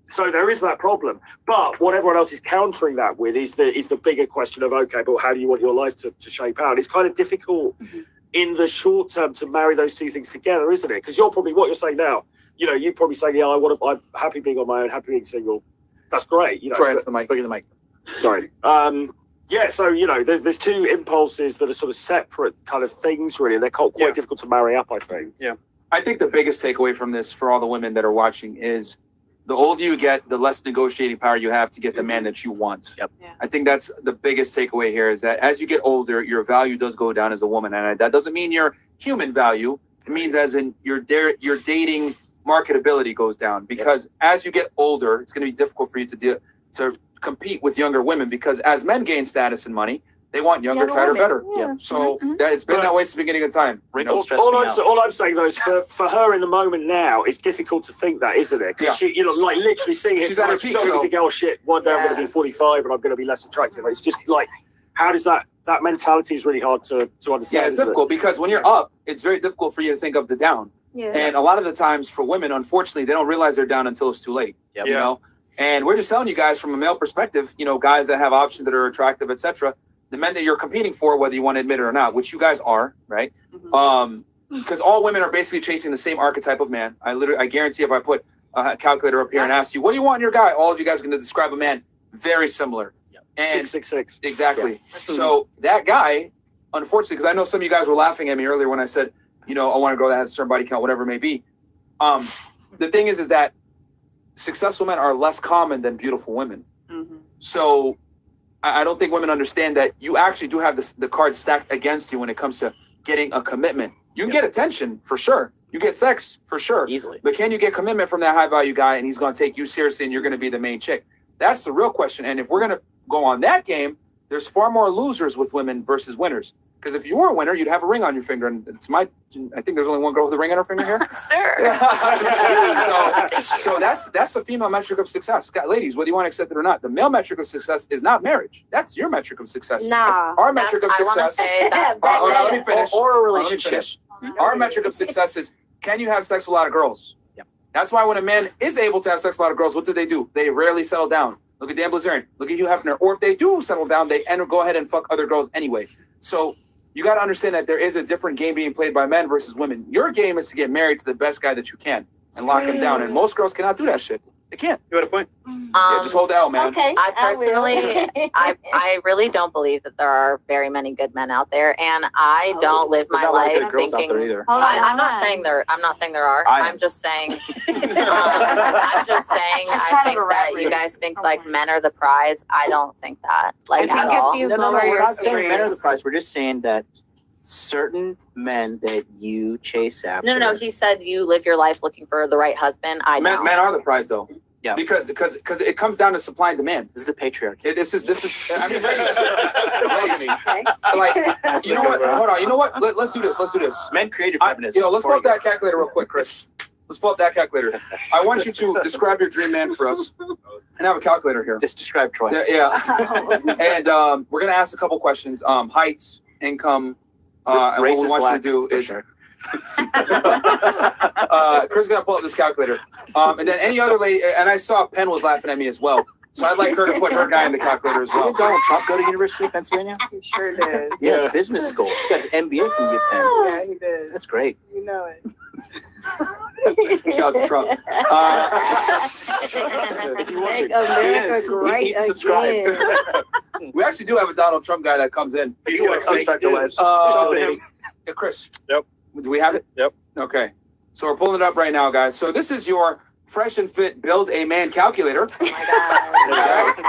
So there is that problem. But what everyone else is countering that with is the bigger question of, okay, but how do you want your life to shape out? It's kind of difficult in the short term to marry those two things together, isn't it? Because you're probably what you're saying now. You probably saying, yeah, I'm happy being on my own, happy being single. That's great. Try the mic. Speak the mic. Sorry. Yeah. So there's two impulses that are sort of separate kind of things, really, and they're quite difficult to marry up, I think. Yeah. I think the biggest takeaway from this for all the women that are watching is the older you get, the less negotiating power you have to get the man that you want. Yep. Yeah. I think that's the biggest takeaway here is that as you get older, your value does go down as a woman. And that doesn't mean your human value. It means as in your dating marketability goes down because as you get older, it's going to be difficult for you to compete with younger women because as men gain status and money, They want younger, Younger tighter, women. better. Yeah. So that it's been that way since the beginning of time. You know? All I'm saying though is for her in the moment now, it's difficult to think that, isn't it? Because she, like literally seeing it, She's at her peak, so- think, oh shit, one day I'm going to be 45 and I'm going to be less attractive. It's just like, how does that mentality is really hard to understand. Yeah, it's isn't difficult because when you're up, it's very difficult for you to think of the down. Yeah. And a lot of the times for women, unfortunately, they don't realize they're down until it's too late. Yep. You know? And we're just telling you guys from a male perspective, you know, guys that have options that are attractive, etc. The men that you're competing for, whether you want to admit it or not, which you guys are, right? Because all women are basically chasing the same archetype of man. I guarantee if I put a calculator up here and asked you, what do you want in your guy? All of you guys are going to describe a man very similar. And 666. Exactly. Yeah. So that guy, unfortunately, because I know some of you guys were laughing at me earlier when I said, you know, I want a girl that has a certain body count, whatever it may be. The thing is that successful men are less common than beautiful women. So I don't think women understand that you actually do have the cards stacked against you when it comes to getting a commitment. You can get attention for sure. You get sex for sure. Easily. But can you get commitment from that high value guy and he's going to take you seriously and you're going to be the main chick? That's the real question. And if we're going to go on that game, there's far more losers with women versus winners. Because if you were a winner, you'd have a ring on your finger. And I think there's only one girl with a ring on her finger here. Sir. So that's a female metric of success. Ladies, whether you want to accept it or not, the male metric of success is not marriage. That's your metric of success. Nah. Our metric of success. Let me finish. Or a Let me relationship. finish. Our metric of success is, can you have sex with a lot of girls? Yep. That's why when a man is able to have sex with a lot of girls, what do? They rarely settle down. Look at Dan Blazarian. Look at Hugh Hefner. Or if they do settle down, they go ahead and fuck other girls anyway. So you got to understand that there is a different game being played by men versus women. Your game is to get married to the best guy that you can and lock him down. And most girls cannot do that shit. They can't. You got a point. Yeah, just hold the L, man. Okay. I personally, I really don't believe that there are very many good men out there, and I don't live my Not a lot of life good girls out thinking. there either. I'm not saying there. I'm not saying there are. I am. I'm just saying. I'm just saying. She's I kind of think a rat that you race. guys think like men are the prize. I don't think that. Like I think at if all. you No, lower we're your not saying men are the standards. prize. We're just saying that certain men that you chase after. No. He said you live your life looking for the right husband. I Men, don't. men are the prize, though. Yeah. Because it comes down to supply and demand. This is the patriarchy. This is. I mean, ladies, like, you know what? Hold on. You know what? Let's do this. Let's do this. Men created feminism. Let's pull up that calculator real quick, Chris. Let's pull up that calculator. I want you to describe your dream man for us, and have a calculator here. Just describe Troy. Yeah. And we're gonna ask a couple questions. Heights, income, and Race what we is want black, you to do for is. sure. Chris is gonna pull up this calculator, and then any other lady. And I saw Penn was laughing at me as well, so I'd like her to put her guy in the calculator as well. Did Donald Trump go to University of Pennsylvania? He sure did. Yeah, business school. He got an MBA from UPenn. Yeah, he did. That's great. You know it. Shout out to Trump. If you're watching, Make America yes, great he subscribed. again. We actually do have a Donald Trump guy that comes in. He's gonna Respect the legend. Uh, Shout out to him. Chris. Yep. Do we have it? Yep. Okay. So we're pulling it up right now, guys. So this is your fresh and fit build a man calculator. Okay.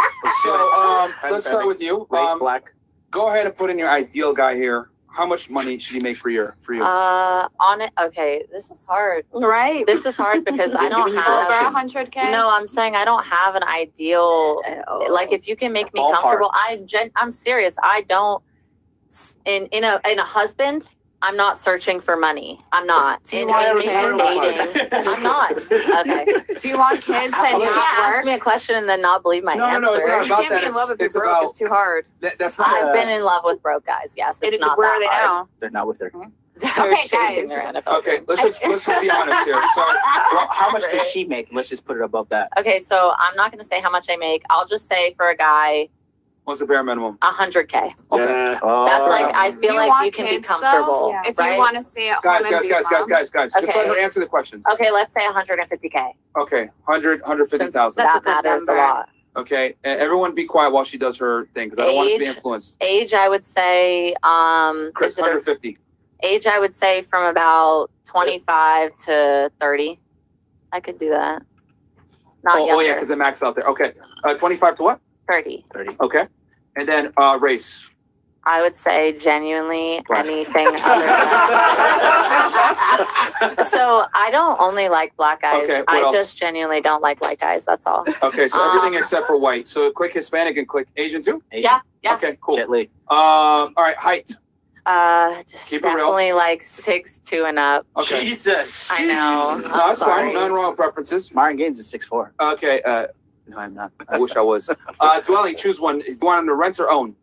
So let's start with you. Race black. Go ahead and put in your ideal guy here. How much money should he make per year for you? On it. Okay, this is hard. Right. This is hard because I don't Over have. 100K. No, I'm saying I don't have an ideal. Like if you can make me Ballpark. comfortable, I'm serious. I don't. In a husband, I'm not searching for money. I'm not. Do you In want dating, kids? I'm not. Okay. Do you want kids and You can't not ask me a work? question and then not believe my answer. No, it's not You about can't that. be in love if It's you're broke. about It's too hard. that's not. I've been in love with broke guys. Yes, it's not Where that are they hard. now? They're not with their. They're Okay, chasing guys. their NFL Okay, dreams. let's just be honest here. So, Well, how much does she make? Let's just put it above that. Okay, so I'm not going to say how much I make. I'll just say for a guy, what's the bare minimum? 100K. Okay. Yeah. That's like I Do feel you like want you can be kids, though? comfortable, If right? you want to stay at Guys, home and be a mom. guys. Just let her Okay. answer the questions. Okay, let's say 150K. Okay, 150,000. That's That a good matters a number. lot. Okay, and everyone be quiet while she does her thing because I don't want it to be Age? influenced. Age, I would say, Chris, is it a- 150. age, I would say from about 25 to 30. I could do that. Not Oh, younger. yeah, because it max out there. Okay, 25 to what? 30. 30. Okay, and then race. I would say genuinely Black. anything other than So I don't only like black guys. Okay, what I else? just genuinely don't like white guys. That's all. Okay, so everything except for white. So click Hispanic and click Asian too? Yeah, yeah. Okay, cool. Jet Li. All right, height. Just Keep it real. definitely like 6'2" and up. Okay. Jesus. I know. No, that's fine. None wrong with preferences. Martin Gaines is 6'4". Okay, no, I'm not. I wish I was. Dwelling, choose one. Do you want him to rent or own?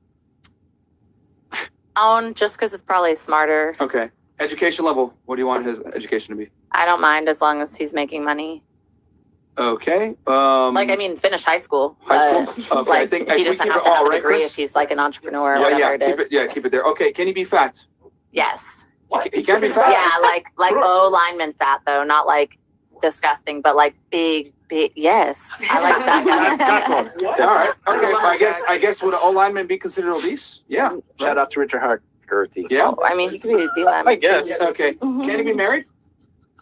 Own, just because it's probably smarter. Okay. Education level. What do you want his education to be? I don't mind as long as he's making money. Okay. Like, I mean, finish high school. High but, school? Okay, Like, I think he we doesn't keep have it to have all, a right, degree Chris? if he's like an entrepreneur or whatever it is. Keep it there. Okay, can he be fat? Yes. He can be fat? Yeah, like O lineman fat though, not like disgusting, but like big. Yes, I like that. All right. Okay. I guess would an O lineman be considered obese? Yeah. Shout out to Richard Hart. Girthy. Yeah. I mean, he could be a D lineman. I guess. Okay. Can he be married?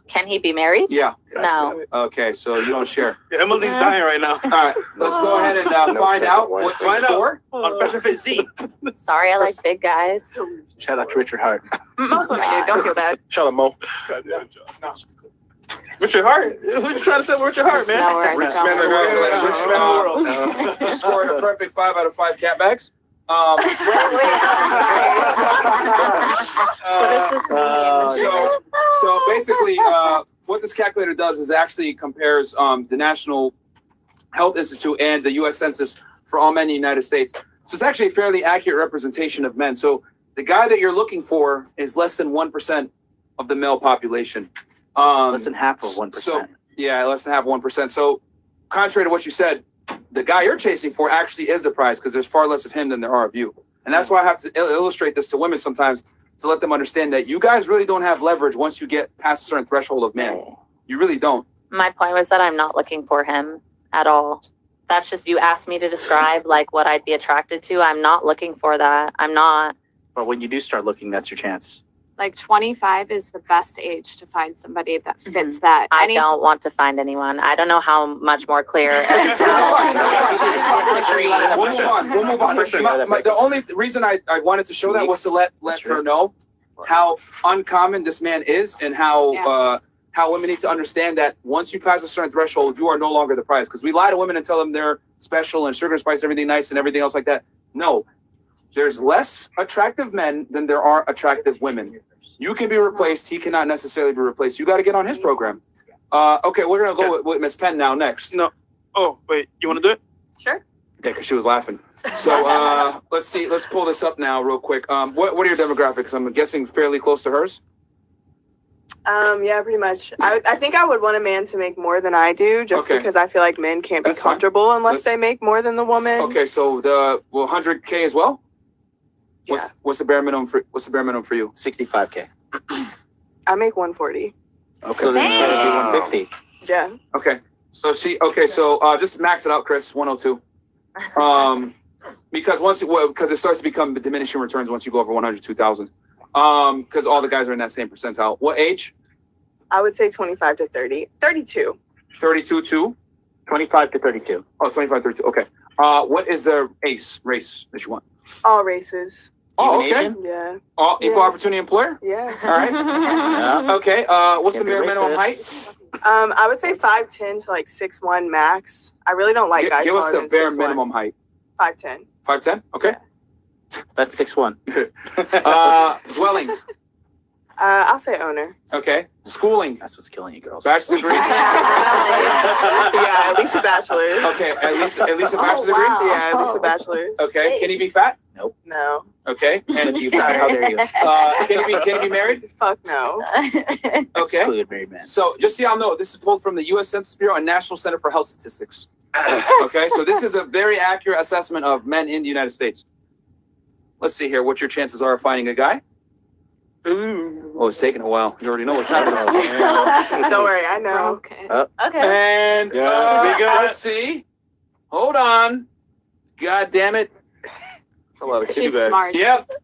Can he be married? Yeah. No. Okay, so you don't share. Emily's dying right now. All right, let's go ahead and find out what's the score. On Fashion Fit Z. Sorry, I like big guys. Shout out to Richard Hart. Most women do. Don't feel bad. Shout out Mo. Richard Hart. What you trying to say, Richard Hart, man? No, we're Richest man in the world. Richest man in the world. He scored a perfect 5 out of 5 cat bags. What does this mean? So basically, what this calculator does is actually compares the National Health Institute and the U.S. Census for all men in the United States. So it's actually a fairly accurate representation of men. So the guy that you're looking for is less than 1% of the male population. Less than half of 1%. So yeah, less than half of 1%. So contrary to what you said, the guy you're chasing for actually is the prize because there's far less of him than there are of you. And that's why I have to illustrate this to women sometimes to let them understand that you guys really don't have leverage once you get past a certain threshold of man. You really don't. My point was that I'm not looking for him at all. That's just, you asked me to describe like what I'd be attracted to. I'm not looking for that. I'm not. But when you do start looking, that's your chance. Like 25 is the best age to find somebody that fits that. I don't want to find anyone. I don't know how much more clear. We'll move on. The only reason I wanted to show that was to let her know how uncommon this man is and how women need to understand that once you pass a certain threshold, you are no longer the prize. Because we lie to women and tell them they're special and sugar and spice, everything nice and everything else like that. No, there's less attractive men than there are attractive women. You can be replaced. He cannot necessarily be replaced. You got to get on his program. Okay, we're going to go with Miss Penn now next. No. Oh, wait. You want to do it? Sure. Yeah, because she was laughing. So let's see. Let's pull this up now real quick. What are your demographics? I'm guessing fairly close to hers. Yeah, pretty much. I think I would want a man to make more than I do, just Okay. because I feel like men can't That's be fine. comfortable unless Let's- they make more than the woman. Okay, so the 100K as well. What's the bare minimum for you? 65K. I make 140. Okay. So then you gotta be 150. Yeah. Okay. So just max it out, Chris. 102. Because because it starts to become diminishing returns once you go over 102,000. Because all the guys are in that same percentile. What age? I would say 25 to 30. 32. 32 to 25 to 32. Oh, 25, 32. Okay. What is the race that you want? All races. Oh, Even okay. Asian? Yeah. All equal opportunity employer? Yeah. All right. Okay. What's Can't the be bare minimum racist. height? I would say 5'10" to like 6'1" max. I really don't like guys Give us taller the than bare 6'1". minimum height. 5'10". 5'10"? Okay. That's 6'1". Dwelling. I'll say owner. Okay. Schooling. That's what's killing you girls. Bachelor's degree. Yeah, at least a bachelor's. Okay. At least a bachelor's degree. Yeah, at least a bachelor's. Okay. Can he be fat? Nope. No. Okay. And You fat, how dare you? can he be married? Fuck no. Okay. Exclude married men. So just so y'all know, this is pulled from the U.S. Census Bureau and National Center for Health Statistics. Okay. So this is a very accurate assessment of men in the United States. Let's see here what your chances are of finding a guy. Oh, it's taking a while. You already know what's happening. Don't worry, I know. Okay. Okay. And Yeah, we got- let's see. Hold on. God damn it. It's a lot of kitty She's bags. smart. Yep. There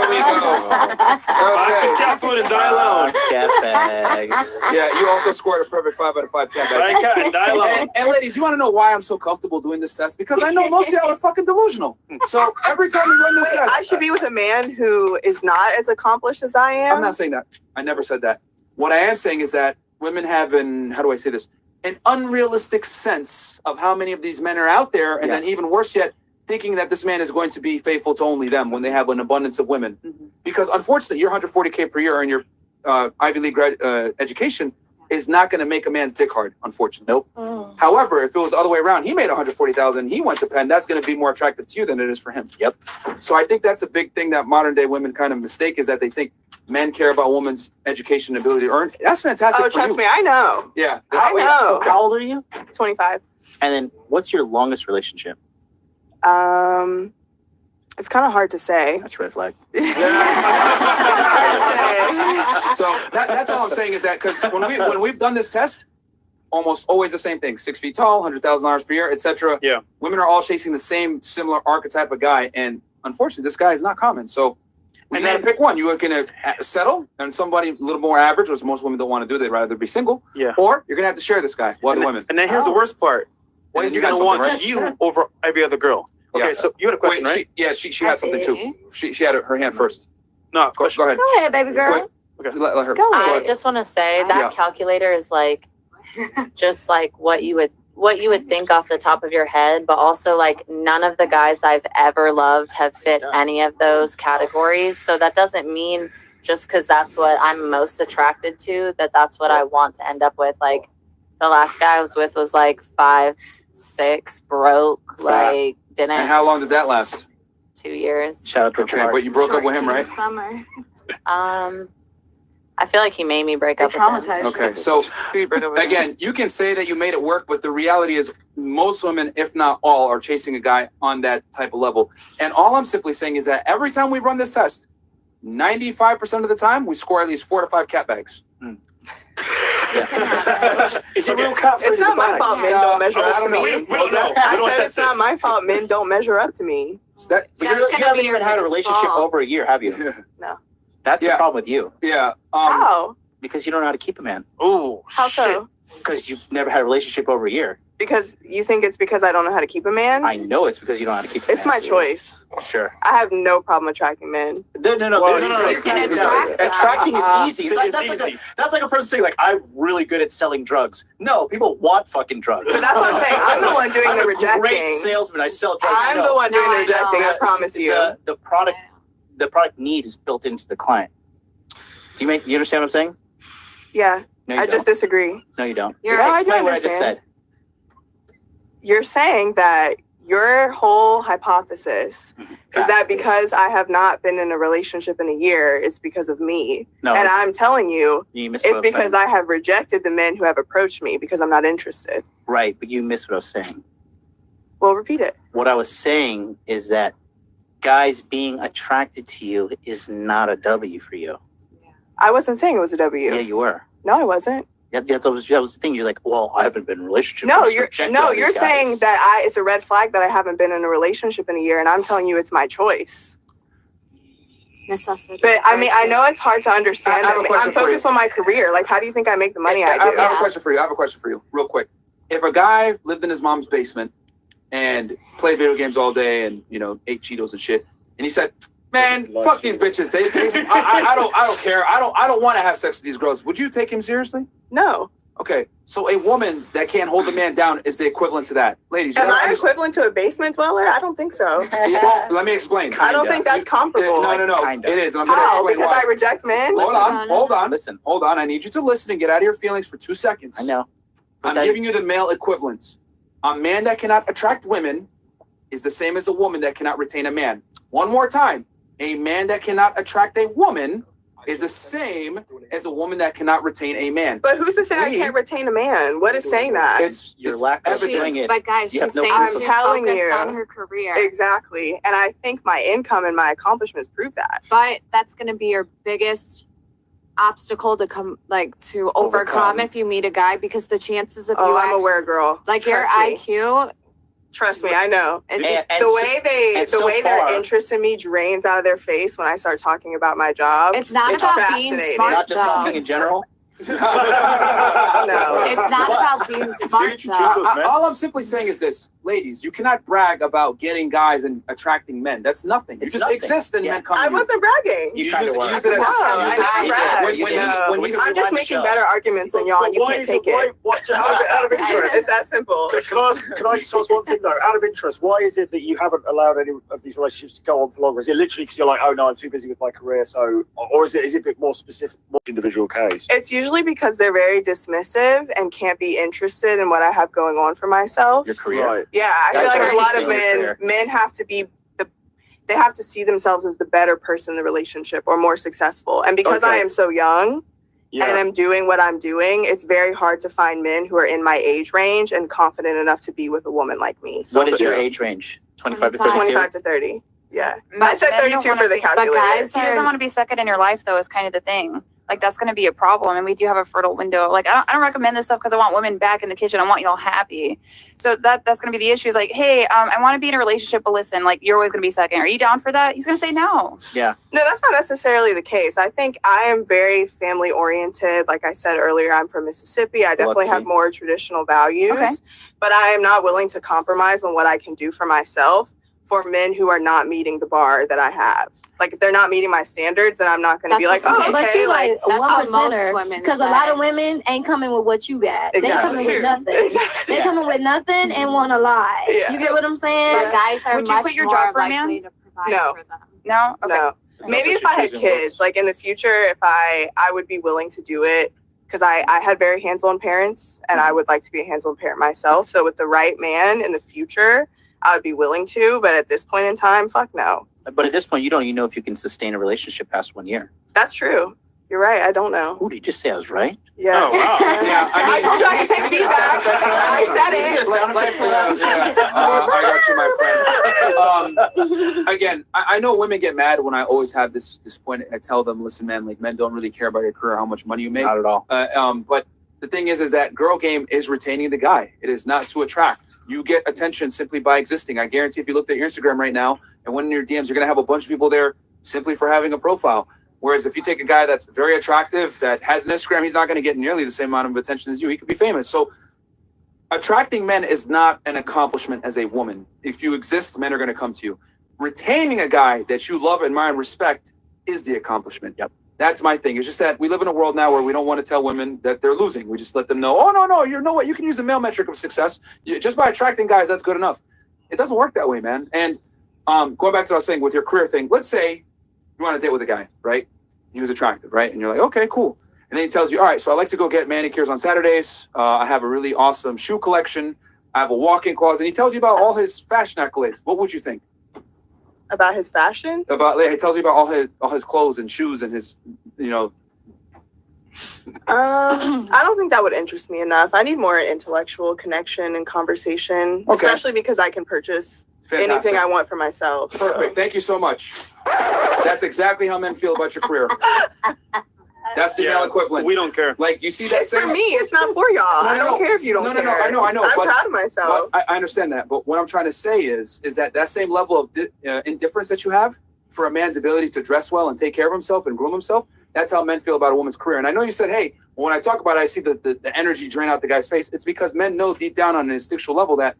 we go. Okay. Cat food and die alone. Cat bags. Yeah, you also scored a perfect 5 out of 5 cat bags. Right, cat and die alone. And ladies, you want to know why I'm so comfortable doing this test? Because I know most of y'all are fucking delusional. So every time we run this test, I should be with a man who is not as accomplished as I am. I'm not saying that. I never said that. What I am saying is that women have how do I say this? An unrealistic sense of how many of these men are out there, and then even worse yet, thinking that this man is going to be faithful to only them when they have an abundance of women. Because unfortunately, your $140K per year and your Ivy League education is not going to make a man's dick hard, unfortunately. Nope. However, if it was the other way around, he made $140,000, he went to Penn, that's going to be more attractive to you than it is for him. Yep. So I think that's a big thing that modern day women kind of mistake, is that they think men care about women's education and ability to earn. That's fantastic. Oh, for trust you. me, I know. Yeah. I know. How old are you? 25. And then what's your longest relationship? It's kind of hard to say. That's a red flag. So that's all I'm saying is that because when we've done this test, almost always the same thing: 6 feet tall, $100,000 per year, etc. Yeah. Women are all chasing the same similar archetype of guy, and unfortunately, this guy is not common. So we gotta pick one. You are gonna settle, and somebody a little more average, which most women don't want to do. They'd rather be single. Yeah. Or you're gonna have to share this guy with other women. And then here's the worst part. When And is you he got gonna want something, right? you over every other girl? Okay, Yeah. so you had a question, Wait, right? she had something too. She had her hand first. No, go ahead. Go ahead, baby girl. Okay. Let her. Go I ahead. just want to say that Yeah. calculator is like just like what you would think off the top of your head, but also like none of the guys I've ever loved have fit any of those categories. So that doesn't mean just because that's what I'm most attracted to, that's what I want to end up with. Like the last guy I was with was like 5'6", broke, like didn't. And how long did that last? 2 years. Shout out to Okay, but you broke up with him, right? Summer. I feel like he made me break up with him. Okay, so again, you can say that you made it work, but the reality is most women, if not all, are chasing a guy on that type of level. And all I'm simply saying is that every time we run this test, 95% of the time, we score at least 4 to 5 cat bags. It's a real cat food. It's not my fault men don't measure up to me. We don't know. I said it's not my fault men don't measure up to me. That, You haven't even had a relationship over a year, have you? No. That's the problem with you. Yeah. How? Because you don't know how to keep a man. Oh, How so? Because you've never had a relationship over a year. Because you think it's because I don't know how to keep a man? I know it's because you don't know how to keep a It's man. my choice. Sure. I have no problem attracting men. No. Well, Attracting is easy. That's like a person saying, like, I'm really good at selling drugs. No, people want fucking drugs. But that's what I'm saying. I'm the one doing I'm the a rejecting. Great salesman. I sell drugs. I'm No. the one doing No, the I rejecting. know. I promise you. The product need is built into the client. Do you understand what I'm saying? Yeah. No, you I just don't. disagree. No, you don't. No, I do Explain what I just understand. said. You're saying that your whole hypothesis is that because I have not been in a relationship in a year, it's because of me. No. And I'm telling you, You missed what it's I was because saying. I have rejected the men who have approached me because I'm not interested. Right, but you missed what I was saying. Well, repeat it. What I was saying is that guys being attracted to you is not a W for you. I wasn't saying it was a W. Yeah, you were. No, I wasn't. That was the thing. You're like, well, I haven't been in a relationship. No, I just you're rejected all you're these saying guys. that it's a red flag that I haven't been in a relationship in a year, and I'm telling you it's my choice. Necessity. But I mean, I know it's hard to understand. I have a question I'm for you. focused on my career. Like, how do you think I make the money I do? I have a question for you. I have a question for you, real quick. If a guy lived in his mom's basement and played video games all day and ate Cheetos and shit, and he said, "Man, fuck these bitches. I don't care. I don't want to have sex with these girls." Would you take him seriously? No. Okay, so a woman that can't hold a man down is the equivalent to that, ladies. You Am gotta I understand- equivalent to a basement dweller? I don't think so. Well, let me explain. I don't think that's comparable. No. It is. And I'm going to How? explain Because why. I reject men? Hold on. Listen. Hold on. I need you to listen and get out of your feelings for 2 seconds. I know. I'm giving you the male equivalent. A man that cannot attract women is the same as a woman that cannot retain a man. One more time. A man that cannot attract a woman is the same as a woman that cannot retain a man. But who's to say I can't retain a man? What is saying that? It's lack of evident. But guys, she's saying I'm to telling focus you. on her career. Exactly. And I think my income and my accomplishments prove that. But that's going to be your biggest obstacle to overcome if you meet a guy, because the chances of you I'm a wear girl. like your Trust me. IQ Trust me, I know. And The way far, their interest in me drains out of their face when I start talking about my job. It's not about being fascinating. smart, not just though. talking in general. No. It's not about being smart, though. All I'm simply saying is this, ladies, you cannot brag about getting guys and attracting men. That's nothing. You It's just nothing. exist and men come to I you. wasn't bragging. You kinda use were. it as a No, I never bragged. when you I'm just making better arguments than y'all, and you can't take it. Out of interest, It's that simple. Can I just ask one thing though? Out of interest, why is it that you haven't allowed any of these relationships to go on for longer? Is it literally because you're like, oh no, I'm too busy with my career, so, or is it a bit more specific, more individual case? It's usually because they're very dismissive and can't be interested in what I have going on for myself. Your career. Right. Yeah, I feel That's like a lot of interesting. men have to be they have to see themselves as the better person in the relationship or more successful. And because I am so young and I'm doing what I'm doing, it's very hard to find men who are in my age range and confident enough to be with a woman like me. What is your age range? 25 to 32? 25 to 30. Yeah. But I said men don't 32 wanna for the be- calculator. But guys, he doesn't want to be second in your life, though, is kind of the thing. Like, that's going to be a problem. And we do have a fertile window. Like, I don't recommend this stuff because I want women back in the kitchen. I want y'all happy. So that's going to be the issue. Is like, hey, I want to be in a relationship, but listen, like, you're always going to be second. Are you down for that? He's going to say no. Yeah. No, that's not necessarily the case. I think I am very family oriented. Like I said earlier, I'm from Mississippi. I definitely have more traditional values, but I am not willing to compromise on what I can do for myself for men who are not meeting the bar that I have. Like if they're not meeting my standards, then I'm not going to be like, oh, okay. But she like a That's one what most percenter women because a say. lot of women ain't coming with what you got. They coming with nothing. Exactly. They coming with nothing and want to lie. Yeah. You get what I'm saying? But guys are Would you much quit your more job for a likely man? to provide No. for them. No? Okay. No. Maybe if I had kids, like in the future, if I would be willing to do it because I had very hands-on parents and I would like to be a hands-on parent myself. So with the right man in the future, I would be willing to, but at this point in time, fuck no. But at this point, you don't even know if you can sustain a relationship past 1 year. That's true. You're right. I don't know. Ooh, did you just say I was right? Yeah. Oh, wow. Yeah, I told you I could take feedback. I said it. I got you, my friend. Again, I know women get mad when I always have this point. I tell them, listen, man, like men don't really care about your career, how much money you make. Not at all. But the thing is that girl game is retaining the guy. It is not to attract. You get attention simply by existing. I guarantee if you looked at your Instagram right now and went in your DMs, you're going to have a bunch of people there simply for having a profile. Whereas if you take a guy that's very attractive, that has an Instagram, he's not going to get nearly the same amount of attention as you. He could be famous. So attracting men is not an accomplishment as a woman. If you exist, men are going to come to you. Retaining a guy that you love, admire, and respect is the accomplishment. Yep. That's my thing. It's just that we live in a world now where we don't want to tell women that they're losing. We just let them know, oh, no, you know what? You can use a male metric of success. Just by attracting guys, that's good enough. It doesn't work that way, man. And going back to what I was saying with your career thing, let's say you want to date with a guy, right? He was attractive, right? And you're like, okay, cool. And then he tells you, all right, so I like to go get manicures on Saturdays. I have a really awesome shoe collection. I have a walk-in closet. And he tells you about all his fashion accolades. What would you think? About his fashion? He tells you about all his clothes and shoes and his, I don't think that would interest me enough. I need more intellectual connection and conversation, especially because I can purchase anything I want for myself. Perfect. Thank you so much. That's exactly how men feel about your career. That's the male equivalent. We don't care. Like, you see that It's for me. It's not for y'all. I don't care if you don't care. No, I know. I'm proud of myself. I understand that. But what I'm trying to say is that same level of indifference that you have for a man's ability to dress well and take care of himself and groom himself, that's how men feel about a woman's career. And I know you said, hey, when I talk about it, I see the energy drain out the guy's face. It's because men know deep down on an instinctual level that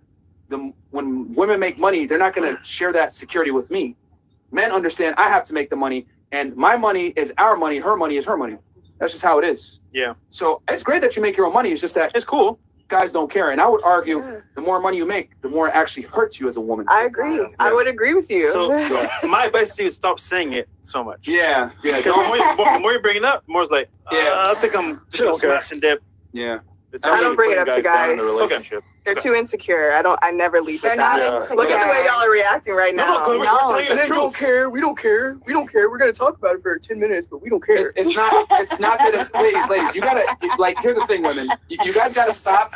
when women make money, they're not going to share that security with me. Men understand I have to make the money, and my money is our money, her money is her money. That's just how it is. Yeah. So it's great that you make your own money. It's just that it's cool. Guys don't care. And I would argue the more money you make, the more it actually hurts you as a woman. I agree. Yeah. I would agree with you. So my advice to you is stop saying it so much. Yeah. Because the more you bring it up, the more it's like, I think I'm just gonna smash and dip. Yeah. I don't bring it up to guys. Okay. They're too insecure. I never lead with They're that. not insecure. Look at the way y'all are reacting right now. No, we're telling you the They truth. don't care. We don't care. We don't care. We're gonna talk about it for 10 minutes, but we don't care. It's not that it's ladies. You gotta here's the thing, women. You guys gotta stop.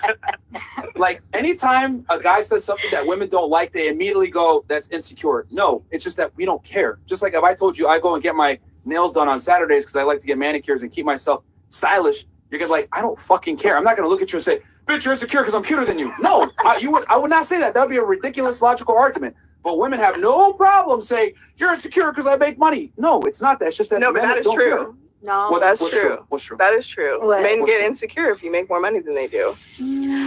Like anytime a guy says something that women don't like, they immediately go, that's insecure. No, it's just that we don't care. Just like if I told you I go and get my nails done on Saturdays because I like to get manicures and keep myself stylish, you're gonna be like, I don't fucking care. I'm not gonna look at you and say, bitch, you're insecure because I'm cuter than you. No, I would not say that. That would be a ridiculous logical argument. But women have no problem saying you're insecure because I make money. No, it's not that. It's just that. No, but that is true. No, that's what's true. What's true? That is true. What? Men What's get true? insecure if you make more money than they do. And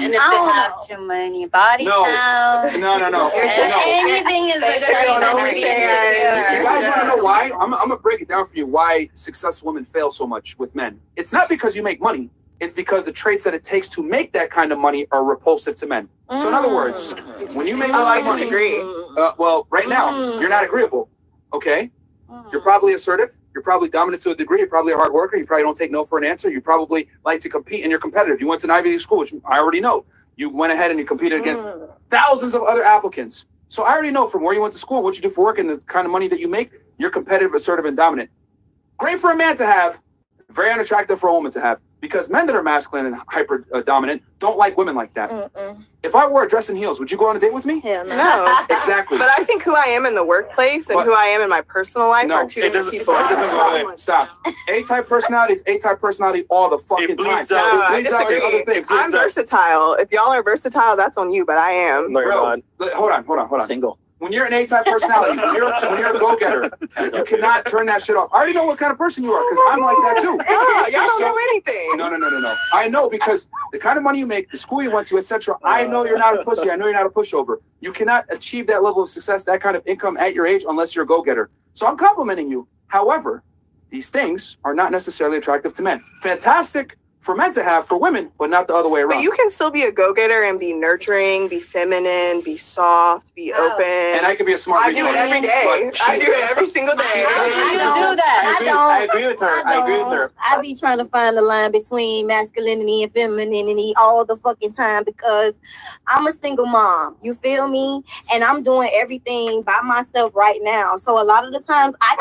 if they have too many body counts. No. Anything is a good reason to be insecure. You guys want to know why? I'm gonna break it down for you. Why successful women fail so much with men? It's not because you make money. It's because the traits that it takes to make that kind of money are repulsive to men. So in other words, when you make a lot of money, well, right now you're not agreeable. Okay, you're probably assertive. You're probably dominant to a degree. You're probably a hard worker. You probably don't take no for an answer. You probably like to compete and you're competitive. You went to an Ivy League school, which I already know. You went ahead and you competed against thousands of other applicants. So I already know from where you went to school, what you do for work, and the kind of money that you make, you're competitive, assertive, and dominant. Great for a man to have, very unattractive for a woman to have. Because men that are masculine and hyper dominant don't like women like that. If I wore a dress and heels, would you go on a date with me? Hell No. Exactly. But I think who I am in the workplace and who I am in my personal life are two different people. Stop. A-type personality is A-type personality all the fucking time. No, I It bleeds out into other disagree. things. I'm versatile. If y'all are versatile, that's on you, but I am. No, you're not. Hold on. Single. When you're an A-type personality, when you're a go-getter, you cannot turn that shit off. I already know what kind of person you are because I'm like that too. Y'all don't know anything. No. I know because the kind of money you make, the school you went to, etc. I know you're not a pussy. I know you're not a pushover. You cannot achieve that level of success, that kind of income at your age unless you're a go-getter. So I'm complimenting you. However, these things are not necessarily attractive to men. Fantastic for men to have for women, but not the other way around. But you can still be a go-getter and be nurturing, be feminine, be soft, be open. And I can be a smart I do it every day. I do it every single day. I agree with her. I agree with her. I be trying to find the line between masculinity and femininity all the fucking time because I'm a single mom. You feel me? And I'm doing everything by myself right now. So a lot of the times I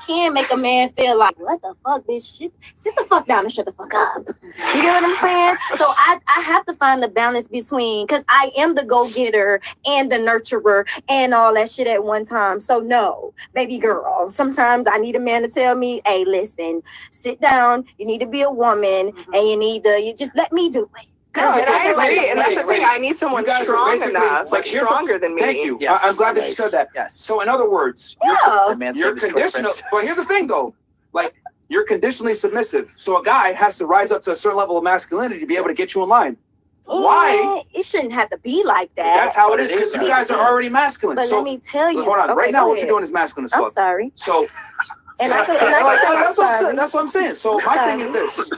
can make a man feel like, what the fuck, bitch? Sit the fuck down and shut the fuck up. You get what I'm saying? So I have to find the balance between, because I am the go-getter and the nurturer and all that shit at one time. So no, baby girl, sometimes I need a man to tell me, hey, listen, sit down. You need to be a woman and you just let me do it. No, and I agree, and that's the thing. I need someone strong enough, like stronger than me. Thank you. Yes. I'm glad that you said that. Yes. So in other words, you're conditional. But here's the thing, though. Like, you're conditionally submissive. So a guy has to rise up to a certain level of masculinity to be able to get you in line. Why? It shouldn't have to be like that. That's how it is because you guys are already masculine. But So let me tell you. hold on. Okay, Right now, go what you're ahead. doing is masculine as fuck. I'm sorry. So And that's what I'm saying. So my thing is this: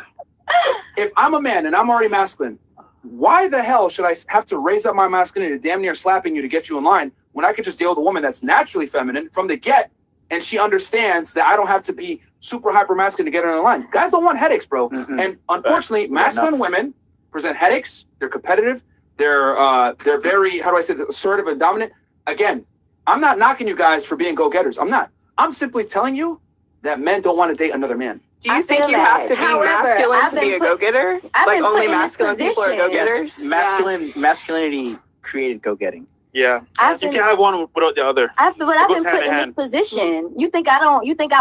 if I'm a man and I'm already masculine, why the hell should I have to raise up my masculinity, damn near slapping you to get you in line, when I could just deal with a woman that's naturally feminine from the get, and she understands that I don't have to be super hyper masculine to get her in line. Guys don't want headaches, bro. And unfortunately, masculine women present headaches. They're competitive. They're very, how do I say, assertive and dominant. Again, I'm not knocking you guys for being go-getters. I'm not. I'm simply telling you that men don't want to date another man. Do you think you have to be masculine to be a go-getter? Like only masculine people are go-getters? Yes. Masculinity created go-getting. Yeah, you can't have one without the other. I've It been goes put hand in in this position. You think I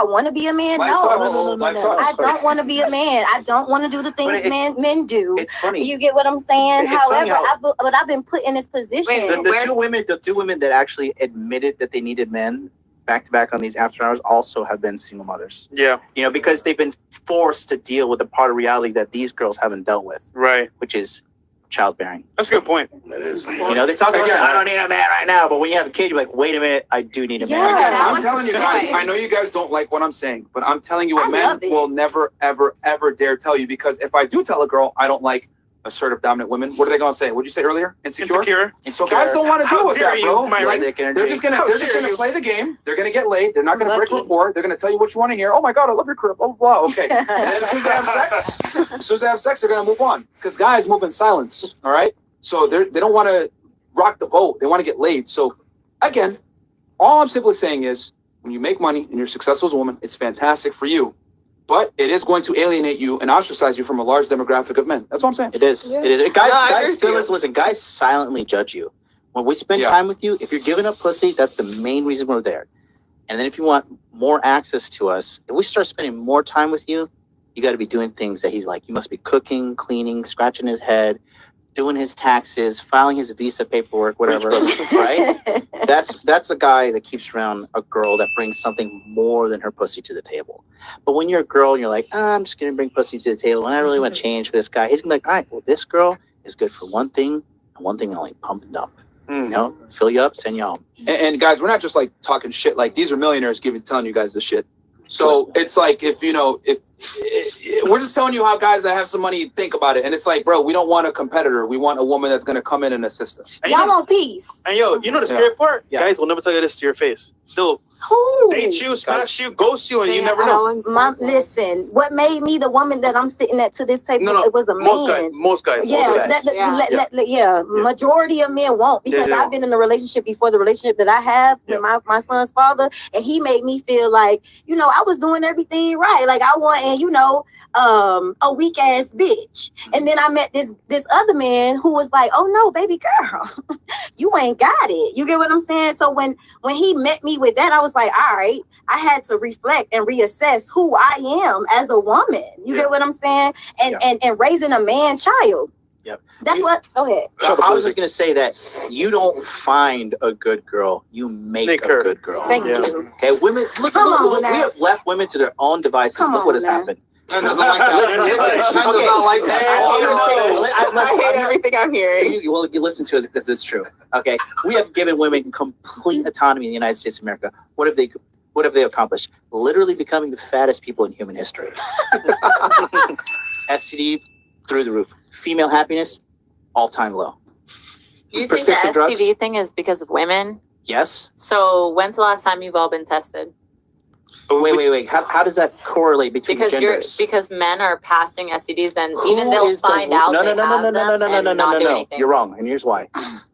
want to be a man? Life No. sucks. Life sucks. I don't want to be a man. I don't want to do the things men do. It's funny. You get what I'm saying? It's funny However, I've been put in this position. The two women that actually admitted that they needed men back to back on these after hours also have been single mothers. Yeah. Because they've been forced to deal with a part of reality that these girls haven't dealt with. Right. Which is childbearing. That's a good point. That is. They talk about, I don't need a man right now, but when you have a kid, you're like, wait a minute, I do need a man. Again, I'm telling you guys, I know you guys don't like what I'm saying, but I'm telling you what men will never, ever, ever dare tell you, because if I do tell a girl I don't like assertive, dominant women, what are they going to say? What did you say earlier? Insecure? So guys don't want to deal with that, bro. They're just gonna play the game. They're gonna get laid. They're not gonna break rapport. They're gonna tell you what you want to hear. Oh my god, I love your crib. Blah blah blah. Okay. And then as soon as they have sex, they're gonna move on, because guys move in silence. All right. So they don't want to rock the boat. They want to get laid. So again, all I'm simply saying is, when you make money and you're successful as a woman, it's fantastic for you. But it is going to alienate you and ostracize you from a large demographic of men. That's what I'm saying. It is. Yeah. It is. Guys, listen, guys silently judge you. When we spend time with you, if you're giving up pussy, that's the main reason we're there. And then if you want more access to us, if we start spending more time with you, you got to be doing things that he's like. You must be cooking, cleaning, scratching his head, doing his taxes, filing his visa paperwork, whatever, right? That's a guy that keeps around a girl that brings something more than her pussy to the table. But when you're a girl and you're like, I'm just gonna bring pussy to the table and I really want to change for this guy, he's gonna be like, all right, well, this girl is good for one thing and one thing only, pump and dump. You know, fill you up, send you home. And guys, we're not just like talking shit. Like these are millionaires telling you guys this shit. So it's like if we're just telling you how guys that have some money think about it, and it's like, bro, we don't want a competitor. We want a woman that's gonna come in and assist us. Y'all want peace. And yo, you know the scary part? Guys will never tell you this to your face. They'll date you, smash you, ghost you, and you never know. Listen, what made me the woman that I'm sitting at to this table? It was a man. Most guys. Majority of men won't, because I've been in a relationship before the relationship that I have with my son's father, and he made me feel like, I was doing everything right. Like I wasn't, a weak ass bitch. And then I met this other man who was like, oh no, baby girl, you ain't got it. You get what I'm saying? So when he met me with that, I was like, all right, I had to reflect and reassess who I am as a woman. You get what I'm saying? And raising a man child. Yep. That's what. Go ahead. So I was just gonna say that you don't find a good girl, you make a good girl. Thank you. Okay, women. Look, we have left women to their own devices. Look what has happened. Chen doesn't like that. Chen does not like that. I hate everything I'm hearing. You listen to it because it's true. Okay, we have given women complete autonomy in the United States of America. What have they accomplished? Literally becoming the fattest people in human history. STD through the roof. Female happiness, all-time low. You think the STD thing is because of women? Yes. So when's the last time you've all been tested? Wait. How does that correlate between the genders? Because men are passing STDs, and even they'll find out they have them and not do anything. You're wrong, and here's why.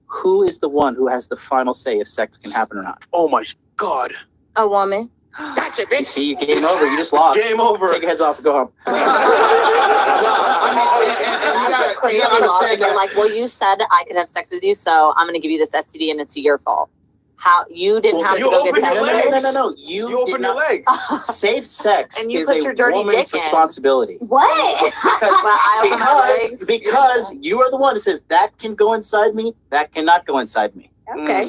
Who is the one who has the final say if sex can happen or not? Oh my God. A woman. Gotcha, bitch. You see, game over. You just lost. Game over. Take your heads off and go home. You gotta understand that. Like, well, you said I could have sex with you, so I'm going to give you this STD, and it's your fault. How you didn't have to go get tested? No. You open your legs. Safe sex is a woman's responsibility. What? Because you are the one who says that can go inside me, that cannot go inside me. Okay.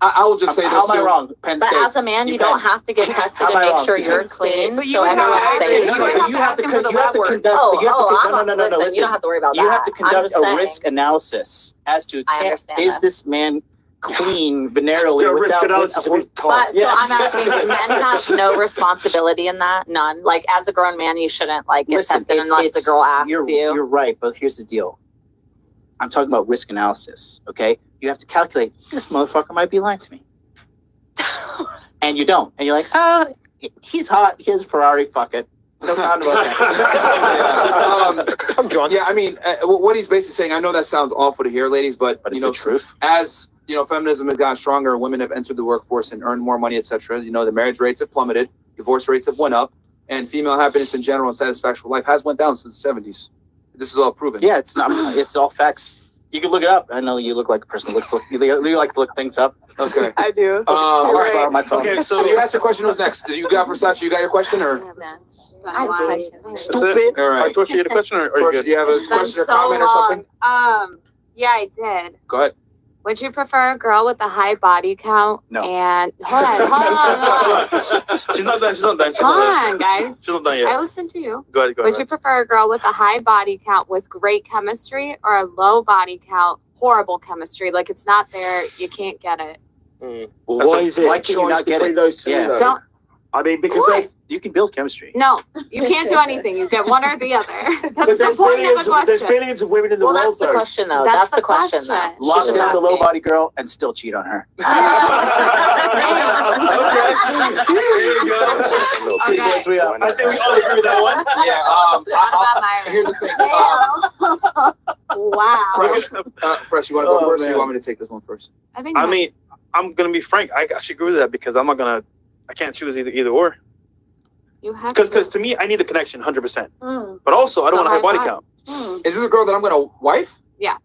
I will just say this. How am I wrong? Penn State. But as a man, you don't have to get tested to make sure you're clean. So everyone's safe. You have to conduct. No. You don't have to worry about that. You have to conduct a risk analysis as to is this man clean venereally risk analysis of his But so I'm asking, men have no responsibility in that, none. Like as a grown man, you shouldn't get tested unless the girl asks you. You're right, but here's the deal. I'm talking about risk analysis. Okay, you have to calculate this motherfucker might be lying to me, and you don't, and you're like, he's hot, he has a Ferrari, fuck it. No doubt about that. I'm drunk. Yeah, I mean, what he's basically saying, I know that sounds awful to hear, ladies, but it's the truth. As feminism has gotten stronger, women have entered the workforce and earned more money, etc. The marriage rates have plummeted, divorce rates have went up, and female happiness in general and satisfaction with life has went down since the 70s. This is all proven. Yeah, it's not. It's all facts. You can look it up. I know you look like a person who you like to look things up. Okay. I do. All right. Borrow my phone. Okay, so you asked your question. Who's next? Did you got Versace? You got your question or? I have a question. Stupid. All right. Torch, you had a question or Torch, do you have a question or comment or something? Yeah, I did. Go ahead. Would you prefer a girl with a high body count? No. And hold on. She's not done. Hold on, guys. She's not done yet. I listened to you. Go ahead. Would you prefer a girl with a high body count with great chemistry or a low body count, horrible chemistry? Like it's not there, you can't get it. Well, why is it why can you choice not get between it? those two? Yeah. Though? Don't. I mean, because you can build chemistry. No, you can't do anything. You get one or the other. That's the there's point of billions the question. There's billions of women in the Well, world. that's the though. question, though. That's the question. though. Lock She's down the low asking. body girl and still cheat on her. See, guys, we are. I think we all agree with that one. Yeah. Here's the thing. Wow. Fresh. You want to go first? Or you want me to take this one first? I mean, I'm gonna be frank. I actually agree with that because I can't choose either or. You have Because to me, I need the connection 100%. But also, I don't want a high body count. Is this a girl that I'm gonna wife? Yeah.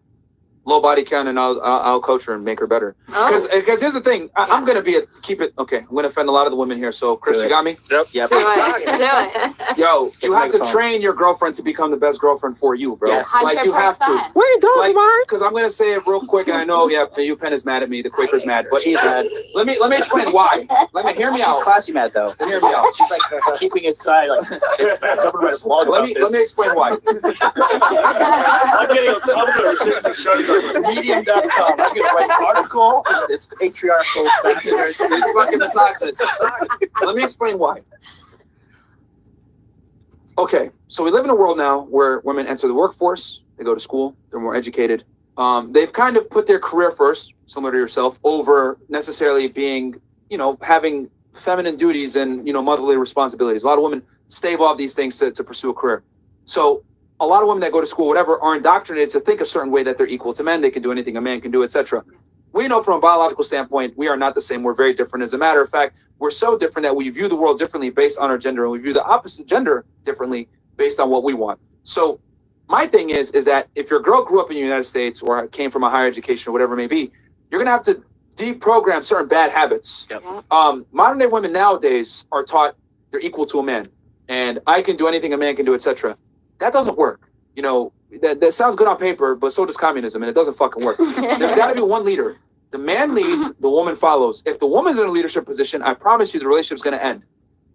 low body count, and I'll coach her and make her better. Because here's the thing, I'm gonna keep it. Okay, I'm gonna offend a lot of the women here. So Chris, you got me? Yep. Yep. Do it. Yo, you have to phone. train your girlfriend to become the best girlfriend for you, bro. Yes. Like you have to. 100%. Where you dogs, Mark? Because I'm gonna say it real quick, and I know, UPenn is mad at me. The Quaker's mad, but She's mad. let me explain why. Hear me She's out. classy mad though. Hear me out. She's like keeping it side. Like it's bad. I'm gonna write a blog Let about me this. explain why. I'm getting on Tumblr as soon as the show's over. Medium.com. I'm gonna write an article. This patriarchal bastard. These fucking misogynists. Let me explain why. Okay, so we live in a world now where women enter the workforce, they go to school, they're more educated. They've kind of put their career first, similar to yourself, over necessarily being, having feminine duties and, motherly responsibilities. A lot of women stave off these things to pursue a career. So a lot of women that go to school, whatever, are indoctrinated to think a certain way, that they're equal to men, they can do anything a man can do, etc. We know from a biological standpoint, we are not the same. We're very different. As a matter of fact, we're so different that we view the world differently based on our gender, and we view the opposite gender differently based on what we want. So my thing is that if your girl grew up in the United States or came from a higher education or whatever it may be, you're going to have to deprogram certain bad habits. Yep. Modern day women nowadays are taught they're equal to a man, and I can do anything a man can do, etc. That doesn't work. That sounds good on paper, but so does communism, and it doesn't fucking work. There's got to be one leader. The man leads, the woman follows. If the woman's in a leadership position, I promise you the relationship's going to end,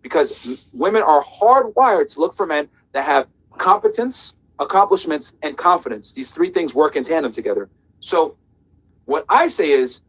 because women are hardwired to look for men that have competence, accomplishments, and confidence. These three things work in tandem together. So what I say is,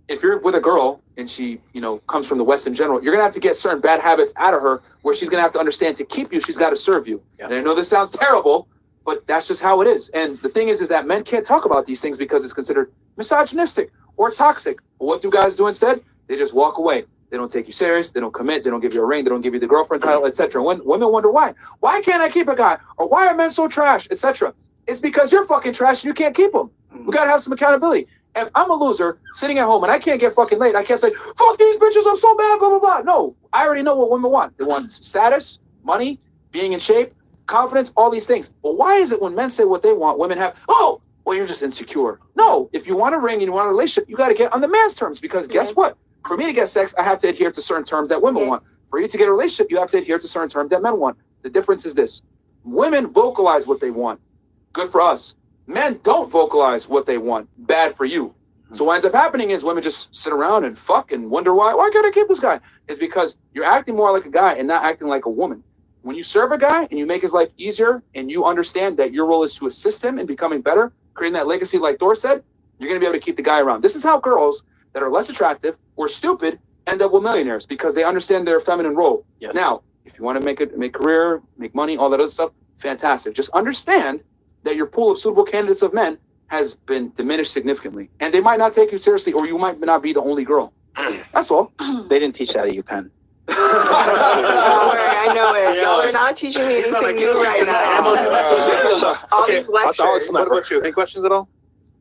if you're with a girl and she, comes from the West in general, you're going to have to get certain bad habits out of her, where she's going to have to understand to keep you, she's got to serve you. Yeah. And I know this sounds terrible, but that's just how it is. And the thing is that men can't talk about these things because it's considered misogynistic or toxic. But what do guys do instead? They just walk away. They don't take you serious. They don't commit. They don't give you a ring. They don't give you the girlfriend title, etc. When women wonder why. Why can't I keep a guy? Or why are men so trash, etc.? It's because you're fucking trash and you can't keep them. We got to have some accountability. If I'm a loser sitting at home and I can't get fucking laid, I can't say, fuck these bitches, I'm so bad, blah, blah, blah. No, I already know what women want. They want status, money, being in shape, confidence, all these things. But why is it when men say what they want, women have, oh, well, you're just insecure? No, if you want a ring and you want a relationship, you got to get on the man's terms, because guess what? For me to get sex, I have to adhere to certain terms that women want. For you to get a relationship, you have to adhere to certain terms that men want. The difference is this. Women vocalize what they want. Good for us. Men don't vocalize what they want. Bad for you. So what ends up happening is women just sit around and fuck and wonder why can't I keep this guy? It's because you're acting more like a guy and not acting like a woman. When you serve a guy and you make his life easier and you understand that your role is to assist him in becoming better, creating that legacy like Thor said, you're going to be able to keep the guy around. This is how girls that are less attractive or stupid end up with millionaires, because they understand their feminine role. Yes. Now, if you want to make career, make money, all that other stuff, fantastic. Just understand that your pool of suitable candidates of men has been diminished significantly, and they might not take you seriously, or you might not be the only girl. That's all. They didn't teach that at UPenn. I know it. Y'all are not teaching me anything new right now. All these lectures. What about you? Any questions at all?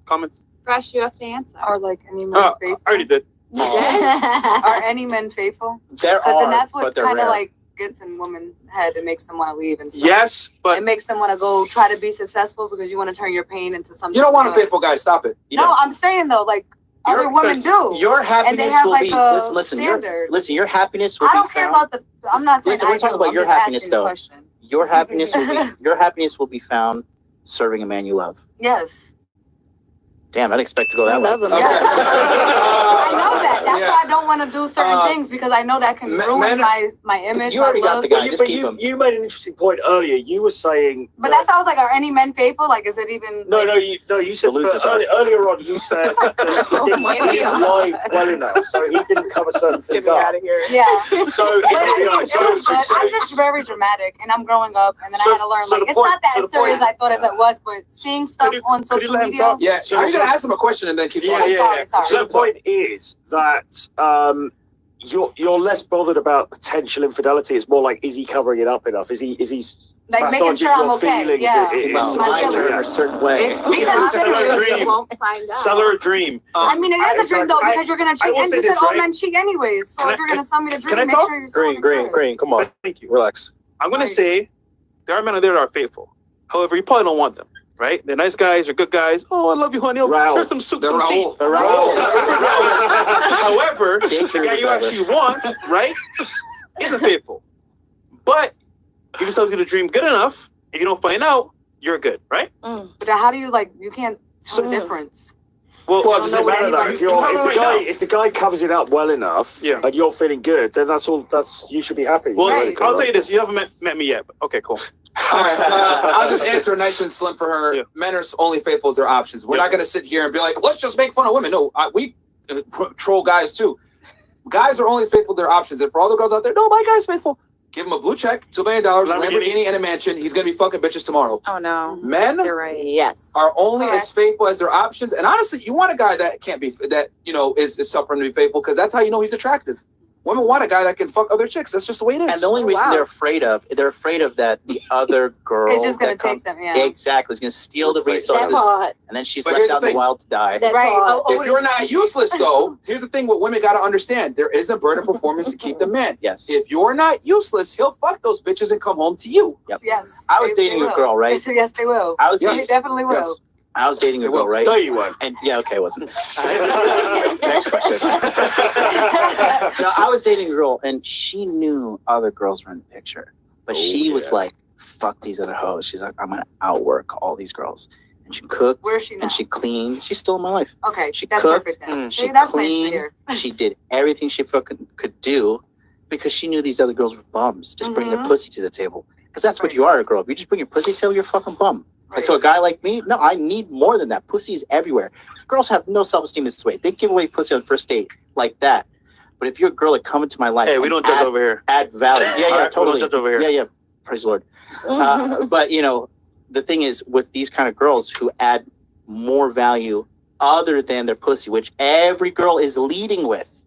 Comments? Fresh, you have to answer. Are like any men I faithful? already did. Are any men faithful? There Because then are, that's what but they're kind of rare. like gets in women's head and makes them want to leave and stuff. Yes, but It makes them want to go try to be successful because you want to turn your pain into something. You don't want a good. faithful guy. Stop it. No, I'm saying though, like other women do. Your happiness and they have will like be a listen. standard. Your happiness will I be don't care found. about the. I'm not saying Listen, we're I talking do. about I'm your just happiness asking the though. question. Your happiness will be found serving a man you love. Yes. Damn, I didn't expect to go that way. I know that. That's why I don't want to do certain things, because I know that can ruin my image. You my already got look. the guy. Just keep him. You made an interesting point earlier. You were saying, But that's how I was like, are any men faithful? Like, is it even? no, you said earlier on. You said that he didn't lie well enough, so he didn't cover certain things up. Out of here. Yeah. So, I'm just very dramatic, and I'm growing up, and then I had to learn. so Like, the it's point- not that so as the point- serious as I thought as it was, but seeing stuff on social media. Yeah, I'm gonna ask him a question and then keep talking. Sorry. So the point is that you're less bothered about potential infidelity. It's more like, is he covering it up enough? Is he Like making sure I'm okay. Yeah. in a certain way. You won't find out. Sell her a dream. I mean, it is a dream though, because you're gonna I cheat, will and say you said this, all right? men cheat anyways. So if you're gonna sell me the dream, Can I make talk? sure you're selling Green, come on. Thank you. Relax. I'm gonna say there are men out there that are faithful. However, you probably don't want them. right? They're nice guys, they're good guys. Oh, I love you, honey. Here's some soup, some tea. However, the guy you actually want, right, isn't faithful. But give yourselves the dream good enough. If you don't find out, you're good, right? But how do you you can't tell the difference? Well, it doesn't matter though. If the guy covers it up well enough, and you're feeling good, then that's all. You should be happy. Well, I'll tell you this: you haven't met me yet. But okay, cool. All right, I'll just answer nice and slim for her. Yeah. Men are only faithful as their options. We're not going to sit here and be like, let's just make fun of women. No, we troll guys too. Guys are only as faithful to their options. And for all the girls out there, no, my guy's faithful. Give him a blue check, $2 million, Lamborghini, and a mansion. He's going to be fucking bitches tomorrow. Oh, no. Men You're right. Yes. are only as faithful as their options. And honestly, you want a guy that can't be, that, is suffering to be faithful, because that's how you know he's attractive. Women want a guy that can fuck other chicks. That's just the way it is. And the only reason they're afraid of that the other girl It's just gonna that take comes, them, yeah. exactly, is gonna steal the resources, and then she's But left here's the out in the thing. wild to die. If you're not useless, though, here's the thing: what women got to understand, there is a burden of performance to keep the man. Yes. If you're not useless, he'll fuck those bitches and come home to you. Yep. Yes. I was dating a girl, right? Yes, they will. I was They dating- definitely will. Yes. I was dating a girl, right? No, you weren't. And yeah, okay, I wasn't. Next question. No, I was dating a girl, and she knew other girls were in the picture, but she was like, "Fuck these other hoes." She's like, "I'm gonna outwork all these girls." And she cooked. Where's she now? And she cleaned. She's still in my life. Okay, She that's cooked. perfect then. She See, that's cleaned. nice to hear. She did everything she fucking could do because she knew these other girls were bums. Just bring their pussy to the table, because that's what you are, a girl. If you just bring your pussy to the table, you're a fucking bum. Like, to a guy like me, no, I need more than that. Pussy is everywhere. Girls have no self-esteem this way. They give away pussy on the first date like that. But if you're a girl that come into my life, Hey, we don't judge over here. Add value. Yeah, All right, we totally. don't judge over here. Yeah. Praise the Lord. But the thing is, with these kind of girls who add more value other than their pussy, which every girl is leading with.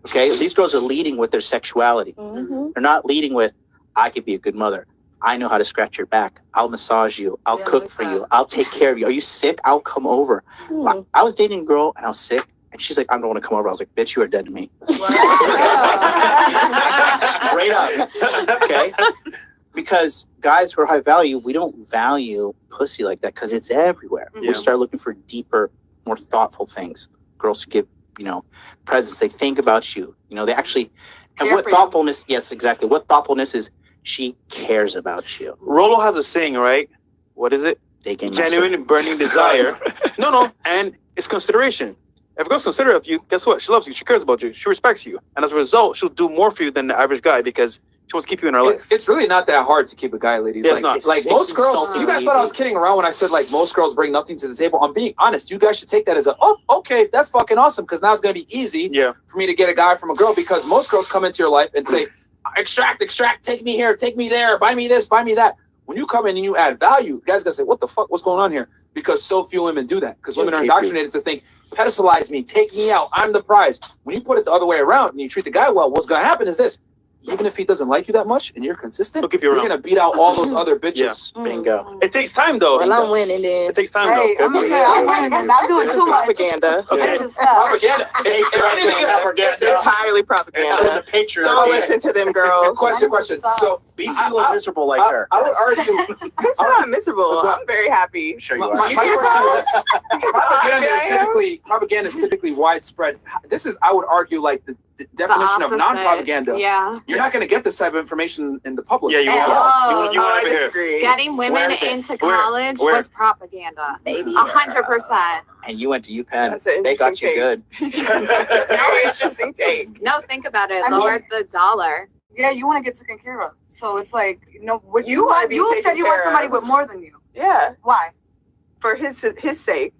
Okay, these girls are leading with their sexuality. They're not leading with, "I could be a good mother. I know how to scratch your back. I'll massage you. I'll cook for you. I'll take care of you. Are you sick? I'll come over." I was dating a girl and I was sick, and she's like, "I don't want to come over." I was like, "Bitch, you are dead to me." Straight up. Okay. Because guys who are high value, we don't value pussy like that because it's everywhere. Yeah. We start looking for deeper, more thoughtful things. Girls who give, presents, they think about you. They actually, and Care what for you. thoughtfulness, yes, exactly. What thoughtfulness is, she cares about you. Rolo has a saying, right? What is it? They can Genuine burning desire. No, and it's consideration. If a girl's considerate of you, guess what? She loves you. She cares about you. She respects you. And as a result, she'll do more for you than the average guy because she wants to keep you in her life. It's really not that hard to keep a guy, ladies. Yeah, like, it's not. like most It's girls, so you guys thought I was kidding around when I said like most girls bring nothing to the table. I'm being honest. You guys should take that as okay, that's fucking awesome, because now it's gonna be easy for me to get a guy from a girl, because most girls come into your life and say, extract, take me here, take me there, buy me this, buy me that. When you come in and you add value, guys gonna say, what the fuck, what's going on here? Because so few women do that. Because women are indoctrinated to think, pedestalize me, take me out, I'm the prize. When you put it the other way around and you treat the guy well, what's gonna happen is this. Even if he doesn't like you that much and you're consistent, you're gonna beat out all those other bitches. Bingo. It takes time though. Well, I'm winning then. It takes time Hey, though. I'm gonna say I'm winning and not doing too much. Propaganda. Okay. Just stop. Propaganda. If anything It's entirely propaganda. Don't listen to them girls. Question. So be single and miserable like her. I would argue. It's not miserable. I'm very happy. Sure My you are. question is propaganda is typically widespread. This is, I would argue, like the definition of opposite. non-propaganda. Yeah. You're not going to get this type of information in the public. Yeah, you At won't. all. You won't I over here. disagree. Getting women Where is it? into Where? college Where? was propaganda. Baby. 100%. And you went to UPenn. That's an They got you interesting good. That's a very interesting take. No, think about it. I mean- Lower the dollar. Yeah, you want to get taken care of. So it's like, what You wanna be you said taken you want care somebody of. with more than you. Yeah, Why? for his sake.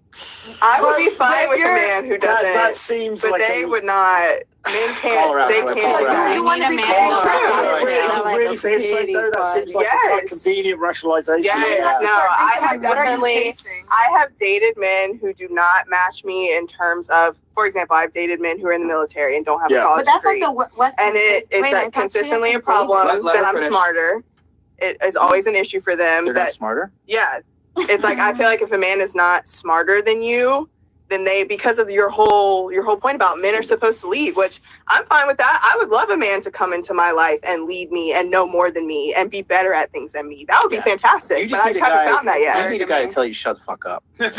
I would be fine with a man who doesn't. That seems but like they a, would not. Men can't. Colorado, They right, can't. Colorado. You want to be Need a taken man. care of. Is it really, Like a really for his sake pity though? That seems like a Yes. convenient rationalization. Yes, no, I have What are you definitely. chasing? I have dated men who do not match me in terms of, for example, I've dated men who are in the military and don't have a Yeah. college But that's degree. like the Western. And it's Wait, I like thought she consistently had a some problem Let that her I'm finish. smarter. It is always an issue for them. They're that not smarter. yeah, it's like I feel like if a man is not smarter than you, then because of your whole point about men are supposed to lead, which I'm fine with that. I would love a man to come into my life and lead me and know more than me and be better at things than me. That would be fantastic. But I just haven't found that yet. You need a guy to tell you shut the fuck up. MLD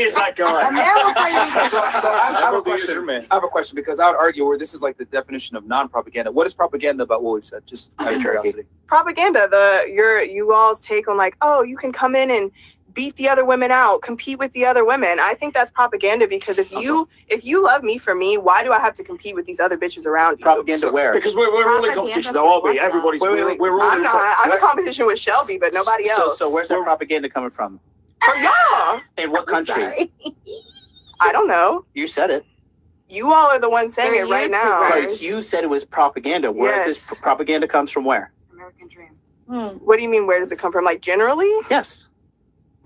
is that guy. So I have a question. I have a question because I would argue where this is like the definition of non-propaganda. What is propaganda about what we've said? Just out of curiosity. Propaganda, you all's take on like, oh, you can come in and beat the other women out, compete with the other women. I think that's propaganda because if you love me for me, why do I have to compete with these other bitches around you? Propaganda where? Because we're all in competition though, aren't we? Everybody's we're all I'm not. I'm in competition with Shelby, but nobody else. So where's that propaganda coming from? From y'all. In what country? I don't know. You said it. You all are the ones saying it right now. Right, you said it was propaganda. Where is this propaganda comes from where? American Dream. What do you mean, where does it come from? Like generally? Yes.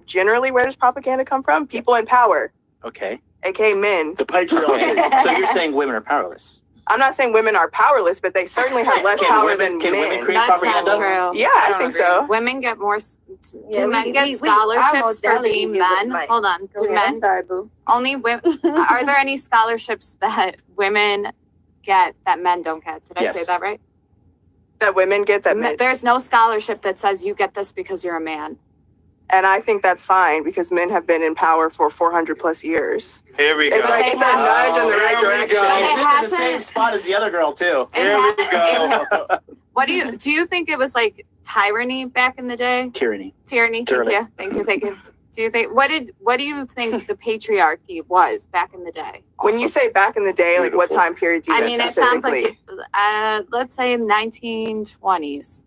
Generally, where does propaganda come from? People in power. Okay. AKA men. The patriarchy. So you're saying women are powerless? I'm not saying women are powerless, but they certainly have less power than men. That's not true. Yeah, I think so. Women get more. Yeah, Do men we- get we- scholarships almost for being delegated men? my- Hold on. Go Do ahead. men? I'm sorry, boo. Only women. Are there any scholarships that women get that men don't get? Did I say Yes. that right? That women get that men. There's no scholarship that says you get this because you're a man. And I think that's fine because men have been in power for 400 plus years. Here we go. It's like it's a nudge in the right direction. She's sitting in the hasn't- same spot as the other girl too. Here we go. What do you think it was like tyranny back in the day? Tyranny. Tyranny. Tyranny. Thank you. Do you think what do you think the patriarchy was back in the day? When you say back in the day, like what time period do you I mean mean, it sounds specifically? like let's say 1920s.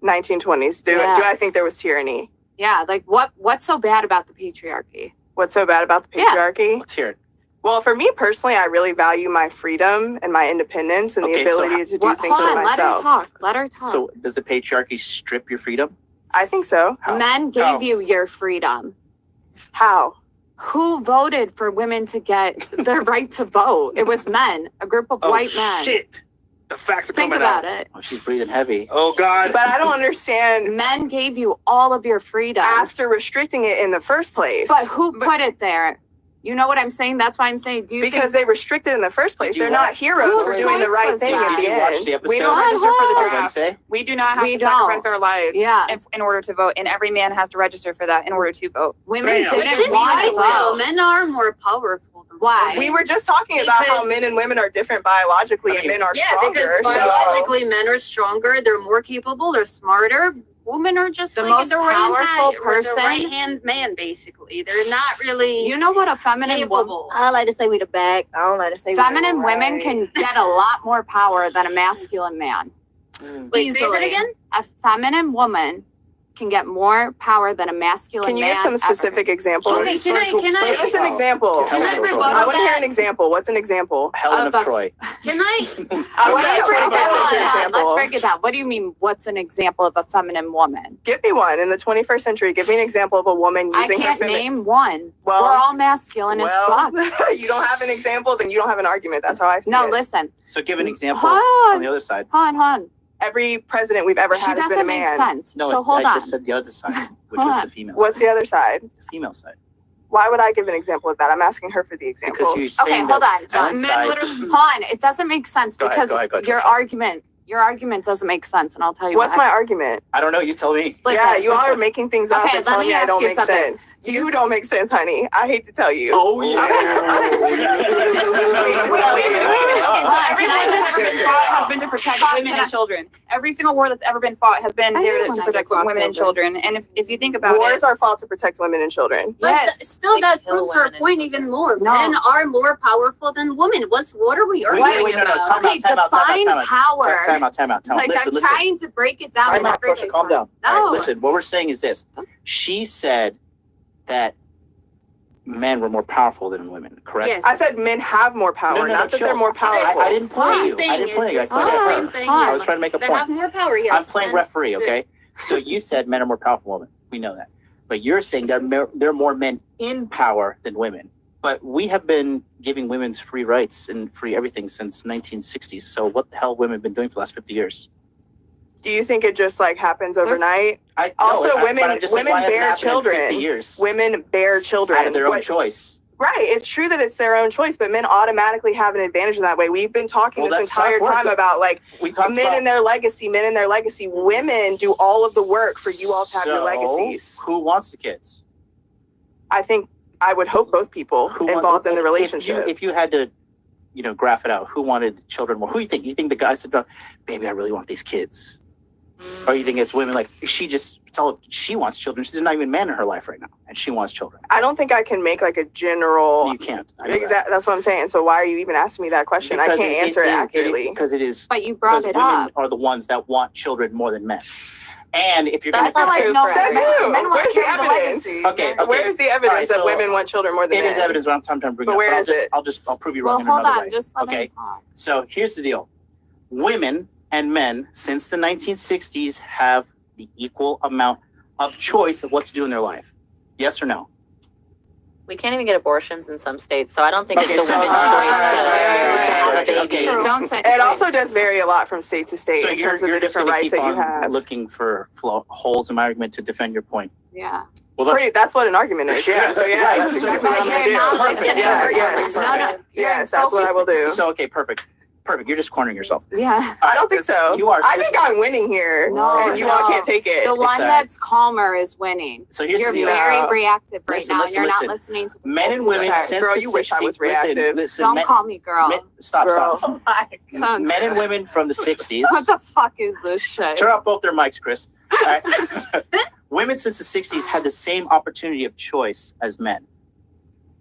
1920s. Do I think there was tyranny? Yeah, like what's so bad about the patriarchy? What's so bad about the patriarchy? Let's hear it. Well, for me personally, I really value my freedom and my independence and the Okay, so ability to do things Hold for on, myself. let her talk. So does the patriarchy strip your freedom? I think so. Men gave you your freedom. How? Who voted for women to get the right to vote? It was men, a group of white men. Shit. The facts are Think coming about out. it. Oh, she's breathing heavy. Oh God. But I don't understand. Men gave you all of your freedom After restricting it in the first place. But who put it there? You know what I'm saying? That's why I'm saying. Do you Because think, they restricted in the first place. Did you They're not watch- heroes Whose for doing the choice right was thing that? at the Did you watch end. the episode We don't register for the on draft. Wednesday? We do not have We to sacrifice don't. our lives Yeah. in order to vote, and every man has to register for that in order to vote. women Bam. didn't Which is want right to though. vote? Men are more powerful than Why? We were just talking about how Because- men and women are different biologically and men are Yeah, stronger. because so- biologically men are stronger, they're more capable, they're smarter. Women are just The like most the powerful the person. right hand man, basically. They're not really You know what a feminine capable. I like to say we the back. I don't like to say feminine we the women right. can get a lot more power than a masculine man. Wait, say that Easily. again? A feminine woman can get more power than a masculine Can you man. give some ever specific examples? Okay, can I Give us an example. Can I rebuttal I want to hear that? an example. What's an example? Helen Of of a- Troy. Can I I want Okay, a 21st hold century on. example. Let's break it down. What do you mean? What's an example of a feminine woman? Give me one in the 21st century. Give me an example of a woman I using her can't feminine. name one. Well- We're all masculine as fuck. you don't have an example, then you don't have an argument. That's how I see No, it. listen. So give an example Hold on the other side. on, hold on. Every president we've ever She had has been a doesn't make man. sense. No, so hold I on. just said the other side, which Hold was on. the female What's side. the other side? The female side. Why would I give an example of that? I'm asking her for the example. Because you're Okay, saying hold that on, John. Helen's Men side. Hold on. It doesn't make sense Go ahead, because go ahead, your Trisha. argument doesn't make sense, and I'll tell you What's why. my argument? I don't know. You tell me. Listen, Yeah, you all are making things up Okay, and let telling me me I ask don't you make something. sense. You don't make sense, honey. I hate to tell you. Oh yeah. So every war that's ever been fought has been to protect women and children. Every single war that's ever been fought has been I here know to when I protect get women and talked over. children. And if you think about Wars it, are fought to protect women and children. But yes, still, They that kill proves our women and point even more. No. Men are more powerful than women. What are we arguing Wait, no, about? time Okay, define power. Time out. Like Listen. I'm trying to break it down. Time in out, every Trisha, calm down. No. All right, listen, what we're saying is this. She said that men were more powerful than women, correct? Yes. I said men have more power, No, not that chill. they're more powerful. I didn't play Same you. thing. I didn't play you. I It's played the her. same thing. I was trying to make a They point. have more power, yes. I'm playing men referee, do. okay? So you said men are more powerful than women. We know that. But you're saying there are more men in power than women. But we have been giving women's free rights and free everything since 1960s. So what the hell have women been doing for the last 50 years? Do you think it just like happens overnight? Women bear children. Women bear children out of their own choice. Right. It's true that it's their own choice, but men automatically have an advantage in that way. We've been talking this entire time about like men and their legacy, Women do all of the work for you all to have your legacies. Who wants the kids? I think I would hope both people involved in the relationship. If you had to, graph it out, who wanted the children more? Who do you think? You think the guy said, baby, I really want these kids? Or you think it's women like she wants children. She's not even a man in her life right now, and she wants children. I don't think I can make like a general. You can't. Exactly. That's what I'm saying. So why are you even asking me that question? I can't answer it accurately. Because it is. But you brought it up. Women are the ones that want children more than men. And if you're that's not like no says who? Where's the evidence? Okay. Where's the evidence that women want children more than men? It is evidence. What I'm trying to bring up. But where is it? I'll prove you wrong in another way. Okay. So here's the deal. Women and men since the 1960s have the equal amount of choice of what to do in their life. Yes or no? We can't even get abortions in some states, so I don't think it's a women's choice to have a baby. Don't say it also does vary a lot from state to state in terms of the different rights that you have. Looking for holes in my argument to defend your point. Yeah. Well, that's what an argument is. Yeah. So yeah, that's exactly what I'm going to do. Yes, that's what I will do. So okay, perfect. You're just cornering yourself. Yeah. I don't think so. You are. I think I'm winning here. And you all can't take it. The one that's calmer is winning. So here's you're the deal. very reactive right now. Listen, and you're not listening to the men and women since girl, the you 60s. wish I was reactive. Don't call me girl. Stop. Oh my God. Men and women from the 60s. What the fuck is this shit? Turn off both their mics, Chris. All right. Women since the 60s had the same opportunity of choice as men.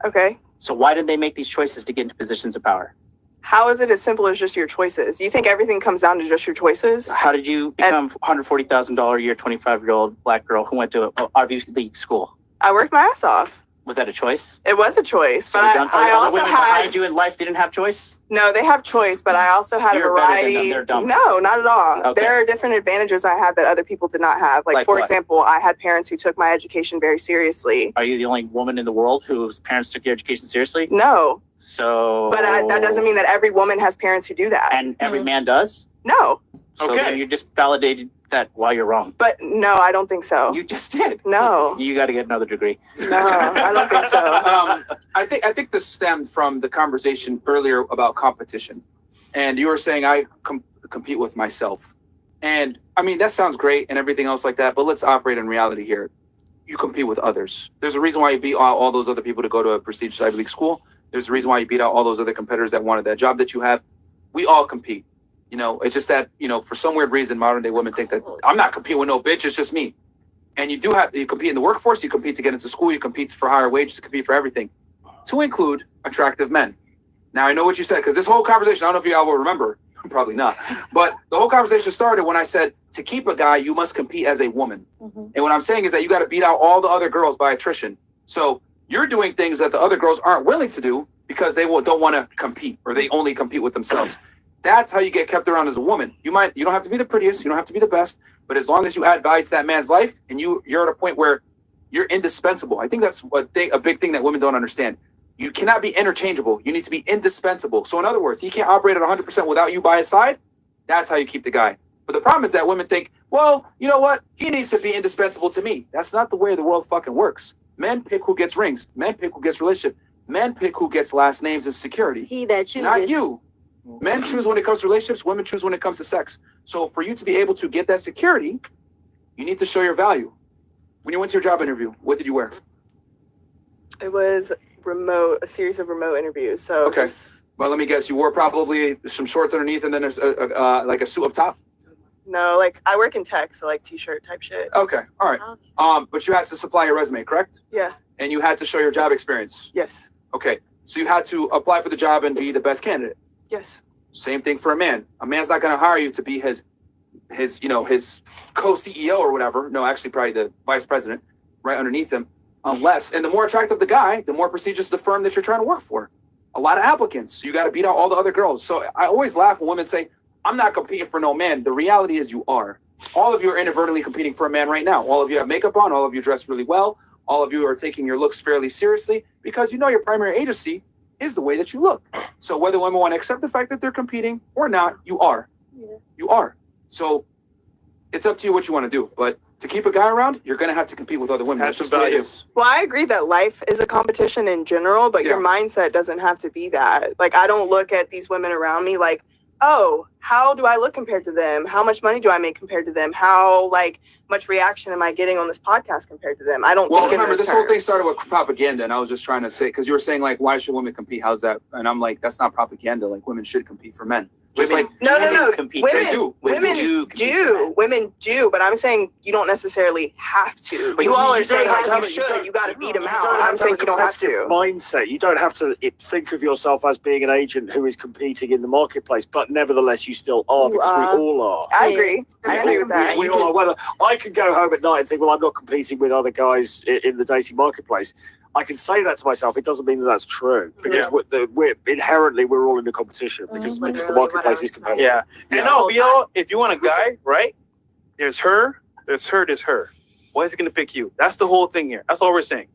Okay. So why did they make these choices to get into positions of power? How is it as simple as just your choices? You think everything comes down to just your choices? How did you become $140,000 a year, 25-year-old black girl who went to an Ivy League school? I worked my ass off. Was that a choice? It was a choice, So but I also women had. behind you in life didn't have choice? No, they have choice, but I also had You're a better than variety. them, they're dumb. No, not at all. Okay. There are different advantages I had that other people did not have. Like for what? example, I had parents who took my education very seriously. Are you the only woman in the world whose parents took your education seriously? No. So. But that doesn't mean that every woman has parents who do that. And every man does? No. So then you just validated that while you're wrong. But no, I don't think so. You just did. No. You got to get another degree. No, I don't think so. I think this stemmed from the conversation earlier about competition, and you were saying I compete with myself, and I mean that sounds great and everything else like that, but let's operate in reality here. You compete with others. There's a reason why you beat all those other people to go to a prestigious Ivy League school. There's a reason why you beat out all those other competitors that wanted that job that you have. We all compete. It's just that, for some weird reason, modern day women think that I'm not competing with no bitch, it's just me. And you compete in the workforce, you compete to get into school, you compete for higher wages, you compete for everything, to include attractive men. Now, I know what you said, because this whole conversation, I don't know if you all will remember, probably not, but the whole conversation started when I said, to keep a guy, you must compete as a woman. And what I'm saying is that you got to beat out all the other girls by attrition. So you're doing things that the other girls aren't willing to do because they don't want to compete, or they only compete with themselves. That's how you get kept around as a woman. You don't have to be the prettiest, you don't have to be the best, but as long as you add value to that man's life and you're at a point where you're indispensable. I think that's a big thing that women don't understand. You cannot be interchangeable. You need to be indispensable. So in other words, he can't operate at 100% without you by his side. That's how you keep the guy. But the problem is that women think, well, you know what? He needs to be indispensable to me. That's not the way the world fucking works. Men pick who gets rings. Men pick who gets relationship. Men pick who gets last names and security. He that chooses. Not you. Men choose when it comes to relationships. Women choose when it comes to sex. So for you to be able to get that security, you need to show your value. When you went to your job interview, what did you wear? It was a series of remote interviews. So okay. Well, let me guess. You wore probably some shorts underneath, and then there's like a suit up top. No, like I work in tech, so like t-shirt type shit. Okay, all right. But you had to supply your resume, correct? Yeah. And you had to show your job experience. Yes. Okay, so you had to apply for the job and be the best candidate. Yes. Same thing for a man. A man's not going to hire you to be his co-CEO or whatever. No, actually, probably the vice president right underneath him. Unless, and the more attractive the guy, the more prestigious the firm that you're trying to work for. A lot of applicants. So you got to beat out all the other girls. So I always laugh when women say, I'm not competing for no man. The reality is you are. All of you are inadvertently competing for a man right now. All of you have makeup on. All of you dress really well. All of you are taking your looks fairly seriously because your primary agency is the way that you look. So whether women want to accept the fact that they're competing or not, you are. Yeah. You are. So it's up to you what you want to do. But to keep a guy around, you're gonna have to compete with other women. That's just the way it is. Well, I agree that life is a competition in general, but your Yeah. mindset doesn't have to be that. Like, I don't look at these women around me like, oh, how do I look compared to them? How much money do I make compared to them? How much reaction am I getting on this podcast compared to them? I don't Well, think in remember, those this whole thing terms. started with propaganda, and I was just trying to say, because you were saying, like, why should women compete? How's that? And I'm like, that's not propaganda. Like, women should compete for men. Just Women- like, No. compete. Women They do. Women do. Women do. But I'm saying you don't necessarily have to. But You all are don't saying like have you to- should. You got to beat them out. don't have I'm to saying have a you don't have competitive to. mindset. You don't have to think of yourself as being an agent who is competing in the marketplace, but nevertheless, you still are You because are. we all are. I agree. I agree with that. We all are. Whether I can go home at night and think, well, I'm not competing with other guys in the dating marketplace. I can say that to myself. It doesn't mean that that's true because we're inherently we're all in a competition because the marketplace is competitive. Yeah. And no, yo, if you want a guy, right? There's her. Why is he gonna pick you? That's the whole thing here. That's all we're saying.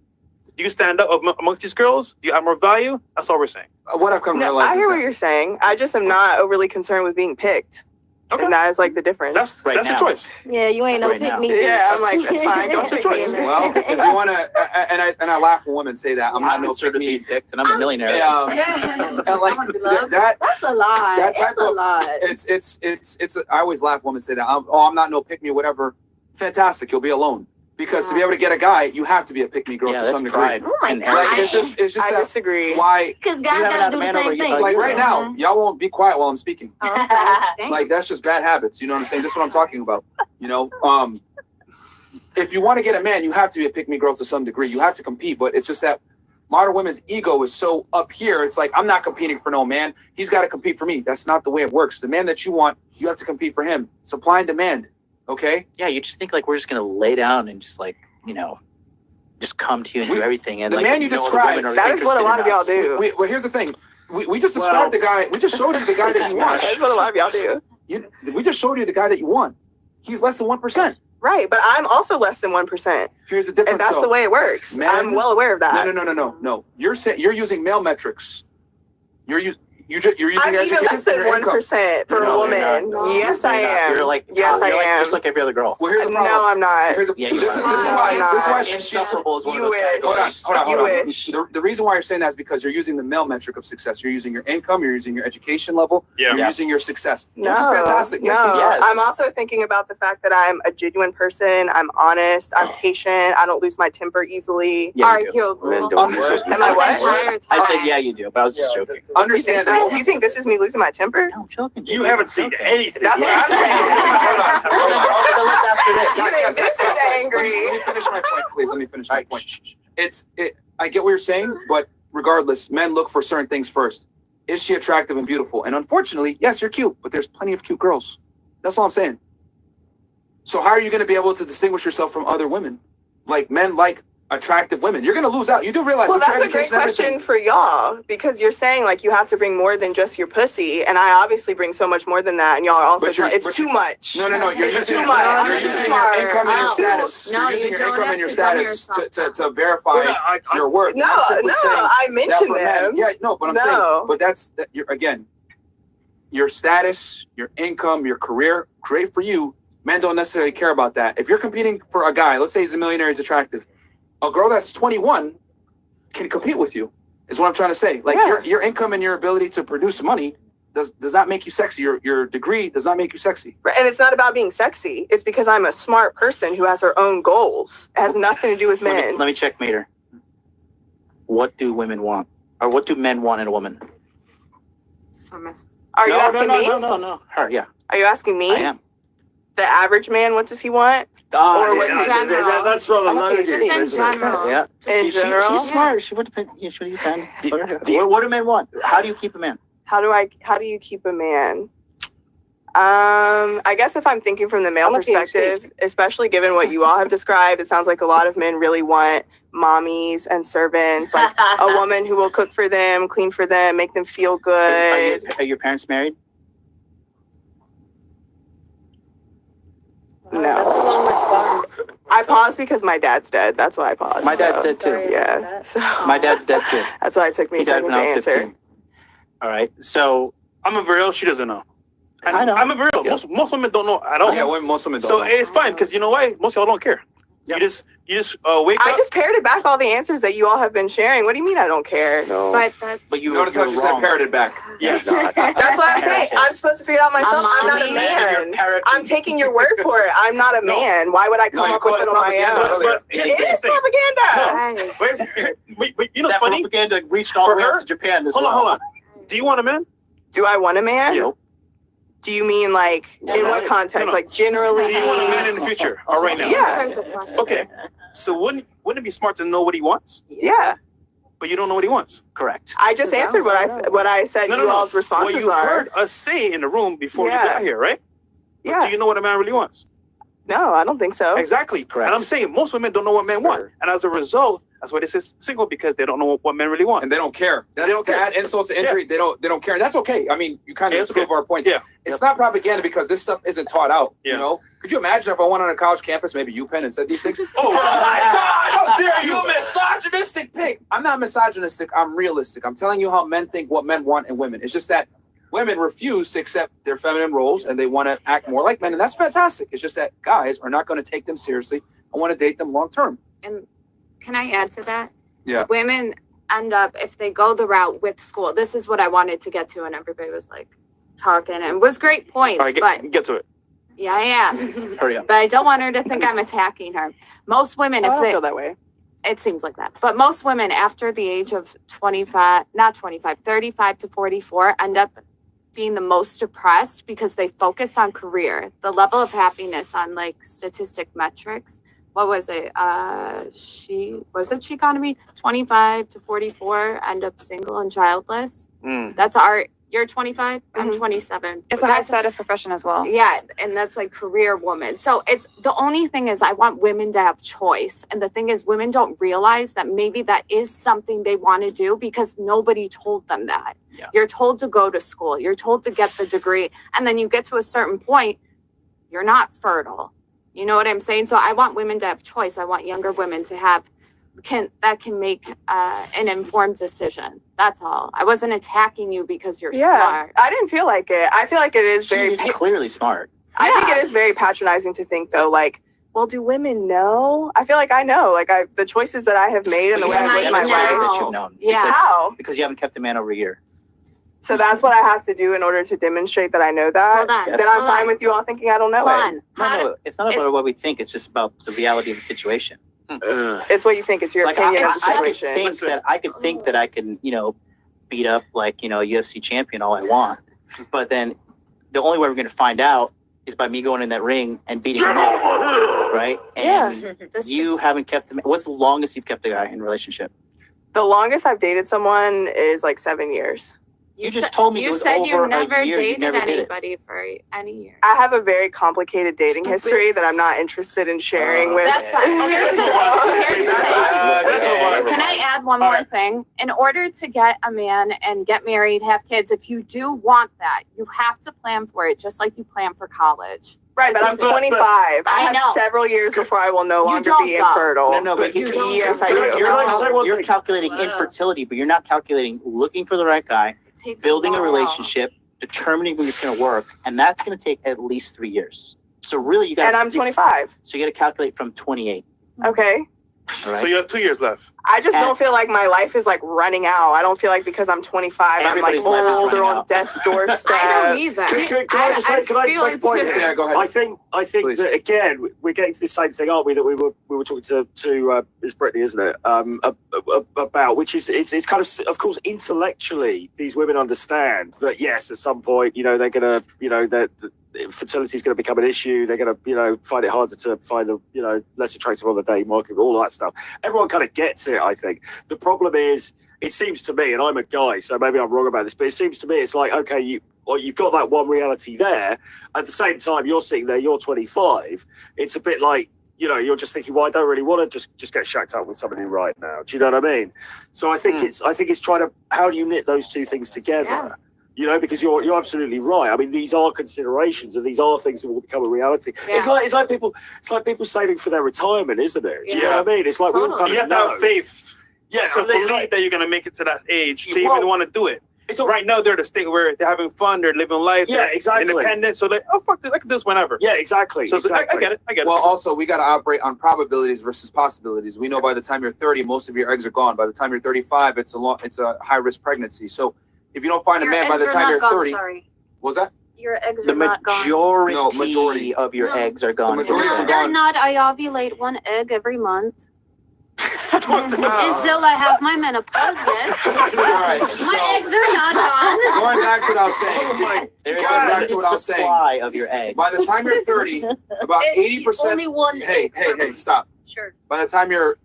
Do you stand up amongst these girls? Do you have more value? That's all we're saying. What I've come to No, realize I is hear what that you're saying. I just am not overly concerned with being picked. Okay. And that is like the difference. That's Right the now. choice. Yeah, you ain't no Right pick now. me. Yeah, I'm like, that's fine. Don't pick me. well, if you want to, and I laugh when women say that. I'm not no pick me. picked, and I'm a millionaire. And like that. That's a lie. That type That's a of lie. it's. I always laugh when women say that. I'm not no pick me, whatever. Fantastic, you'll be alone. Because to be able to get a guy, you have to be a pick me girl Yeah, to that's some degree. pride. Oh my and God. Like, it's just I that disagree. why. Because guys haven't gotta had do a the man same over you, thing. Like right now, y'all won't be quiet while I'm speaking. Oh, sorry. Like that's just bad habits. You know what I'm saying? This is what I'm talking about. You know, if you want to get a man, you have to be a pick me girl to some degree. You have to compete, but it's just that modern women's ego is so up here. It's like I'm not competing for no man. He's got to compete for me. That's not the way it works. The man that you want, you have to compete for him. Supply and demand. Okay. Yeah, you just think like we're just gonna lay down and just like just come to you and do everything. And the like, man you no other described, women are that is what a lot of y'all interested in us. do. Well, here's the thing. We just described the guy. We just showed you the guy that you want. That's what a lot of y'all do. We just showed you the guy that you want. He's less than 1%. Right, but I'm also less than 1%. Here's the difference. And that's though. the way it works. Men- I'm well aware of that. No. You're using male metrics. You're using I'm your even education less than and your income. 1% for a No, woman. you're not. Yes, I am. You're like yes, I you're like, am. just like every other girl. Well, here's the problem. No, I'm not. Here's Yeah, you this are. is No, why I'm not. this is why she's Insufferable is one of You those wish. categories. Hold on. You wish. The reason why you're saying that is because you're using the male metric of success. You're using your income. You're using your education level. Yeah. You're Yeah. using your success. No, Which is fantastic. no. Yes. I'm also thinking about the fact that I'm a genuine person. I'm honest. I'm patient. I don't lose my temper easily. Yeah, you do. Arguable. Men don't use those Am I words. what? I said, yeah, you do, but I was just joking. Understand So you think this is me losing my temper? No, I'm joking. You haven't seen anything. That's what I'm saying. Hold on. So then let's ask her this. This is angry. Let me finish my point, please. Let me finish my point. I get what you're saying, but regardless, men look for certain things first. Is she attractive and beautiful? And unfortunately, yes, you're cute, but there's plenty of cute girls. That's all I'm saying. So how are you going to be able to distinguish yourself from other women? Like men like attractive women. You're going to lose out. You do realize Well, with your that's a great education and question everything- for y'all because you're saying like you have to bring more than just your pussy, and I obviously bring so much more than that, and y'all are also But you're- it's but too much. No. You're It's using too much. I'm You're too using smart. your income and your I'm too- status. No, You're you using your don't income have and your to tell me status to verify your worth. No, I'm simply no, saying I that mentioned for men- them. Yeah, no, but I'm No. saying, but that's that you're again, your status, your income, your career, great for you. Men don't necessarily care about that. If you're competing for a guy, let's say he's a millionaire, he's attractive. A girl that's 21 can compete with you, is what I'm trying to say. Like your income and your ability to produce money does not make you sexy. Your degree does not make you sexy. And it's not about being sexy. It's because I'm a smart person who has her own goals. It has nothing to do with men. Let me checkmate her. What do women want? Or what do men want in a woman? Are you asking me? No. Her, yeah. Are you asking me? I am. The average man, what does he want? That's rather loaded. Just in isn't it? general. Yeah. In general? She's smart. She went to what do men want? How do you keep a man? How do you keep a man? I guess if I'm thinking from the male perspective, especially given what you all have described, it sounds like a lot of men really want mommies and servants, like a woman who will cook for them, clean for them, make them feel good. Are your parents married? No. I paused because my dad's dead. That's why I paused. My dad's dead too. Yeah. So My dad's dead too. that's why it took me He a died second when to I was answer. 15. All right. So I'm a real. She doesn't know. I know. I'm a real. Yeah. most women don't know at all. Yeah, most women don't So know. it's fine because you know why? Most of y'all don't care. You just wake I up. just parroted back all the answers that you all have been sharing. What do you mean I don't care? No. But you notice how she said parroted back. Yes. That's what I'm saying. I'm supposed to figure it out myself. I'm not a man. I'm taking your word for it. I'm not a man. Why would I come up with it on my own? But It is propaganda. But you know what's funny? Propaganda reached all the way out to Japan as well. Hold on. Do you want a man? Do I want a man? Yeah. Do you mean like in what context? No. Like generally? Do you want a man in the future or right now? Yeah. Okay. So wouldn't it be smart to know what he wants? Yeah. But you don't know what he wants. Correct. I just answered what I said. You all's responses Well, you are. heard us say in the room before you Yeah. got here, right? But Yeah. do you know what a man really wants? No, I don't think so. Exactly. Correct. And I'm saying most women don't know what men want, and as a result, that's why this is single, because they don't know what men really want, and they don't care. That's They don't care. insult to injury. Yeah. They don't care. And that's okay. I mean, you kind of Yeah, it's prove okay. our point. Yeah. It's not propaganda because this stuff isn't taught out. Yeah. You know? Could you imagine if I went on a college campus, maybe UPenn, and said these things? Oh my God! How dare you, misogynistic pig! I'm not misogynistic. I'm realistic. I'm telling you how men think, what men want in women. It's just that women refuse to accept their feminine roles and they want to act more like men, and that's fantastic. It's just that guys are not going to take them seriously and want to date them long term. And can I add to that? Yeah. Women end up, if they go the route with school, this is what I wanted to get to, and everybody was like talking and was great points, All right, but get to it. yeah, I am. Hurry up. But I don't want her to think I'm attacking her. Most women, I if don't they feel that way. it seems like that. But most women after the age of 35 to 44 end up being the most depressed because they focus on career, the level of happiness on like statistic metrics. What was it? She got to be 25 to 44, end up single and childless. That's you're 25, I'm 27. It's a high status profession as well. Yeah, and that's like career woman. So it's the only thing is I want women to have choice. And the thing is women don't realize that maybe that is something they want to do because nobody told them that. Yeah. You're told to go to school, you're told to get the degree, and then you get to a certain point, you're not fertile. You know what I'm saying? So I want women to have choice. I want younger women to have can make an informed decision. That's all. I wasn't attacking you because you're smart. I didn't feel like it. I feel like it is very She's clearly smart. I think it is very patronizing to think though, like, well, do women know? I feel like I know. Like the choices that I have made and the way I live my Demonstrated life. that you've known. Yeah. Because, How? because you haven't kept a man over a year. So that's what I have to do in order to demonstrate that I know that. Hold on. Then I'm fine with you all thinking I don't know it. No, it's not about what we think. It's just about the reality of the situation. It's what you think. It's your Like opinion of the I could situation. think that I can, beat up like, a UFC champion all I want. But then the only way we're going to find out is by me going in that ring and beating him up. Right? And you haven't kept him. What's the longest you've kept a guy in a relationship? The longest I've dated someone is like 7 years. You just told me it You was said over you a never year. You dated never did it. anybody for any year. I have a very complicated dating history that I'm not interested in sharing with. That's fine. Here's the thing. Can I add one more thing? In order to get a man and get married, have kids, if you do want that, you have to plan for it just like you plan for college. Right, but I'm 25. I have know. several years before I will no You longer don't, be though. infertile. No, but yes, I do. You're calculating infertility, but you're not calculating looking for the right guy, building a relationship, determining if it's going to work, and that's going to take at least 3 years. So really, you got. And I'm 25. So you got to calculate from 28. Okay. All right? So you have 2 years left. I just don't feel like my life is like running out. I don't feel like because I'm 25, Everybody's I'm life is like old or running on out. death's doorstep. I don't either. Can I just make a point here? Yeah, go ahead. I think Please. that again we're getting to the same thing, aren't we? That we were talking to it's Brittany, isn't it? About which is it's kind of course intellectually these women understand that yes, at some point they're gonna that fertility is going to become an issue. They're going to find it harder to find the less attractive on the dating market, all that stuff. Everyone kind of gets it. I think the problem is it seems to me, and I'm a guy, so maybe I'm wrong about this, but it seems to me it's like okay, you've got that one reality there. At the same time, you're sitting there, you're 25. It's a bit like, you're just thinking, well, I don't really want to just get shacked up with somebody right now. Do you know what I mean? So I think it's trying to, how do you knit those two things together? Because you're absolutely right. I mean, these are considerations, and these are things that will become a reality. Yeah. It's like people saving for their retirement, isn't it? Do you know what I mean? It's like we all kind You of have to know. have faith. Yeah, So I mean, believe that you're going to make it to that age to Well- even want to do it. It's right now they're at a state where they're having fun, they're living life, Yeah, they're exactly. independent. So like, oh fuck this, I can do this whenever. Yeah, exactly. So exactly. I get it. I get it. Well, also we got to operate on probabilities versus possibilities. We know by the time you're 30, most of your eggs are gone. By the time you're 35, it's a high risk pregnancy. So if you don't find a man by the time you're 30, Sorry. what's that? Your eggs The are not gone. majority of your eggs are gone. The is what majority you're are saying. They're not. I ovulate one egg every month. Until I have my menopause, yes. All right. So My eggs are not gone. going back to what I was saying. There is Going a back to limited what I was saying. supply of your eggs. By the time you're 30, about 80%. Only one Hey, egg. hey, stop. Sure. By the time you're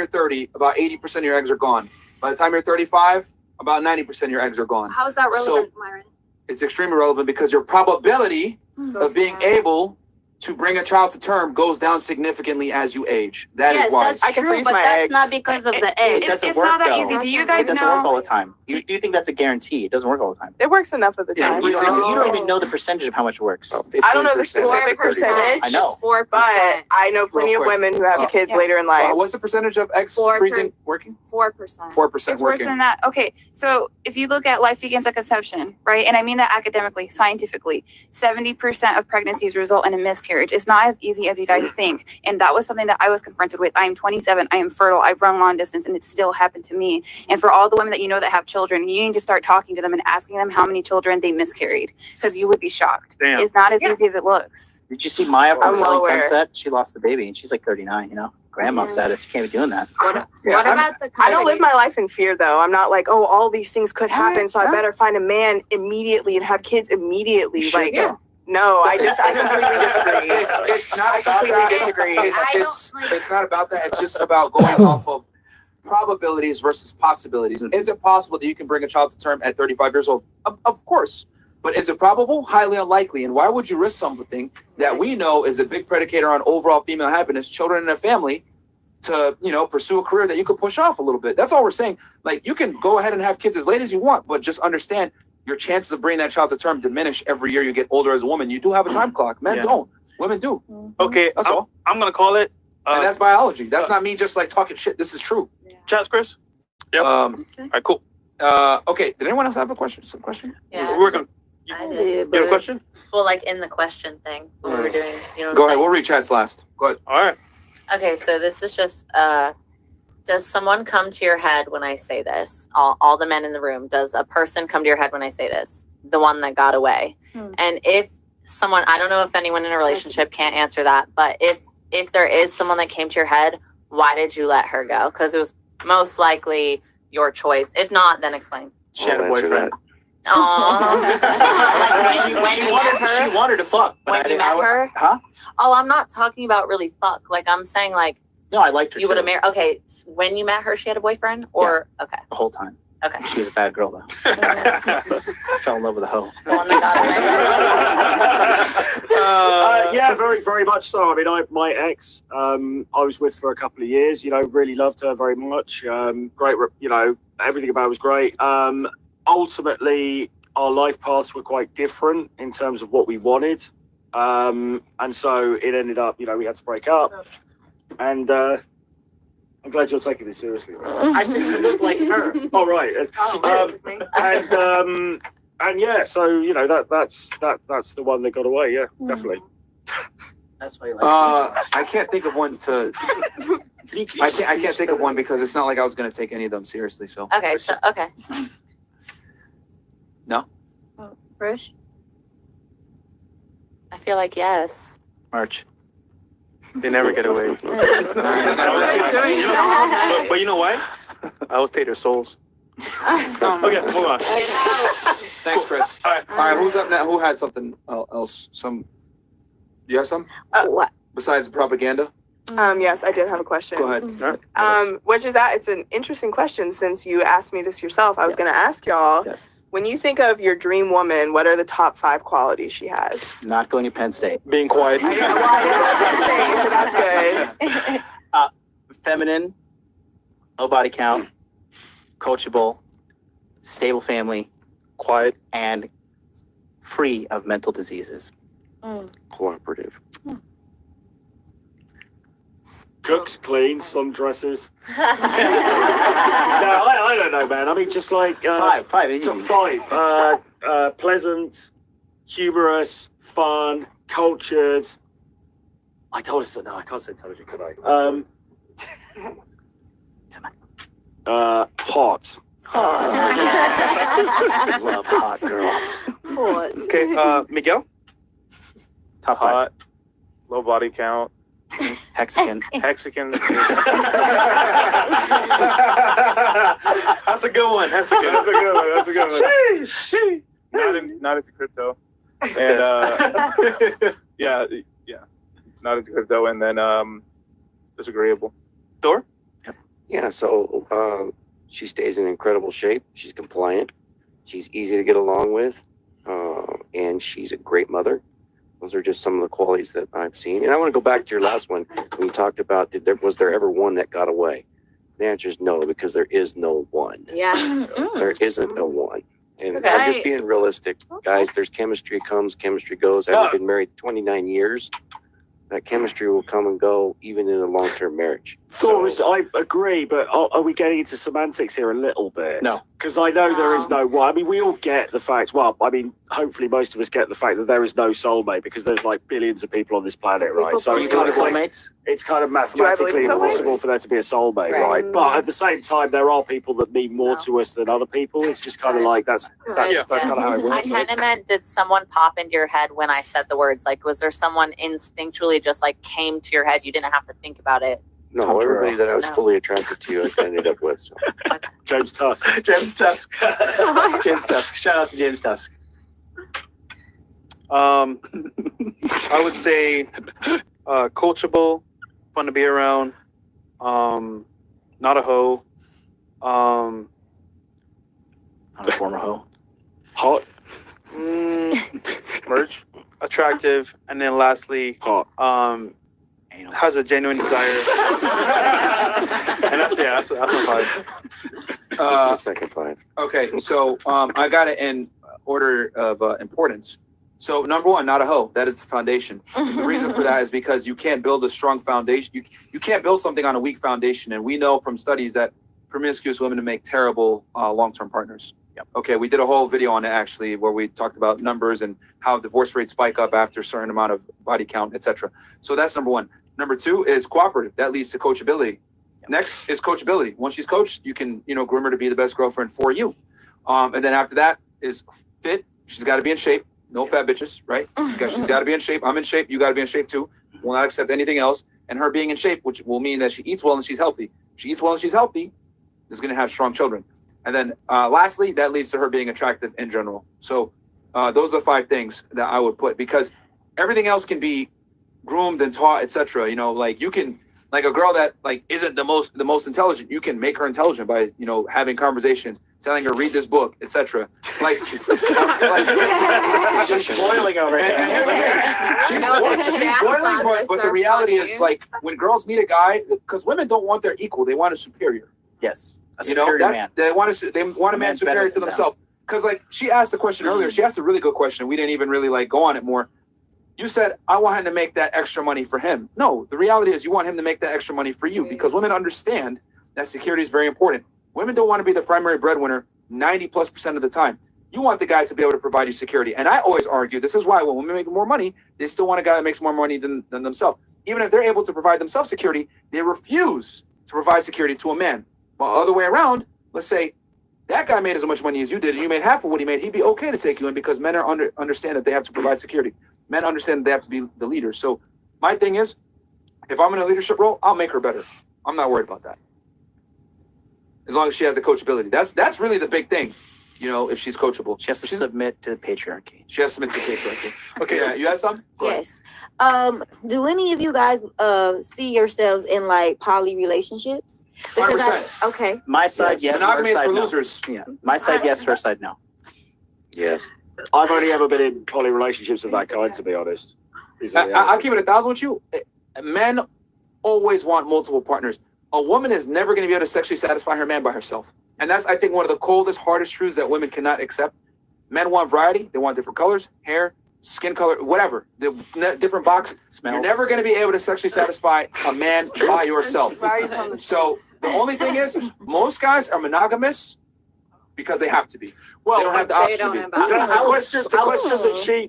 30, about 80% of your eggs are gone. By the time you're 35, about 90% of your eggs are gone. How is that So- relevant, Myron? It's extremely relevant because your probability of being able to bring a child to term goes down significantly as you age. That is Yes, why. that's true, but that's not because of the It egg. doesn't it's work not that though. easy. Do you It guys doesn't work know? all the time. Do you think that's a guarantee? It doesn't work all the time. It works enough of the Yeah, time. you You don't even know the percentage of how much it works. I don't know the specific percentage. I know. It's 4%. But I know plenty of Real quick. women who have kids Yeah. later in life. What's the percentage of eggs 4%. freezing working? 4%. 4% It's worse working. than that. Okay, so if you look at life begins at conception, right? And I mean that academically, scientifically, 70% of pregnancies result in a miscarriage. It's not as easy as you guys think. And that was something that I was confronted with. I am 27. I am fertile. I've run long distance and it still happened to me. And for all the women that you know that have children, you need to start talking to them and asking them how many children they miscarried because you would be shocked. Damn. It's not as easy as it looks. Did you see Maya I'm from well Selling aware. Sunset? She lost the baby and she's like 39, you know? Grandma status. She can't be doing that. What about the I don't live my life in fear though. I'm not like, oh, all these things could happen, so I better find a man immediately and have kids immediately. Like, no, I completely disagree. It's not I about completely that. disagree. It's not about that. It's just about going off of probabilities versus possibilities. Is it possible that you can bring a child to term at 35 years old? Of course. But is it probable? Highly unlikely. And why would you risk something that we know is a big predicator on overall female happiness, children in a family, to, you know, pursue a career that you could push off a little bit? That's all we're saying. Like, you can go ahead and have kids as late as you want, but just understand your chances of bringing that child to term diminish every year you get older as a woman. You do have a time clock. Men don't. Women do. Okay, That's all. I'm gonna call it. And that's biology. That's not me just like talking shit. This is true. Chats, Chris. Yep. All right, cool. Okay. Did anyone else have a question? Some question? Yeah. We're gonna. I did. You have a question? Well, like in the question thing, what we were doing, you know. what Go I'm ahead. We'll read chats last. Go ahead. All right. Okay, so this is just does someone come to your head when I say this? All the men in the room, does a person come to your head when I say this? The one that got away. And if someone, I don't know if anyone in a relationship can't answer that, but if there is someone that came to your head, why did you let her go? Because it was most likely your choice. If not, then explain. She had a boyfriend. She wanted to fuck. But When you met her? Huh? Oh, I'm not talking about really fuck. Like I'm saying like No, I liked her. you would have too. married. Okay, when you met her, she had a boyfriend, or okay, the whole time. okay. She was a bad girl though. I fell in love with a hoe. The one that got away. Yeah, very, very much so. I mean, my ex, I was with for a couple of years. You know, really loved her very much. Great, you know, everything about her was great. Ultimately, our life paths were quite different in terms of what we wanted, and so it ended up, you know, we had to break up. And I'm glad you're taking this seriously. I said she looked like her. Oh right. And yeah, so you know that's the one that got away. Yeah, definitely. That's why you like I can't think of one to. I can't think of one because it's not like I was going to take any of them seriously. So. Okay, so okay. No. Fresh? I feel like yes. March. They never get away. But you know why? I always take their souls. Okay, move on. Thanks, Chris. All right. Who's up now? Who had something else? Do you have some? What? Besides the propaganda? Yes, I did have a question. Go ahead. Which is that it's an interesting question since you asked me this yourself. I was going to ask y'all. Yes. When you think of your dream woman, what are the top 5 qualities she has? Not going to Penn State. Being quiet. I know, well, I didn't go to Penn State, so that's good. Feminine, low body count, coachable, stable family, quiet, and free of mental diseases. Cooperative. Cooks, cleans, some dresses. I don't know, man. I mean, just like five, easy. Pleasant, humorous, fun, cultured. I told us no, I can't say intelligent, could I? Hot. Love hot girls. Okay, Miguel. Top 5. Hot, low body count, Hexagon. Hexagon. That's a good one. That's a good That's a good one. That's a good one. Sheesh. Not into crypto, and yeah, not into crypto, and then just agreeable. Thor. Yeah, so she stays in incredible shape. She's compliant. She's easy to get along with, and she's a great mother. Those are just some of the qualities that I've seen. And I want to go back to your last one when you talked about was there ever one that got away? The answer is no, because there is no one. Yes. There isn't no one. And Okay. I'm just being realistic. Guys, there's chemistry comes, chemistry goes. I've been married 29 years. That chemistry will come and go even in a long-term marriage. So I agree, but are we getting into semantics here a little bit? No. Because I know there is no one. I mean, we all get the fact. Well, I mean, hopefully most of us get the fact that there is no soulmate because there's like billions of people on this planet, right? So it's kind of like soulmates. it's kind of Do I mathematically believe in soulmates? impossible for there to be a soulmate, Right. right? But at the same time, there are people that mean more to us than other people. It's just kind of like that's kind of how it I works. kind of meant, did someone pop into your head when I said the words? Like, was there someone instinctually just like came to your head? You didn't have to think about it. No, everybody that I was No. fully attracted to, I ended up with. So. James Tusk. James Tusk. James Tusk. Shout out to James Tusk. I would say coachable, fun to be around, not a hoe, Not a former hoe. Hot. merch, attractive, and then lastly, has a genuine desire. And that's a 5. It's the second 5. Okay, so I got it in order of importance. So number 1, not a hoe. That is the foundation. The reason for that is because you can't build a strong foundation. You can't build something on a weak foundation. And we know from studies that promiscuous women make terrible long-term partners. Yep. Okay, we did a whole video on it actually where we talked about numbers and how divorce rates spike up after a certain amount of body count, etc. So that's number 1. Number 2 is cooperative. That leads to coachability. Next is coachability. Once she's coached, you can, groom her to be the best girlfriend for you. And then after that is fit. She's got to be in shape. No fat bitches, right? Because she's got to be in shape. I'm in shape. You got to be in shape too. Will not accept anything else. And her being in shape, which will mean that she eats well and she's healthy. If she eats well and she's healthy, is going to have strong children. And then lastly, that leads to her being attractive in general. So those are 5 things that I would put, because everything else can be groomed and taught, etc. Like you can, like a girl that like isn't the most intelligent, you can make her intelligent by having conversations, telling her read this book, etc. Like she's boiling over here. She's boiling, but the reality is like when girls meet a guy, because women don't want their equal, they want a superior. Yes, a superior man. They want a man superior to themselves. Because like she asked the question earlier, she asked a really good question. We didn't even really like go on it more. You said, I want him to make that extra money for him. No, the reality is you want him to make that extra money for you, because women understand that security is very important. Women don't want to be the primary breadwinner 90+% of the time. You want the guy to be able to provide you security. And I always argue, this is why when women make more money, they still want a guy that makes more money than themselves. Even if they're able to provide themselves security, they refuse to provide security to a man. While other way around, let's say that guy made as much money as you did and you made half of what he made, he'd be okay to take you in, because men are understand that they have to provide security. Men understand that they have to be the leader. So my thing is, if I'm in a leadership role, I'll make her better. I'm not worried about that. As long as she has the coachability. That's really the big thing. If she's coachable. She has to submit to the patriarchy. She has to submit to the patriarchy. Okay, yeah, you have something? Go ahead. Yes. Do any of you guys see yourselves in like poly relationships? 100%. Okay. My side, yes. Monogamy is her side, for no. losers. Yeah. My side, yes. Her side, no. Yes. I've only ever been in poly relationships of that kind, to be honest. I'll keep it 1,000 with you. Men always want multiple partners. A woman is never going to be able to sexually satisfy her man by herself. And that's, I think, one of the coldest, hardest truths that women cannot accept. Men want variety. They want different colors, hair, skin color, whatever, the different box. You're never going to be able to sexually satisfy a man by yourself. So the only thing is, most guys are monogamous because they have to be. Well, they don't have the option to be.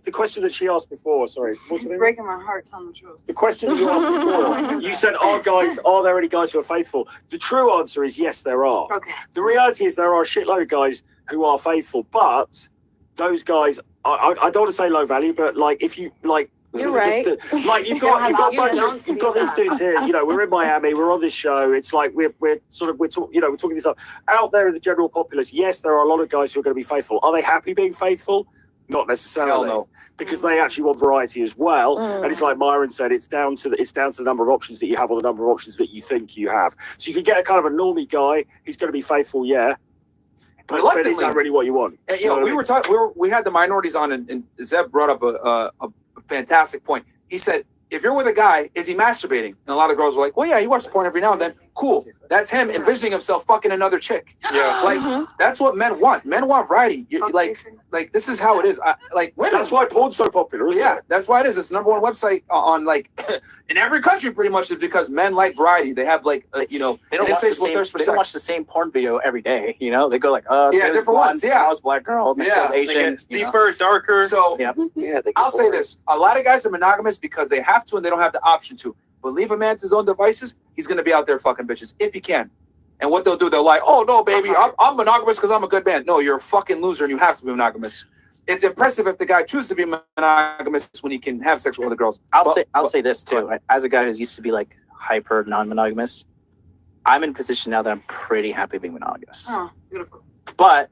The question that she asked before. Sorry, what's It's the name? breaking my heart telling the truth. The question that you asked before, you said, are there any guys who are faithful? The true answer is yes, there are. Okay. The reality is there are a shitload of guys who are faithful, but those guys, I don't want to say low value, but like if you like, You're right. like you've got these dudes here. You know, we're in Miami, we're on this show. It's like we're talking this up out there in the general populace. Yes, there are a lot of guys who are going to be faithful. Are they happy being faithful? Not necessarily. Hell no. Because they actually want variety as well. And it's like Myron said, it's down to the number of options that you have or the number of options that you think you have. So you can get a kind of a normie guy who's going to be faithful, yeah. But it's not really what you want. And, you know, we were talking. We had the minorities on, and Zeb brought up a fantastic point. He said, if you're with a guy, is he masturbating? And a lot of girls were like, well, yeah, he watches porn every now and then. Cool. That's him envisioning himself fucking another chick. Yeah. Like, that's what men want. Men want variety. Like this is how it is. Like women. That's why porn's so popular, isn't it? That's why it is. It's the #1 website on like in every country pretty much is because men like variety. They have like they don't, an watch the, insatiable same, thirst for they don't sex. watch the same porn video every day. You know, they go like, different ones. Yeah, I was black girl. Yeah, Asian. Deeper, darker. So yeah, I'll say this: a lot of guys are monogamous because they have to and they don't have the option to. But leave a man to his own devices, he's gonna be out there fucking bitches if he can. And what they'll do, they'll like, oh no, baby, I'm monogamous because I'm a good man. No, you're a fucking loser and you have to be monogamous. It's impressive if the guy chooses to be monogamous when he can have sex with other girls. I'll say this too. As a guy who's used to be like hyper non-monogamous, I'm in a position now that I'm pretty happy being monogamous. Oh, beautiful. But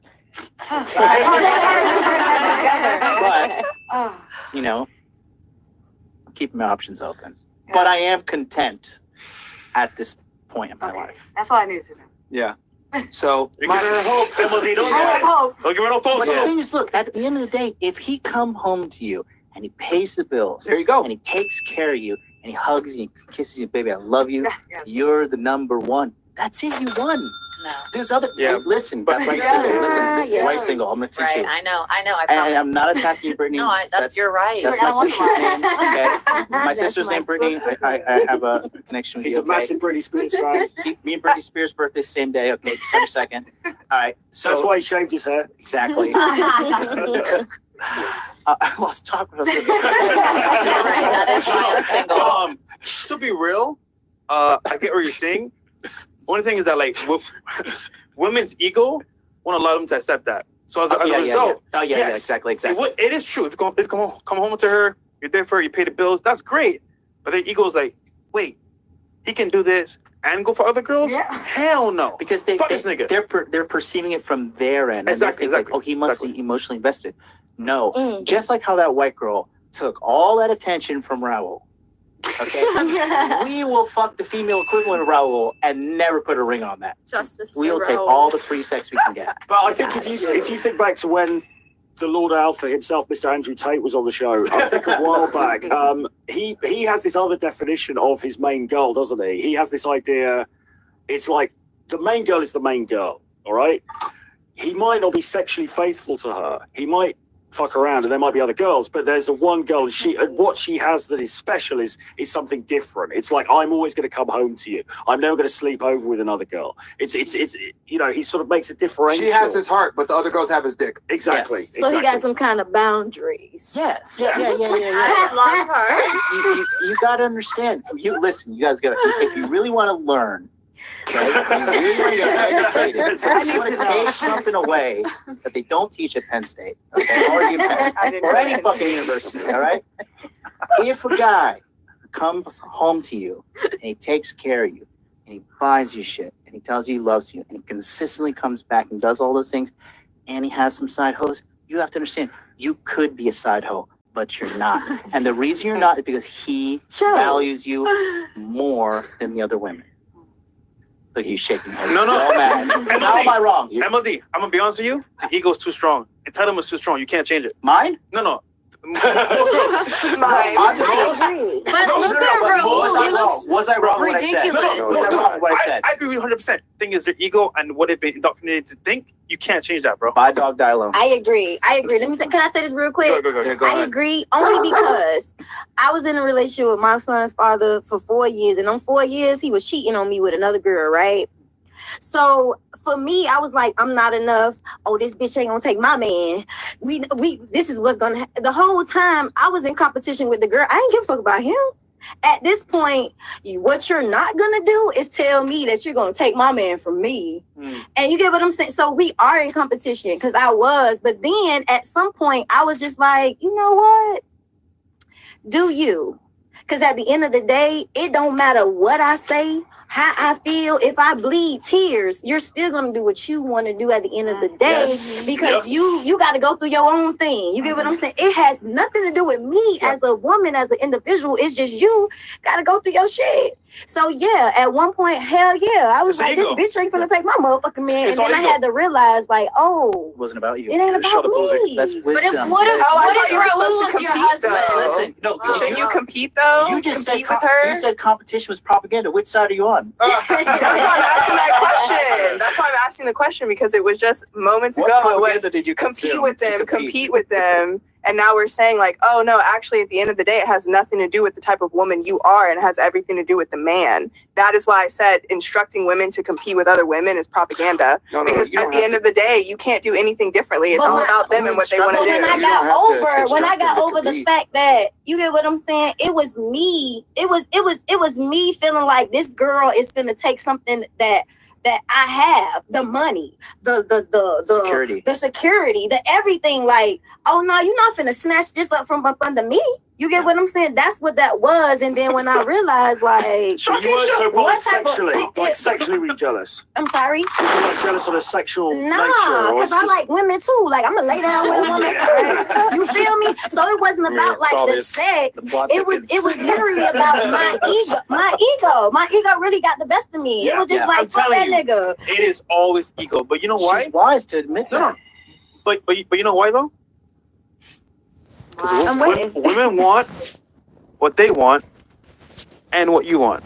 Oh. you know, I'm keeping my options open. But I am content at this point in my life. That's all I need to know. Yeah. So you give her hope, Emily. Don't give her no false But the hope. thing is, look, at the end of the day, if he come home to you and he pays the bills, there you go, and he takes care of you, and he hugs you, and kisses you, baby, I love you. You're the #1. That's it. You won. No. There's other. Yeah. Listen, that's why you're single. Listen, this is why you're single. I'm gonna teach Right, you. I know. I And promise. I'm not attacking you, Brittany. No, you're right. That's my sister's name. Okay? My sister's name, Brittany. I have a connection with He's you. a massive Britney Spears fan. Me and Britney Spears' birthday same day. Okay, December 2nd. All right. So That's why he shaved his hair. exactly. I lost talk about this. To be real, I get what you're saying. Only thing is that like women's ego won't allow them to accept that. So as a result, exactly. It is true. If you come home to her, you're there for her, you pay the bills, that's great. But their ego is like, wait, he can do this and go for other girls? Yeah. Hell no. Because Fuck this nigga. they're perceiving it from their end. Exactly, And they think like, oh, he must be emotionally invested. No, just like how that white girl took all that attention from Raul. Okay, we will fuck the female equivalent of Raul and never put a ring on that. Justice. We will take all the free sex we can get. But I think if you think back to when the Lord Alpha himself, Mr. Andrew Tate, was on the show, I think a while back, he has this other definition of his main girl, doesn't he? He has this idea, it's like the main girl is the main girl, all right? He might not be sexually faithful to her. He might fuck around and there might be other girls, but there's the one girl and what she has that is special is something different. It's like, I'm always going to come home to you. I'm never going to sleep over with another girl. It's you know, he sort of makes a differential. She has his heart, but the other girls have his dick. Exactly. Yes. So he got some kind of boundaries. Yes. Yeah. You got to understand. You listen. You guys got to. If you really want to learn, okay, you want to take something away that they don't teach at Penn State, okay, or any fucking university. All right. If a guy comes home to you and he takes care of you and he buys you shit and he tells you he loves you and he consistently comes back and does all those things and he has some side hoes, you have to understand you could be a side hoe, but you're not. And the reason you're not is because he values you more than the other women. Look, he's shaking his head. No. So mad. How am I wrong? MLD, I'm gonna be honest with you. The ego's too strong. Entitlement's too strong. You can't change it. Mine? No. But look at Raul. Was I wrong when I said? Was I wrong when I said? I agree with you 100%. Thing is, their ego and what they've been indoctrinated to think, you can't change that, bro. Buy dog, die alone. I agree. Let me say, can I say this real quick? Go I ahead. agree only because I was in a relationship with my son's father for 4 years, and on 4 years he was cheating on me with another girl, right? So for me, I was like, I'm not enough. Oh, this bitch ain't gonna take my man. This is what's gonna happen. The whole time I was in competition with the girl. I ain't give a fuck about him. At this point, what you're not gonna do is tell me that you're gonna take my man from me. And you get what I'm saying? So we are in competition because I was, but then at some point I was just like, you know what? Do you? Because at the end of the day, it don't matter what I say, how I feel. If I bleed tears, you're still gonna do what you want to do at the end of the day, because you got to go through your own thing. You get what I'm saying? It has nothing to do with me as a woman, as an individual. It's just you got to go through your shit. So yeah, at one point, hell yeah, I was like, this bitch ain't gonna take my motherfucking man. And then I had to realize, like, oh, It wasn't about you. it ain't about me. That's But if wisdom. what if you were Raul supposed to was your compete, husband? though. Listen, no, Shouldn't you compete though? You just said compete with her. you said competition was propaganda. Which side are you on? That's why I'm asking that question. That's why I'm asking the question, because it was just moments What ago. It propaganda was did you compete consume with to them, compete? compete with them. And now we're saying like, oh no, actually at the end of the day, it has nothing to do with the type of woman you are, and it has everything to do with the man. That is why I said instructing women to compete with other women is propaganda. Because at the end of the day, you can't do anything differently. It's all about them and what they want to do. When I got over the fact that, you get what I'm saying, it was me. It was me feeling like this girl is gonna take something that I have, the money, the security, the everything. Like, oh no, you're not finna snatch this up from up under me. You get what I'm saying? That's what that was. And then when I realized, like, So you weren't so sexually were you jealous? I'm sorry? You weren't jealous on a sexual nature? Nah, Or because I like women too. Like, I'm gonna lay down with a woman too. You feel me? So it wasn't about like the sex. It was literally about my ego. My ego really got the best of me. It was just like, fuck that nigga. It is always ego. But you know why? She's wise to admit that. No. But you know why though? Because women want what they want and what you want.